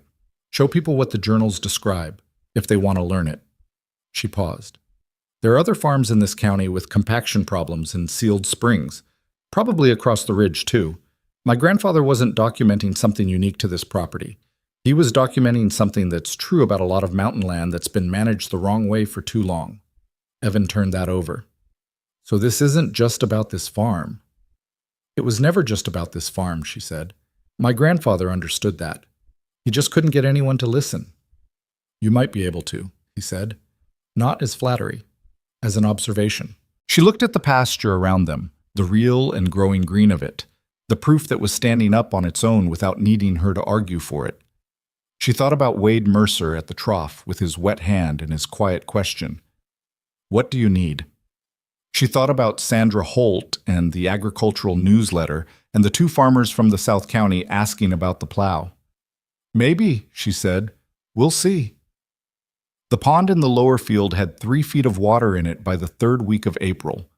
Show people what the journals describe, if they want to learn it." She paused. "There are other farms in this county with compaction problems and sealed springs, probably across the ridge too. My grandfather wasn't documenting something unique to this property. He was documenting something that's true about a lot of mountain land that's been managed the wrong way for too long." Evan turned that over. "So this isn't just about this farm." "It was never just about this farm," she said. "My grandfather understood that. He just couldn't get anyone to listen." "You might be able to," he said. "Not as flattery, as an observation." She looked at the pasture around them, the real and growing green of it, the proof that was standing up on its own without needing her to argue for it. She thought about Wade Mercer at the trough with his wet hand and his quiet question, "What do you need?" She thought about Sandra Holt and the agricultural newsletter and the two farmers from the South County asking about the plow. "Maybe," she said. "We'll see." The pond in the lower field had 3 feet of water in it by the 3rd week of April.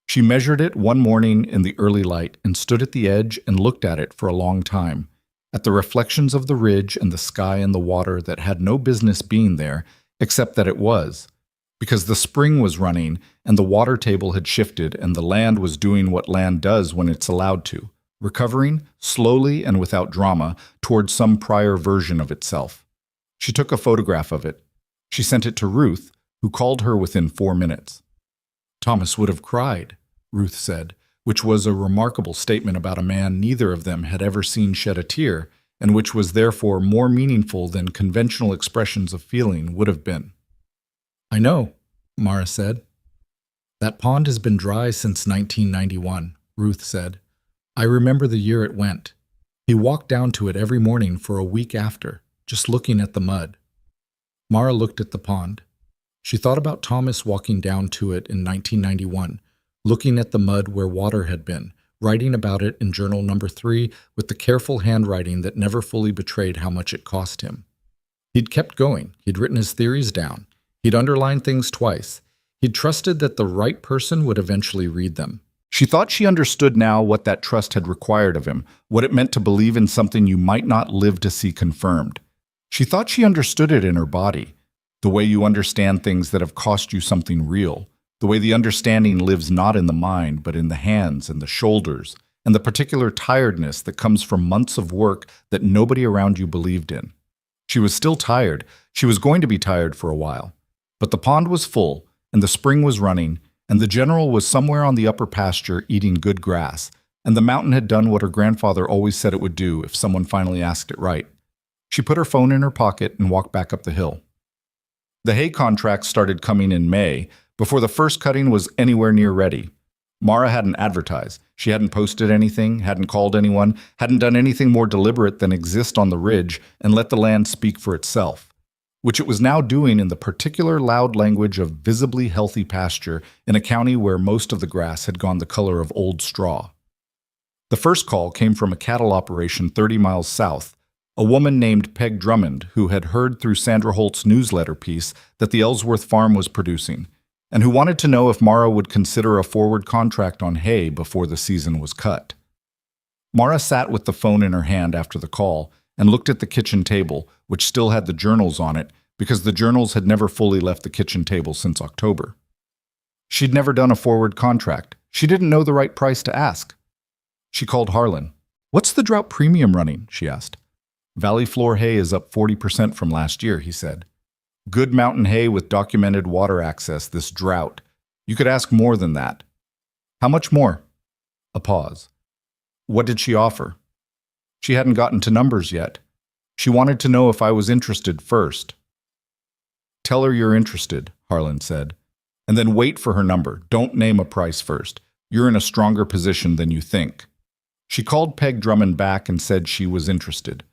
She measured it one morning in the early light and stood at the edge and looked at it for a long time, at the reflections of the ridge and the sky and the water that had no business being there, except that it was, because the spring was running and the water table had shifted and the land was doing what land does when it's allowed to, recovering, slowly and without drama, towards some prior version of itself. She took a photograph of it. She sent it to Ruth, who called her within 4 minutes. "Thomas would have cried," Ruth said, which was a remarkable statement about a man neither of them had ever seen shed a tear, and which was therefore more meaningful than conventional expressions of feeling would have been. "I know," Mara said. "That pond has been dry since 1991, Ruth said. "I remember the year it went. He walked down to it every morning for a week after, just looking at the mud." Mara looked at the pond. She thought about Thomas walking down to it in 1991, looking at the mud where water had been, writing about it in journal number 3 with the careful handwriting that never fully betrayed how much it cost him. He'd kept going. He'd written his theories down. He'd underlined things twice. He'd trusted that the right person would eventually read them. She thought she understood now what that trust had required of him, what it meant to believe in something you might not live to see confirmed. She thought she understood it in her body, the way you understand things that have cost you something real, the way the understanding lives not in the mind but in the hands and the shoulders, and the particular tiredness that comes from months of work that nobody around you believed in. She was still tired. She was going to be tired for a while. But the pond was full, and the spring was running, and the general was somewhere on the upper pasture eating good grass, and the mountain had done what her grandfather always said it would do if someone finally asked it right. She put her phone in her pocket and walked back up the hill. The hay contracts started coming in May, before the first cutting was anywhere near ready. Mara hadn't advertised. She hadn't posted anything, hadn't called anyone, hadn't done anything more deliberate than exist on the ridge and let the land speak for itself, which it was now doing in the particular loud language of visibly healthy pasture in a county where most of the grass had gone the color of old straw. The first call came from a cattle operation 30 miles south, a woman named Peg Drummond who had heard through Sandra Holt's newsletter piece that the Ellsworth farm was producing. and who wanted to know if Mara would consider a forward contract on hay before the season was cut. Mara sat with the phone in her hand after the call and looked at the kitchen table, which still had the journals on it because the journals had never fully left the kitchen table since October. She'd never done a forward contract. She didn't know the right price to ask. She called Harlan. "What's the drought premium running?" she asked. "Valley floor hay is up 40% from last year," he said. "Good mountain hay with documented water access this drought. You could ask more than that." "How much more?" A pause. "What did she offer?" She hadn't gotten to numbers yet. She wanted to know if I was interested first. "Tell her you're interested," Harlan said. "And then wait for her number. Don't name a price first. You're in a stronger position than you think." She called Peg Drummond back and said she was interested.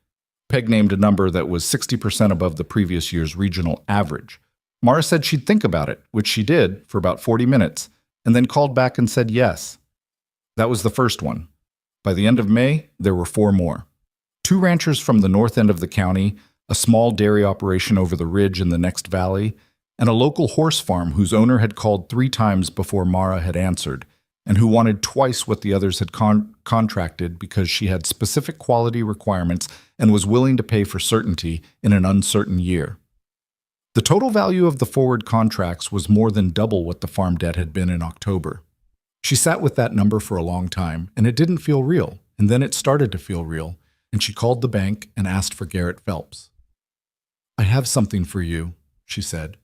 Peg named a number that was 60% above the previous year's regional average. Mara said she'd think about it, which she did for about 40 minutes, and then called back and said yes. That was the first one. By the end of May, there were 4 more. 2 ranchers from the north end of the county, a small dairy operation over the ridge in the next valley, and a local horse farm whose owner had called 3 times before Mara had answered, and who wanted twice what the others had contracted because she had specific quality requirements and was willing to pay for certainty in an uncertain year. The total value of the forward contracts was more than double what the farm debt had been in October. She sat with that number for a long time, and it didn't feel real, and then it started to feel real, and she called the bank and asked for Garrett Phelps. "I have something for you," she said.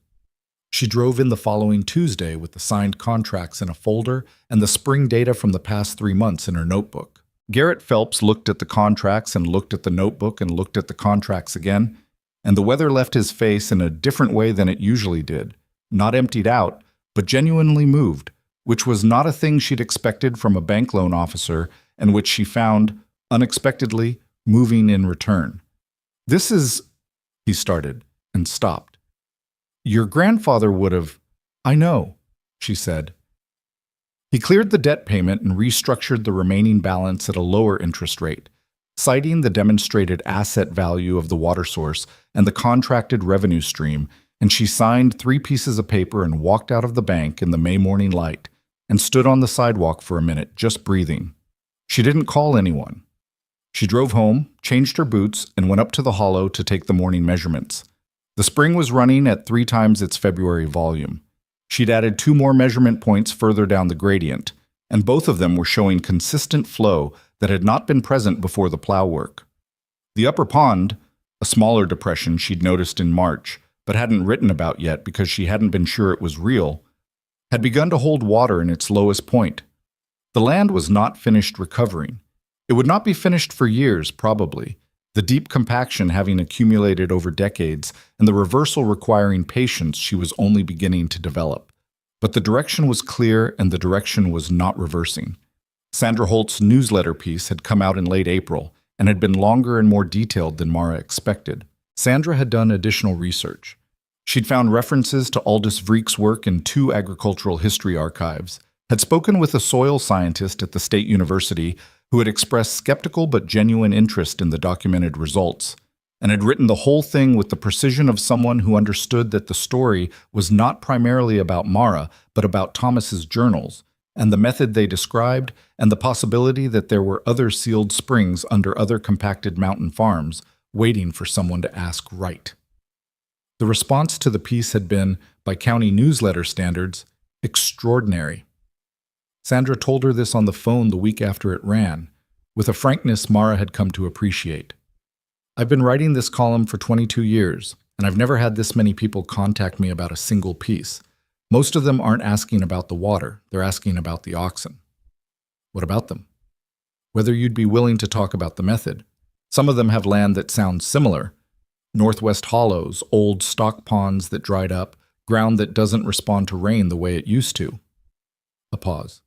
She drove in the following Tuesday with the signed contracts in a folder and the spring data from the past 3 months in her notebook. Garrett Phelps looked at the contracts and looked at the notebook and looked at the contracts again, and the weather left his face in a different way than it usually did, not emptied out, but genuinely moved, which was not a thing she'd expected from a bank loan officer and which she found, unexpectedly, moving in return. "This is," he started, and stopped. "Your grandfather would have—" "I know," she said. He cleared the debt payment and restructured the remaining balance at a lower interest rate, citing the demonstrated asset value of the water source and the contracted revenue stream, and she signed 3 pieces of paper and walked out of the bank in the May morning light and stood on the sidewalk for a minute, just breathing. She didn't call anyone. She drove home, changed her boots, and went up to the hollow to take the morning measurements. The spring was running at 3 times its February volume. She'd added 2 more measurement points further down the gradient, and both of them were showing consistent flow that had not been present before the plow work. The upper pond, a smaller depression she'd noticed in March, but hadn't written about yet because she hadn't been sure it was real, had begun to hold water in its lowest point. The land was not finished recovering. It would not be finished for years, probably, the deep compaction having accumulated over decades and the reversal requiring patience she was only beginning to develop. But the direction was clear and the direction was not reversing. Sandra Holt's newsletter piece had come out in late April and had been longer and more detailed than Mara expected. Sandra had done additional research. She'd found references to Aldous Vreek's work in 2 agricultural history archives, had spoken with a soil scientist at the State University who had expressed skeptical but genuine interest in the documented results, and had written the whole thing with the precision of someone who understood that the story was not primarily about Mara, but about Thomas's journals, and the method they described, and the possibility that there were other sealed springs under other compacted mountain farms, waiting for someone to ask right. The response to the piece had been, by county newsletter standards, extraordinary. Sandra told her this on the phone the week after it ran, with a frankness Mara had come to appreciate. "I've been writing this column for 22 years, and I've never had this many people contact me about a single piece. Most of them aren't asking about the water, they're asking about the oxen." "What about them?" "Whether you'd be willing to talk about the method. Some of them have land that sounds similar. Northwest hollows, old stock ponds that dried up, ground that doesn't respond to rain the way it used to." A pause.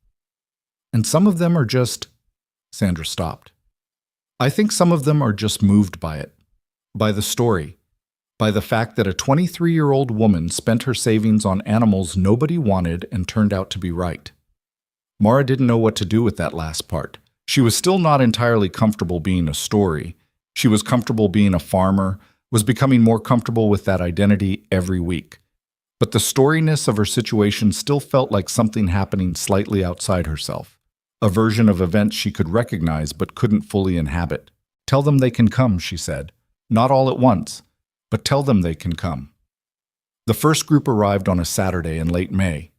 "And some of them are just—" Sandra stopped. "I think some of them are just moved by it, by the story, by the fact that a 23-year-old woman spent her savings on animals nobody wanted and turned out to be right." Mara didn't know what to do with that last part. She was still not entirely comfortable being a story. She was comfortable being a farmer, was becoming more comfortable with that identity every week. But the storiness of her situation still felt like something happening slightly outside herself, a version of events she could recognize but couldn't fully inhabit. "Tell them they can come," she said. "Not all at once, but tell them they can come." The first group arrived on a Saturday in late May.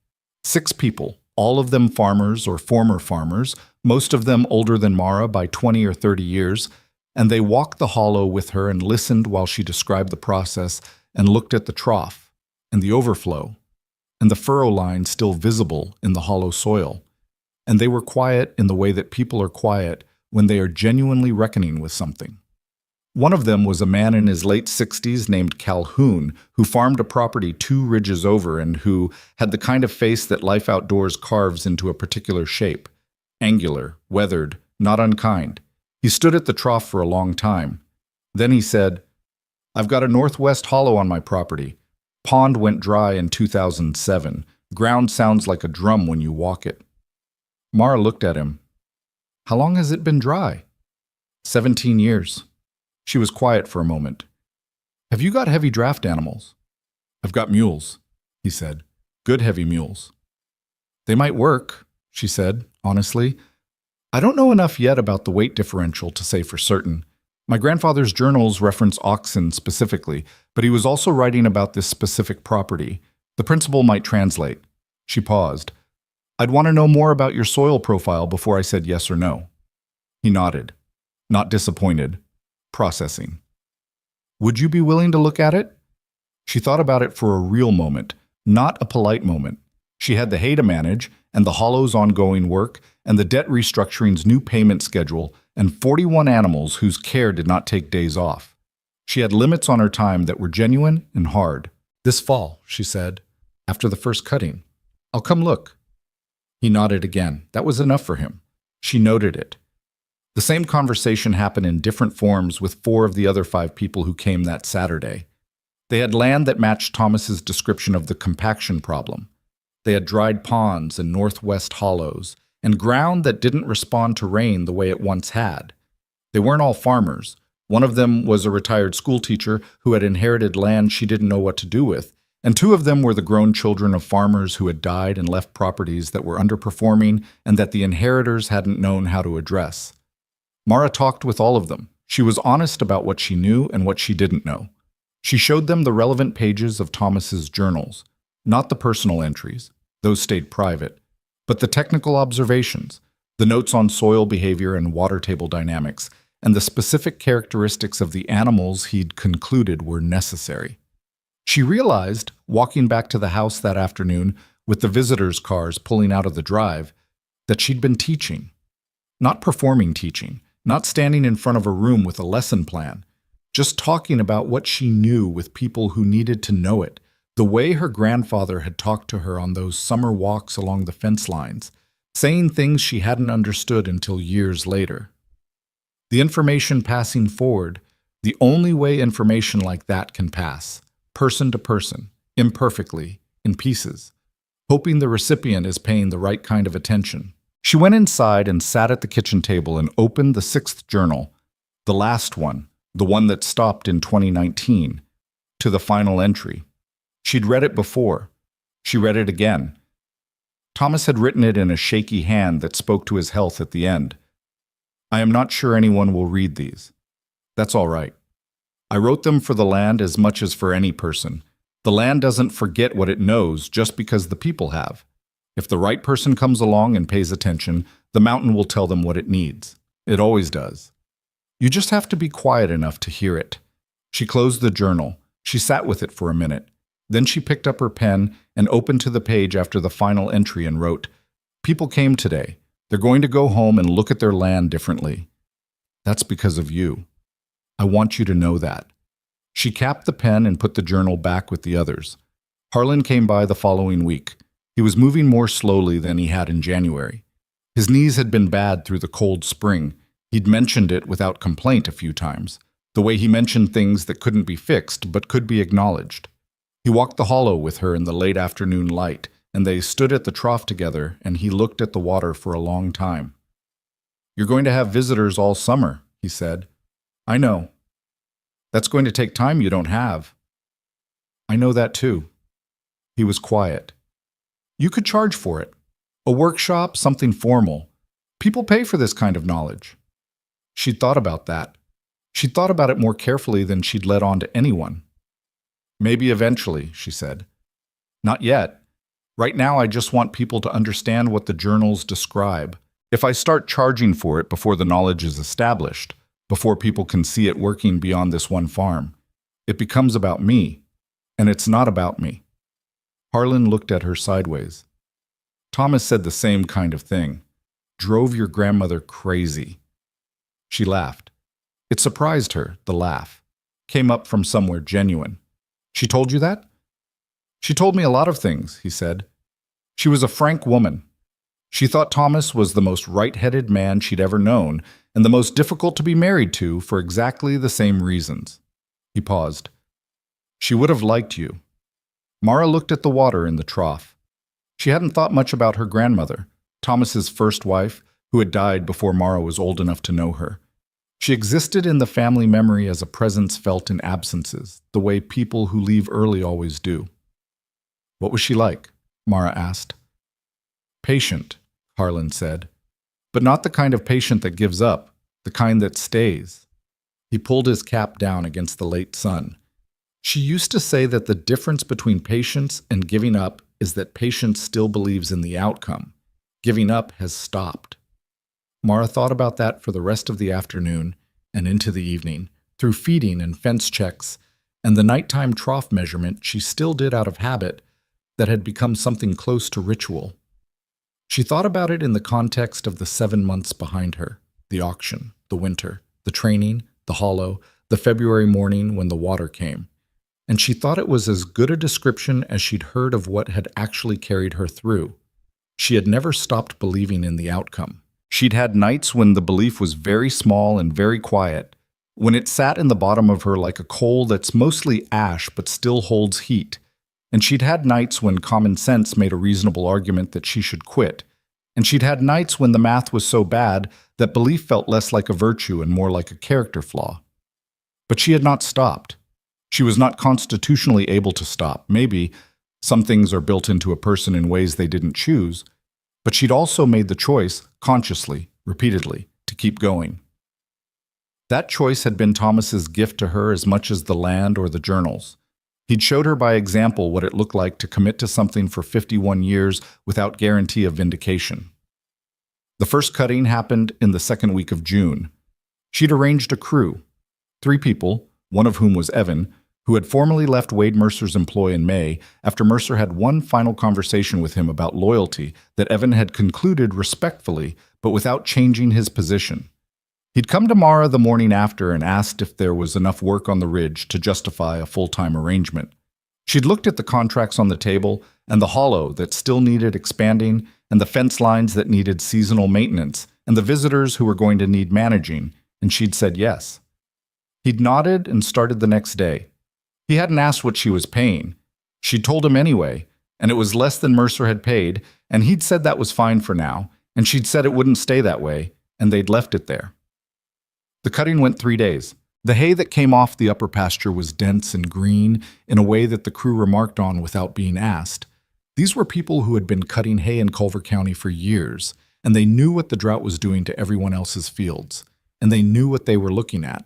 6 people, all of them farmers or former farmers, most of them older than Mara by 20 or 30 years, and they walked the hollow with her and listened while she described the process and looked at the trough and the overflow and the furrow line still visible in the hollow soil. And they were quiet in the way that people are quiet when they are genuinely reckoning with something. One of them was a man in his late 60s named Calhoun, who farmed a property 2 ridges over and who had the kind of face that life outdoors carves into a particular shape. Angular, weathered, not unkind. He stood at the trough for a long time. Then he said, "I've got a northwest hollow on my property. Pond went dry in 2007. Ground sounds like a drum when you walk it." Mara looked at him. "How long has it been dry?" 17 years. She was quiet for a moment. "Have you got heavy draft animals?" "I've got mules," he said. "Good heavy mules." "They might work," she said, honestly. "I don't know enough yet about the weight differential to say for certain. My grandfather's journals reference Oxen specifically, but he was also writing about this specific property. The principle might translate." She paused. "I'd want to know more about your soil profile before I said yes or no." He nodded. Not disappointed. Processing. "Would you be willing to look at it?" She thought about it for a real moment, not a polite moment. She had the hay to manage, and the hollow's ongoing work, and the debt restructuring's new payment schedule, and 41 animals whose care did not take days off. She had limits on her time that were genuine and hard. "This fall," she said, "after the first cutting. I'll come look." He nodded again. That was enough for him. She noted it. The same conversation happened in different forms with 4 of the other 5 people who came that Saturday. They had land that matched Thomas's description of the compaction problem. They had dried ponds and northwest hollows, and ground that didn't respond to rain the way it once had. They weren't all farmers. One of them was a retired schoolteacher who had inherited land she didn't know what to do with, and 2 of them were the grown children of farmers who had died and left properties that were underperforming and that the inheritors hadn't known how to address. Mara talked with all of them. She was honest about what she knew and what she didn't know. She showed them the relevant pages of Thomas's journals, not the personal entries, those stayed private, but the technical observations, the notes on soil behavior and water table dynamics, and the specific characteristics of the animals he'd concluded were necessary. She realized, walking back to the house that afternoon with the visitors' cars pulling out of the drive, that she'd been teaching. Not performing teaching, not standing in front of a room with a lesson plan, just talking about what she knew with people who needed to know it, the way her grandfather had talked to her on those summer walks along the fence lines, saying things she hadn't understood until years later. The information passing forward, the only way information like that can pass, person to person, imperfectly, in pieces, hoping the recipient is paying the right kind of attention. She went inside and sat at the kitchen table and opened the 6th journal, the last one, the one that stopped in 2019, to the final entry. She'd read it before. She read it again. Thomas had written it in a shaky hand that spoke to his health at the end. "I am not sure anyone will read these. That's all right. I wrote them for the land as much as for any person. The land doesn't forget what it knows just because the people have. If the right person comes along and pays attention, the mountain will tell them what it needs. It always does. You just have to be quiet enough to hear it." She closed the journal. She sat with it for a minute. Then she picked up her pen and opened to the page after the final entry and wrote, "People came today. They're going to go home and look at their land differently. That's because of you. I want you to know that." She capped the pen and put the journal back with the others. Harlan came by the following week. He was moving more slowly than he had in January. His knees had been bad through the cold spring. He'd mentioned it without complaint a few times, the way he mentioned things that couldn't be fixed but could be acknowledged. He walked the hollow with her in the late afternoon light, and they stood at the trough together, and he looked at the water for a long time. "You're going to have visitors all summer," he said. "I know. That's going to take time you don't have." "I know that too." He was quiet. You could charge for it. A workshop, something formal. People pay for this kind of knowledge. She'd thought about that. She'd thought about it more carefully than she'd let on to anyone. Maybe eventually, she said. Not yet. Right now, I just want people to understand what the journals describe. If I start charging for it before the knowledge is established, before people can see it working beyond this one farm, it becomes about me, and it's not about me. Harlan looked at her sideways. Thomas said the same kind of thing. Drove your grandmother crazy. She laughed. It surprised her, the laugh. Came up from somewhere genuine. She told you that? She told me a lot of things, he said. She was a frank woman. She thought Thomas was the most right-headed man she'd ever known, and the most difficult to be married to for exactly the same reasons. He paused. She would have liked you. Mara looked at the water in the trough. She hadn't thought much about her grandmother, Thomas's first wife, who had died before Mara was old enough to know her. She existed in the family memory as a presence felt in absences, the way people who leave early always do. What was she like? Mara asked. Patient, Harlan said, but not the kind of patient that gives up, the kind that stays. He pulled his cap down against the late sun. She used to say that the difference between patience and giving up is that patience still believes in the outcome. Giving up has stopped. Mara thought about that for the rest of the afternoon and into the evening, through feeding and fence checks, and the nighttime trough measurement she still did out of habit that had become something close to ritual. She thought about it in the context of the 7 months behind her, the auction, the winter, the training, the hollow, the February morning when the water came. And she thought it was as good a description as she'd heard of what had actually carried her through. She had never stopped believing in the outcome. She'd had nights when the belief was very small and very quiet, when it sat in the bottom of her like a coal that's mostly ash but still holds heat. And she'd had nights when common sense made a reasonable argument that she should quit. And she'd had nights when the math was so bad that belief felt less like a virtue and more like a character flaw. But she had not stopped. She was not constitutionally able to stop. Maybe some things are built into a person in ways they didn't choose, but she'd also made the choice, consciously, repeatedly, to keep going. That choice had been Thomas's gift to her as much as the land or the journals. He'd showed her by example what it looked like to commit to something for 51 years without guarantee of vindication. The first cutting happened in the second week of June. She'd arranged a crew, 3 people, one of whom was Evan, who had formally left Wade Mercer's employ in May after Mercer had one final conversation with him about loyalty that Evan had concluded respectfully but without changing his position. He'd come to Mara the morning after and asked if there was enough work on the ridge to justify a full-time arrangement. She'd looked at the contracts on the table and the hollow that still needed expanding and the fence lines that needed seasonal maintenance and the visitors who were going to need managing, and she'd said yes. He'd nodded and started the next day. He hadn't asked what she was paying. She'd told him anyway, and it was less than Mercer had paid, and he'd said that was fine for now, and she'd said it wouldn't stay that way, and they'd left it there. The cutting went 3 days. The hay that came off the upper pasture was dense and green in a way that the crew remarked on without being asked. These were people who had been cutting hay in Culver County for years, and they knew what the drought was doing to everyone else's fields, and they knew what they were looking at.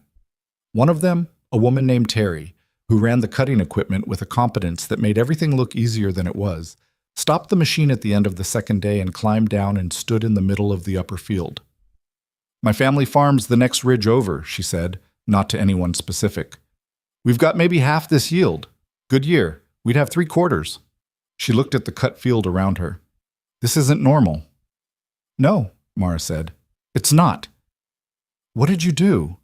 One of them, a woman named Terry, who ran the cutting equipment with a competence that made everything look easier than it was, stopped the machine at the end of the second day and climbed down and stood in the middle of the upper field. "My family farms the next ridge over," she said, not to anyone specific. "We've got maybe half this yield. Good year. We'd have 3/4. She looked at the cut field around her. "This isn't normal." "No," Mara said. "It's not." "What did you do?"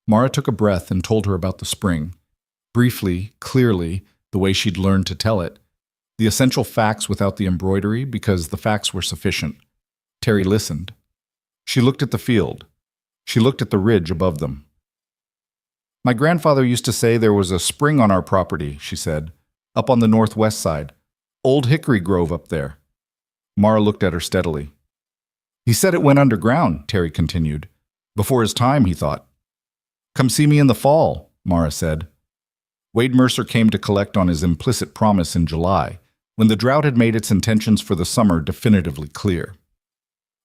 Mara took a breath and told her about the spring. Briefly, clearly, the way she'd learned to tell it. The essential facts without the embroidery, because the facts were sufficient. Terry listened. She looked at the field. She looked at the ridge above them. "My grandfather used to say there was a spring on our property," she said, "up on the northwest side. Old hickory grove up there." Mara looked at her steadily. "He said it went underground," Terry continued. "Before his time, he thought." "Come see me in the fall," Mara said. Wade Mercer came to collect on his implicit promise in July, when the drought had made its intentions for the summer definitively clear.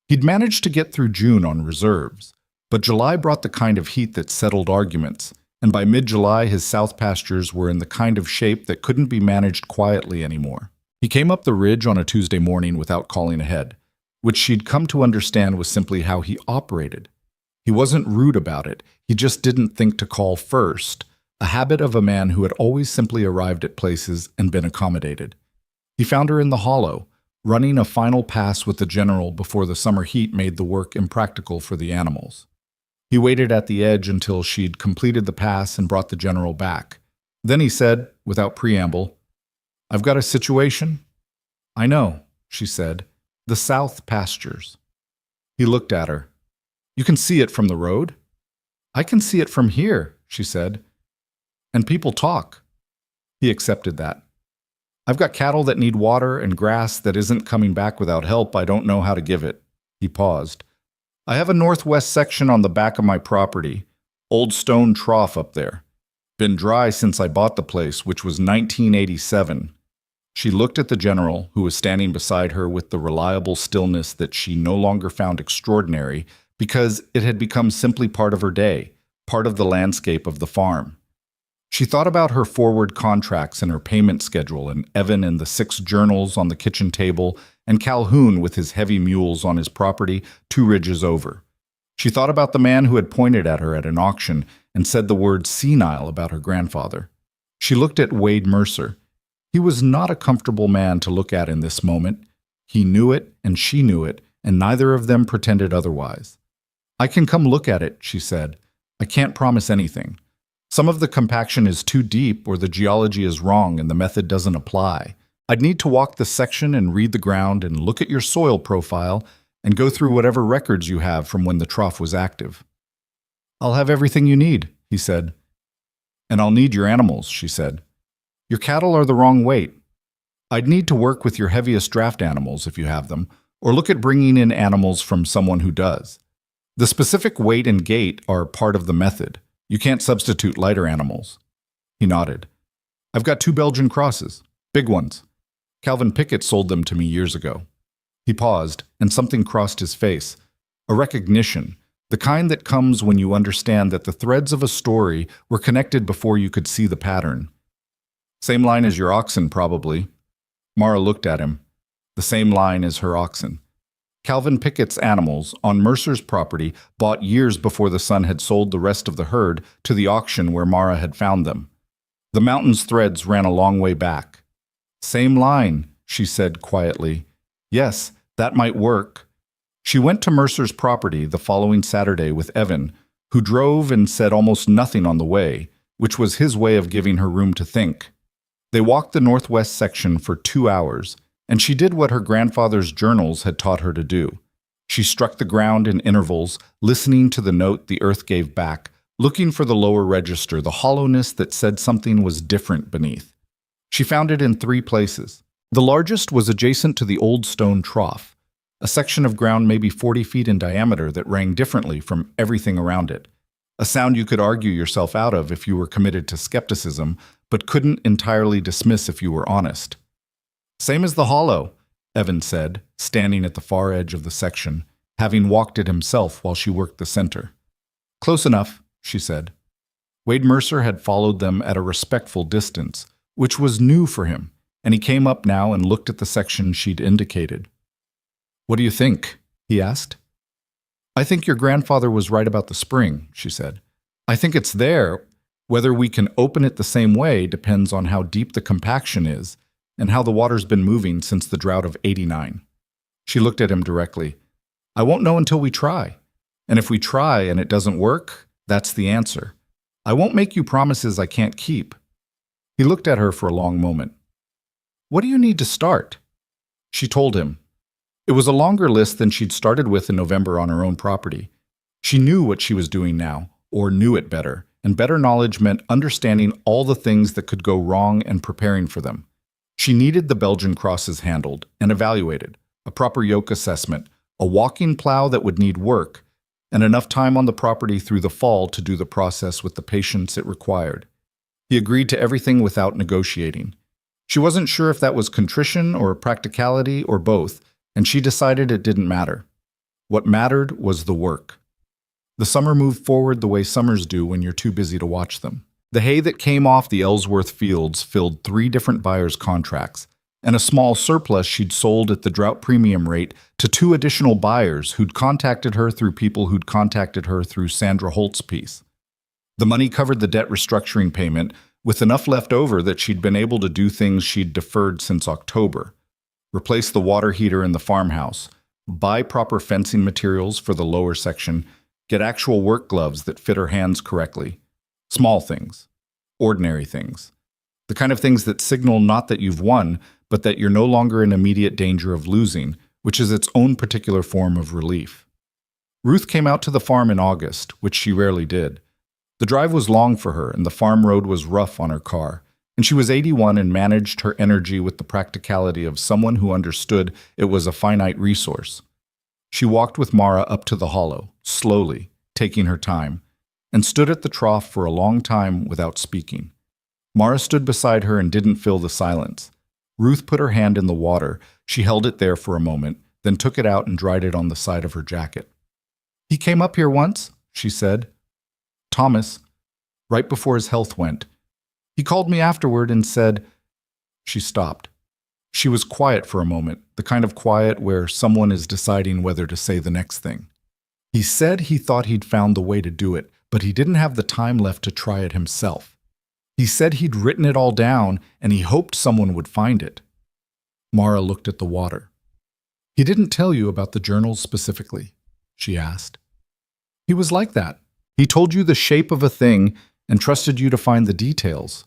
He'd managed to get through June on reserves, but July brought the kind of heat that settled arguments, and by mid-July his south pastures were in the kind of shape that couldn't be managed quietly anymore. He came up the ridge on a Tuesday morning without calling ahead, which she'd come to understand was simply how he operated. He wasn't rude about it, he just didn't think to call first, a habit of a man who had always simply arrived at places and been accommodated. He found her in the hollow, running a final pass with the general before the summer heat made the work impractical for the animals. He waited at the edge until she'd completed the pass and brought the general back. Then he said, without preamble, "I've got a situation." "I know," she said. "The south pastures." He looked at her. "You can see it from the road?" "I can see it from here," she said. "And people talk." He accepted that. "I've got cattle that need water and grass that isn't coming back without help I don't know how to give it." He paused. "I have a northwest section on the back of my property, old stone trough up there. Been dry since I bought the place, which was 1987. She looked at the general, who was standing beside her with the reliable stillness that she no longer found extraordinary because it had become simply part of her day, part of the landscape of the farm. She thought about her forward contracts and her payment schedule, and Evan and the 6 journals on the kitchen table, and Calhoun with his heavy mules on his property 2 ridges over. She thought about the man who had pointed at her at an auction and said the word senile about her grandfather. She looked at Wade Mercer. He was not a comfortable man to look at in this moment. He knew it, and she knew it, and neither of them pretended otherwise. "I can come look at it," she said. "I can't promise anything. Some of the compaction is too deep or the geology is wrong and the method doesn't apply. I'd need to walk the section and read the ground and look at your soil profile and go through whatever records you have from when the trough was active." "I'll have everything you need," he said. "And I'll need your animals," she said. "Your cattle are the wrong weight. I'd need to work with your heaviest draft animals if you have them, or look at bringing in animals from someone who does. The specific weight and gait are part of the method. You can't substitute lighter animals." He nodded. "I've got 2 Belgian crosses, big ones. Calvin Pickett sold them to me years ago." He paused, and something crossed his face. A recognition, the kind that comes when you understand that the threads of a story were connected before you could see the pattern. "Same line as your oxen, probably." Mara looked at him. The same line as her oxen. Calvin Pickett's animals, on Mercer's property, bought years before the son had sold the rest of the herd to the auction where Mara had found them. The mountain's threads ran a long way back. "Same line," she said quietly. "Yes, that might work." She went to Mercer's property the following Saturday with Evan, who drove and said almost nothing on the way, which was his way of giving her room to think. They walked the northwest section for 2 hours, and she did what her grandfather's journals had taught her to do. She struck the ground in intervals, listening to the note the earth gave back, looking for the lower register, the hollowness that said something was different beneath. She found it in 3 places. The largest was adjacent to the old stone trough, a section of ground maybe 40 feet in diameter that rang differently from everything around it. A sound you could argue yourself out of if you were committed to skepticism, but couldn't entirely dismiss if you were honest. "Same as the hollow," Evan said, standing at the far edge of the section, having walked it himself while she worked the center. "Close enough," she said. Wade Mercer had followed them at a respectful distance, which was new for him, and he came up now and looked at the section she'd indicated. "What do you think?" he asked. "I think your grandfather was right about the spring," she said. "I think it's there. Whether we can open it the same way depends on how deep the compaction is and how the water's been moving since the drought of '89. She looked at him directly. "I won't know until we try. And if we try and it doesn't work, that's the answer. I won't make you promises I can't keep." He looked at her for a long moment. "What do you need to start?" She told him. It was a longer list than she'd started with in November on her own property. She knew what she was doing now, or knew it better, and better knowledge meant understanding all the things that could go wrong and preparing for them. She needed the Belgian crosses handled and evaluated, a proper yoke assessment, a walking plow that would need work, and enough time on the property through the fall to do the process with the patience it required. He agreed to everything without negotiating. She wasn't sure if that was contrition or practicality or both, and she decided it didn't matter. What mattered was the work. The summer moved forward the way summers do when you're too busy to watch them. The hay that came off the Ellsworth fields filled 3 different buyers' contracts, and a small surplus she'd sold at the drought premium rate to 2 additional buyers who'd contacted her through people who'd contacted her through Sandra Holt's piece. The money covered the debt restructuring payment, with enough left over that she'd been able to do things she'd deferred since October. Replace the water heater in the farmhouse, buy proper fencing materials for the lower section, get actual work gloves that fit her hands correctly. Small things. Ordinary things. The kind of things that signal not that you've won, but that you're no longer in immediate danger of losing, which is its own particular form of relief. Ruth came out to the farm in August, which she rarely did. The drive was long for her, and the farm road was rough on her car, and she was 81 and managed her energy with the practicality of someone who understood it was a finite resource. She walked with Mara up to the hollow, slowly, taking her time, and stood at the trough for a long time without speaking. Mara stood beside her and didn't fill the silence. Ruth put her hand in the water. She held it there for a moment, then took it out and dried it on the side of her jacket. "He came up here once," she said. "Thomas, right before his health went. He called me afterward and said—" She stopped. She was quiet for a moment, the kind of quiet where someone is deciding whether to say the next thing. "He said he thought he'd found the way to do it, but he didn't have the time left to try it himself. He said he'd written it all down, and he hoped someone would find it." Mara looked at the water. "He didn't tell you about the journals specifically?" she asked. "He was like that. He told you the shape of a thing and trusted you to find the details."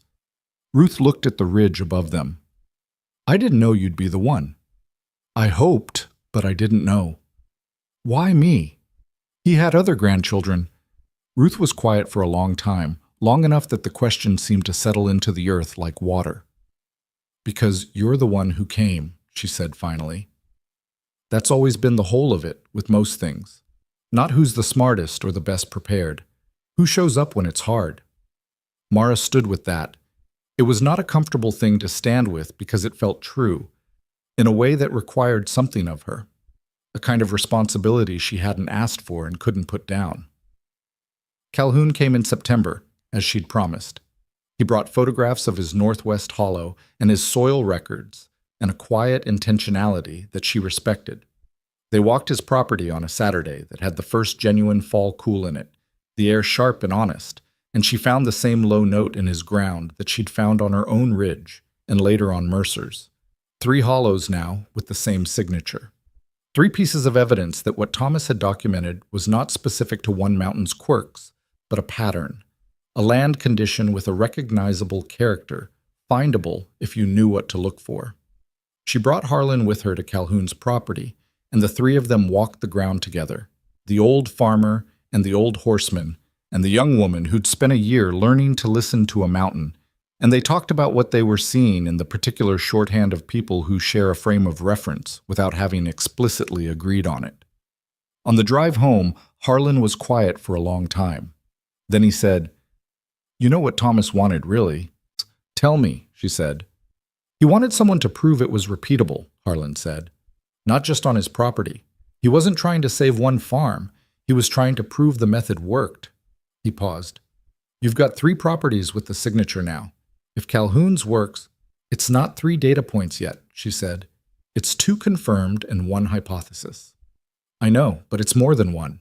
Ruth looked at the ridge above them. "I didn't know you'd be the one. I hoped, but I didn't know." "Why me?" "He had other grandchildren." Ruth was quiet for a long time, long enough that the question seemed to settle into the earth like water. "Because you're the one who came," she said finally. "That's always been the whole of it, with most things. Not who's the smartest or the best prepared. Who shows up when it's hard." Mara stood with that. It was not a comfortable thing to stand with because it felt true, in a way that required something of her, a kind of responsibility she hadn't asked for and couldn't put down. Calhoun came in September, as she'd promised. He brought photographs of his Northwest Hollow and his soil records, and a quiet intentionality that she respected. They walked his property on a Saturday that had the first genuine fall cool in it, the air sharp and honest, and she found the same low note in his ground that she'd found on her own ridge and later on Mercer's. 3 hollows now with the same signature. 3 pieces of evidence that what Thomas had documented was not specific to one mountain's quirks, but a pattern, a land condition with a recognizable character, findable if you knew what to look for. She brought Harlan with her to Calhoun's property, and the 3 of them walked the ground together, the old farmer and the old horseman, and the young woman who'd spent a year learning to listen to a mountain, and they talked about what they were seeing in the particular shorthand of people who share a frame of reference without having explicitly agreed on it. On the drive home, Harlan was quiet for a long time. Then he said, "You know what Thomas wanted, really?" "Tell me," she said. "He wanted someone to prove it was repeatable," Harlan said. "Not just on his property. He wasn't trying to save one farm. He was trying to prove the method worked." He paused. "You've got 3 properties with the signature now. If Calhoun's works—" "It's not 3 data points yet," she said. "It's 2 confirmed and 1 hypothesis." "I know, but it's more than 1.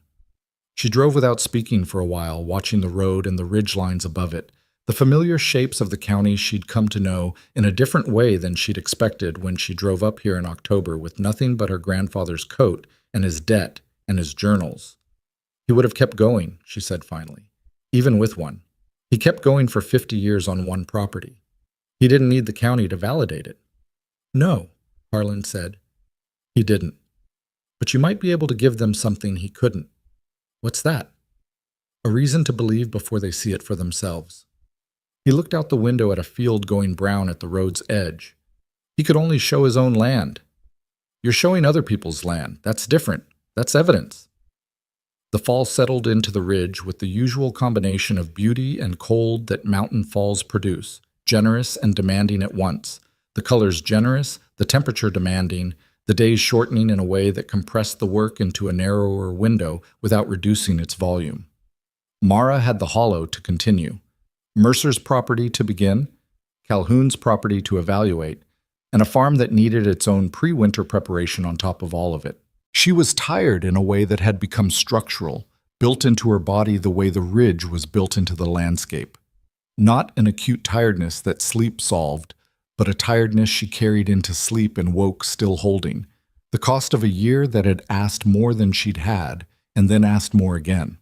She drove without speaking for a while, watching the road and the ridge lines above it, the familiar shapes of the county she'd come to know in a different way than she'd expected when she drove up here in October with nothing but her grandfather's coat and his debt and his journals. "He would have kept going," she said finally, "even with 1. He kept going for 50 years on 1 property. He didn't need the county to validate it." "No," Harlan said. "He didn't. But you might be able to give them something he couldn't." "What's that?" "A reason to believe before they see it for themselves." He looked out the window at a field going brown at the road's edge. He could only show his own land. "You're showing other people's land. That's different. That's evidence." The fall settled into the ridge with the usual combination of beauty and cold that mountain falls produce, generous and demanding at once, The colors generous, the temperature demanding, the days shortening in a way that compressed the work into a narrower window without reducing its volume. Mara had the hollow to continue, Mercer's property to begin, Calhoun's property to evaluate, and a farm that needed its own pre-winter preparation on top of all of it. She was tired in a way that had become structural, built into her body the way the ridge was built into the landscape. Not an acute tiredness that sleep solved, but a tiredness she carried into sleep and woke still holding. The cost of a year that had asked more than she'd had, and then asked more again.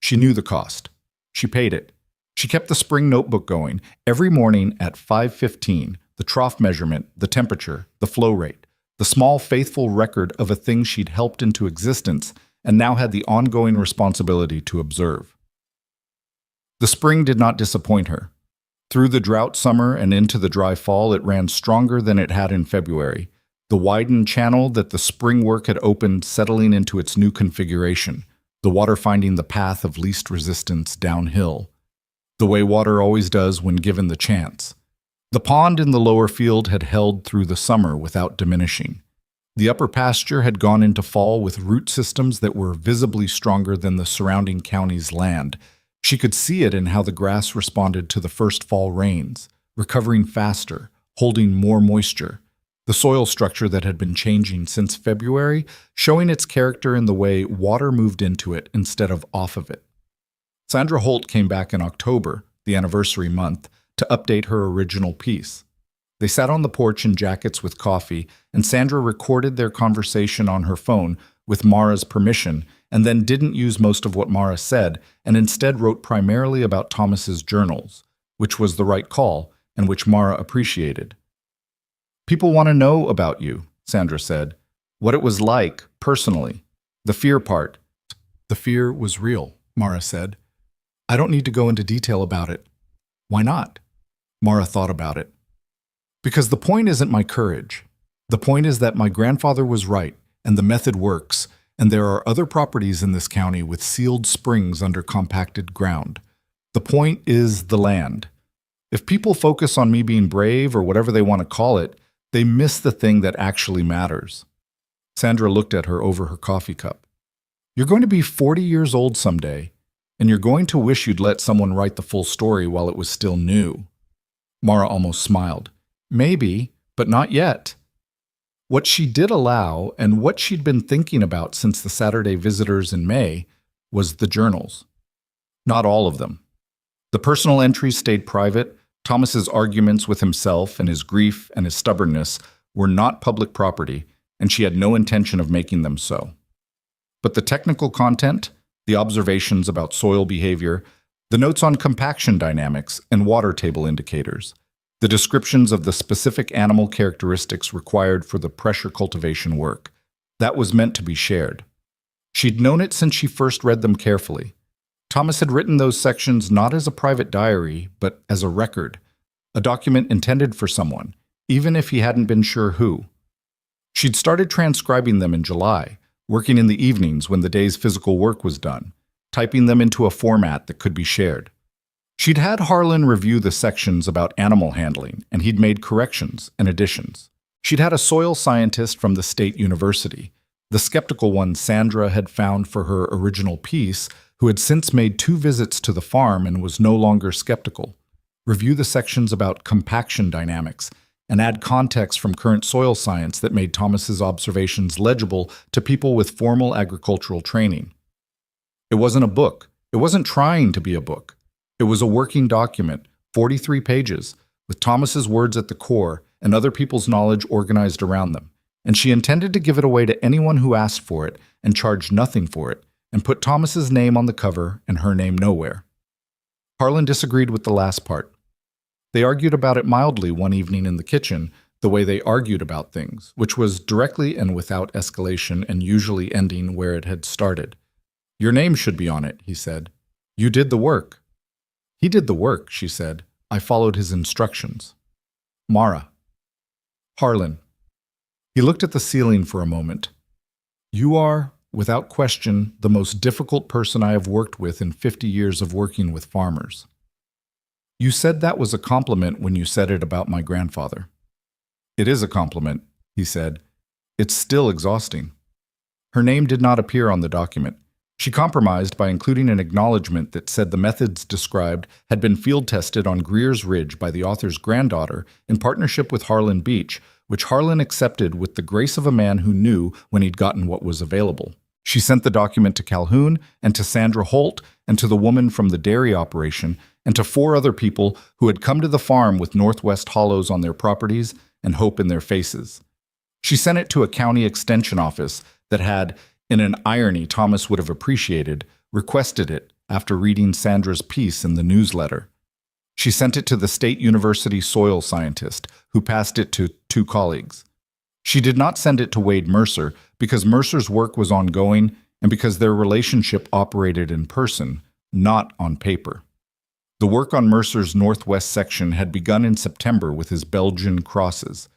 She knew the cost. She paid it. She kept the spring notebook going every morning at 5:15, the trough measurement, the temperature, the flow rate, the small faithful record of a thing she'd helped into existence and now had the ongoing responsibility to observe. The spring did not disappoint her. Through the drought summer and into the dry fall, it ran stronger than it had in February, the widened channel that the spring work had opened settling into its new configuration, the water finding the path of least resistance downhill, the way water always does when given the chance. The pond in the lower field had held through the summer without diminishing. The upper pasture had gone into fall with root systems that were visibly stronger than the surrounding county's land. She could see it in how the grass responded to the first fall rains, recovering faster, holding more moisture. The soil structure that had been changing since February, showing its character in the way water moved into it instead of off of it. Sandra Holt came back in October, the anniversary month, to update her original piece. They sat on the porch in jackets with coffee, and Sandra recorded their conversation on her phone with Mara's permission, and then didn't use most of what Mara said, and instead wrote primarily about Thomas's journals, which was the right call, and which Mara appreciated. "People want to know about you," Sandra said. "What it was like, personally. The fear part." "The fear was real," Mara said. "I don't need to go into detail about it." "Why not?" Mara thought about it. "Because the point isn't my courage. The point is that my grandfather was right, and the method works, and there are other properties in this county with sealed springs under compacted ground. The point is the land. If people focus on me being brave or whatever they want to call it, they miss the thing that actually matters." Sandra looked at her over her coffee cup. "You're going to be 40 years old someday, and you're going to wish you'd let someone write the full story while it was still new." Mara almost smiled. "Maybe, but not yet." What she did allow, and what she'd been thinking about since the Saturday visitors in May, was the journals. Not all of them. The personal entries stayed private. Thomas's arguments with himself and his grief and his stubbornness were not public property, and she had no intention of making them so. But the technical content, the observations about soil behavior, the notes on compaction dynamics and water table indicators, the descriptions of the specific animal characteristics required for the pressure cultivation work, that was meant to be shared. She'd known it since she first read them carefully. Thomas had written those sections not as a private diary, but as a record, a document intended for someone, even if he hadn't been sure who. She'd started transcribing them in July, working in the evenings when the day's physical work was done, typing them into a format that could be shared. She'd had Harlan review the sections about animal handling, and he'd made corrections and additions. She'd had a soil scientist from the state university, the skeptical one Sandra had found for her original piece, who had since made 2 visits to the farm and was no longer skeptical, review the sections about compaction dynamics, and add context from current soil science that made Thomas's observations legible to people with formal agricultural training. It wasn't a book. It wasn't trying to be a book. It was a working document, 43 pages, with Thomas's words at the core and other people's knowledge organized around them, and she intended to give it away to anyone who asked for it and charged nothing for it, and put Thomas's name on the cover and her name nowhere. Harlan disagreed with the last part. They argued about it mildly one evening in the kitchen, the way they argued about things, which was directly and without escalation and usually ending where it had started. "Your name should be on it," he said. "You did the work." "He did the work," she said. "I followed his instructions." "Mara." "Harlan." He looked at the ceiling for a moment. "You are, without question, the most difficult person I have worked with in 50 years of working with farmers." "You said that was a compliment when you said it about my grandfather." "It is a compliment," he said. "It's still exhausting." Her name did not appear on the document. She compromised by including an acknowledgement that said the methods described had been field tested on Greer's Ridge by the author's granddaughter in partnership with Harlan Beach, which Harlan accepted with the grace of a man who knew when he'd gotten what was available. She sent the document to Calhoun and to Sandra Holt and to the woman from the dairy operation and to 4 other people who had come to the farm with Northwest hollows on their properties and hope in their faces. She sent it to a county extension office that had, in an irony Thomas would have appreciated, requested it after reading Sandra's piece in the newsletter. She sent it to the State University soil scientist, who passed it to 2 colleagues. She did not send it to Wade Mercer because Mercer's work was ongoing and because their relationship operated in person, not on paper. The work on Mercer's northwest section had begun in September with his Belgian crosses,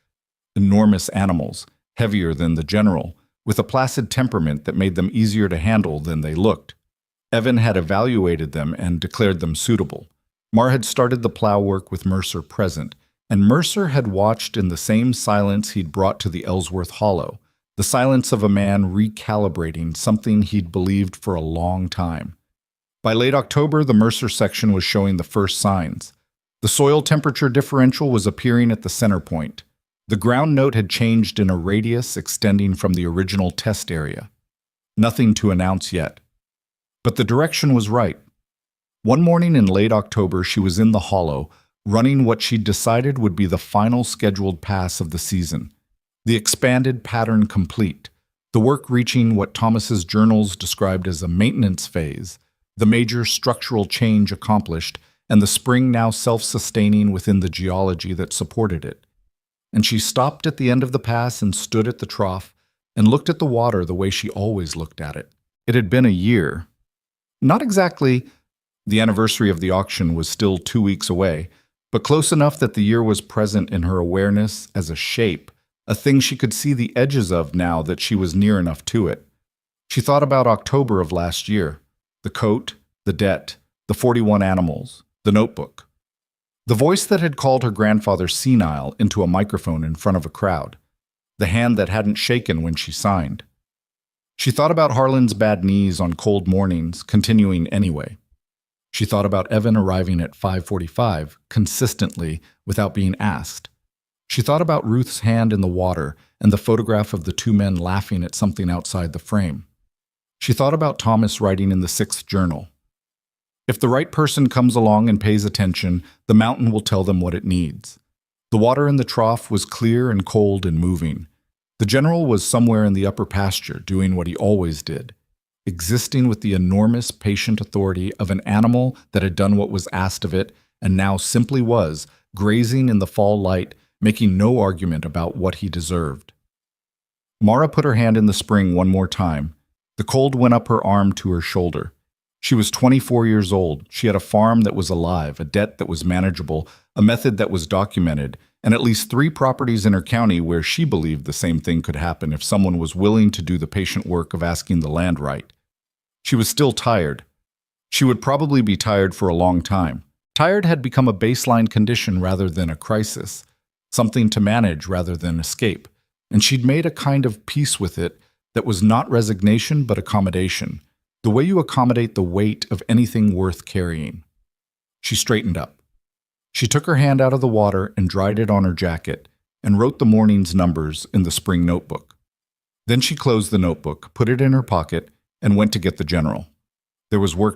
enormous animals, heavier than the general, with a placid temperament that made them easier to handle than they looked. Evan had evaluated them and declared them suitable. Mar had started the plow work with Mercer present, and Mercer had watched in the same silence he'd brought to the Ellsworth Hollow, the silence of a man recalibrating something he'd believed for a long time. By late October, the Mercer section was showing the first signs. The soil temperature differential was appearing at the center point. The ground note had changed in a radius extending from the original test area. Nothing to announce yet. But the direction was right. One morning in late October, she was in the hollow, running what she'd decided would be the final scheduled pass of the season. The expanded pattern complete, the work reaching what Thomas's journals described as a maintenance phase, the major structural change accomplished, and the spring now self-sustaining within the geology that supported it. And she stopped at the end of the pass and stood at the trough and looked at the water the way she always looked at it. It had been a year. Not exactly. The anniversary of the auction was still 2 weeks away, but close enough that the year was present in her awareness as a shape, a thing she could see the edges of now that she was near enough to it. She thought about October of last year, the coat, the debt, the 41 animals, the notebook. The voice that had called her grandfather senile into a microphone in front of a crowd, the hand that hadn't shaken when she signed. She thought about Harlan's bad knees on cold mornings, continuing anyway. She thought about Evan arriving at 5:45, consistently, without being asked. She thought about Ruth's hand in the water and the photograph of the 2 men laughing at something outside the frame. She thought about Thomas writing in the 6th journal. If the right person comes along and pays attention, the mountain will tell them what it needs. The water in the trough was clear and cold and moving. The general was somewhere in the upper pasture, doing what he always did, existing with the enormous patient authority of an animal that had done what was asked of it and now simply was, grazing in the fall light, making no argument about what he deserved. Mara put her hand in the spring one more time. The cold went up her arm to her shoulder. She was 24 years old. She had a farm that was alive, a debt that was manageable, a method that was documented, and at least 3 properties in her county where she believed the same thing could happen if someone was willing to do the patient work of asking the land right. She was still tired. She would probably be tired for a long time. Tired had become a baseline condition rather than a crisis, something to manage rather than escape, and she'd made a kind of peace with it that was not resignation but accommodation, the way you accommodate the weight of anything worth carrying. She straightened up. She took her hand out of the water and dried it on her jacket and wrote the morning's numbers in the spring notebook. Then she closed the notebook, put it in her pocket, and went to get the general. There was work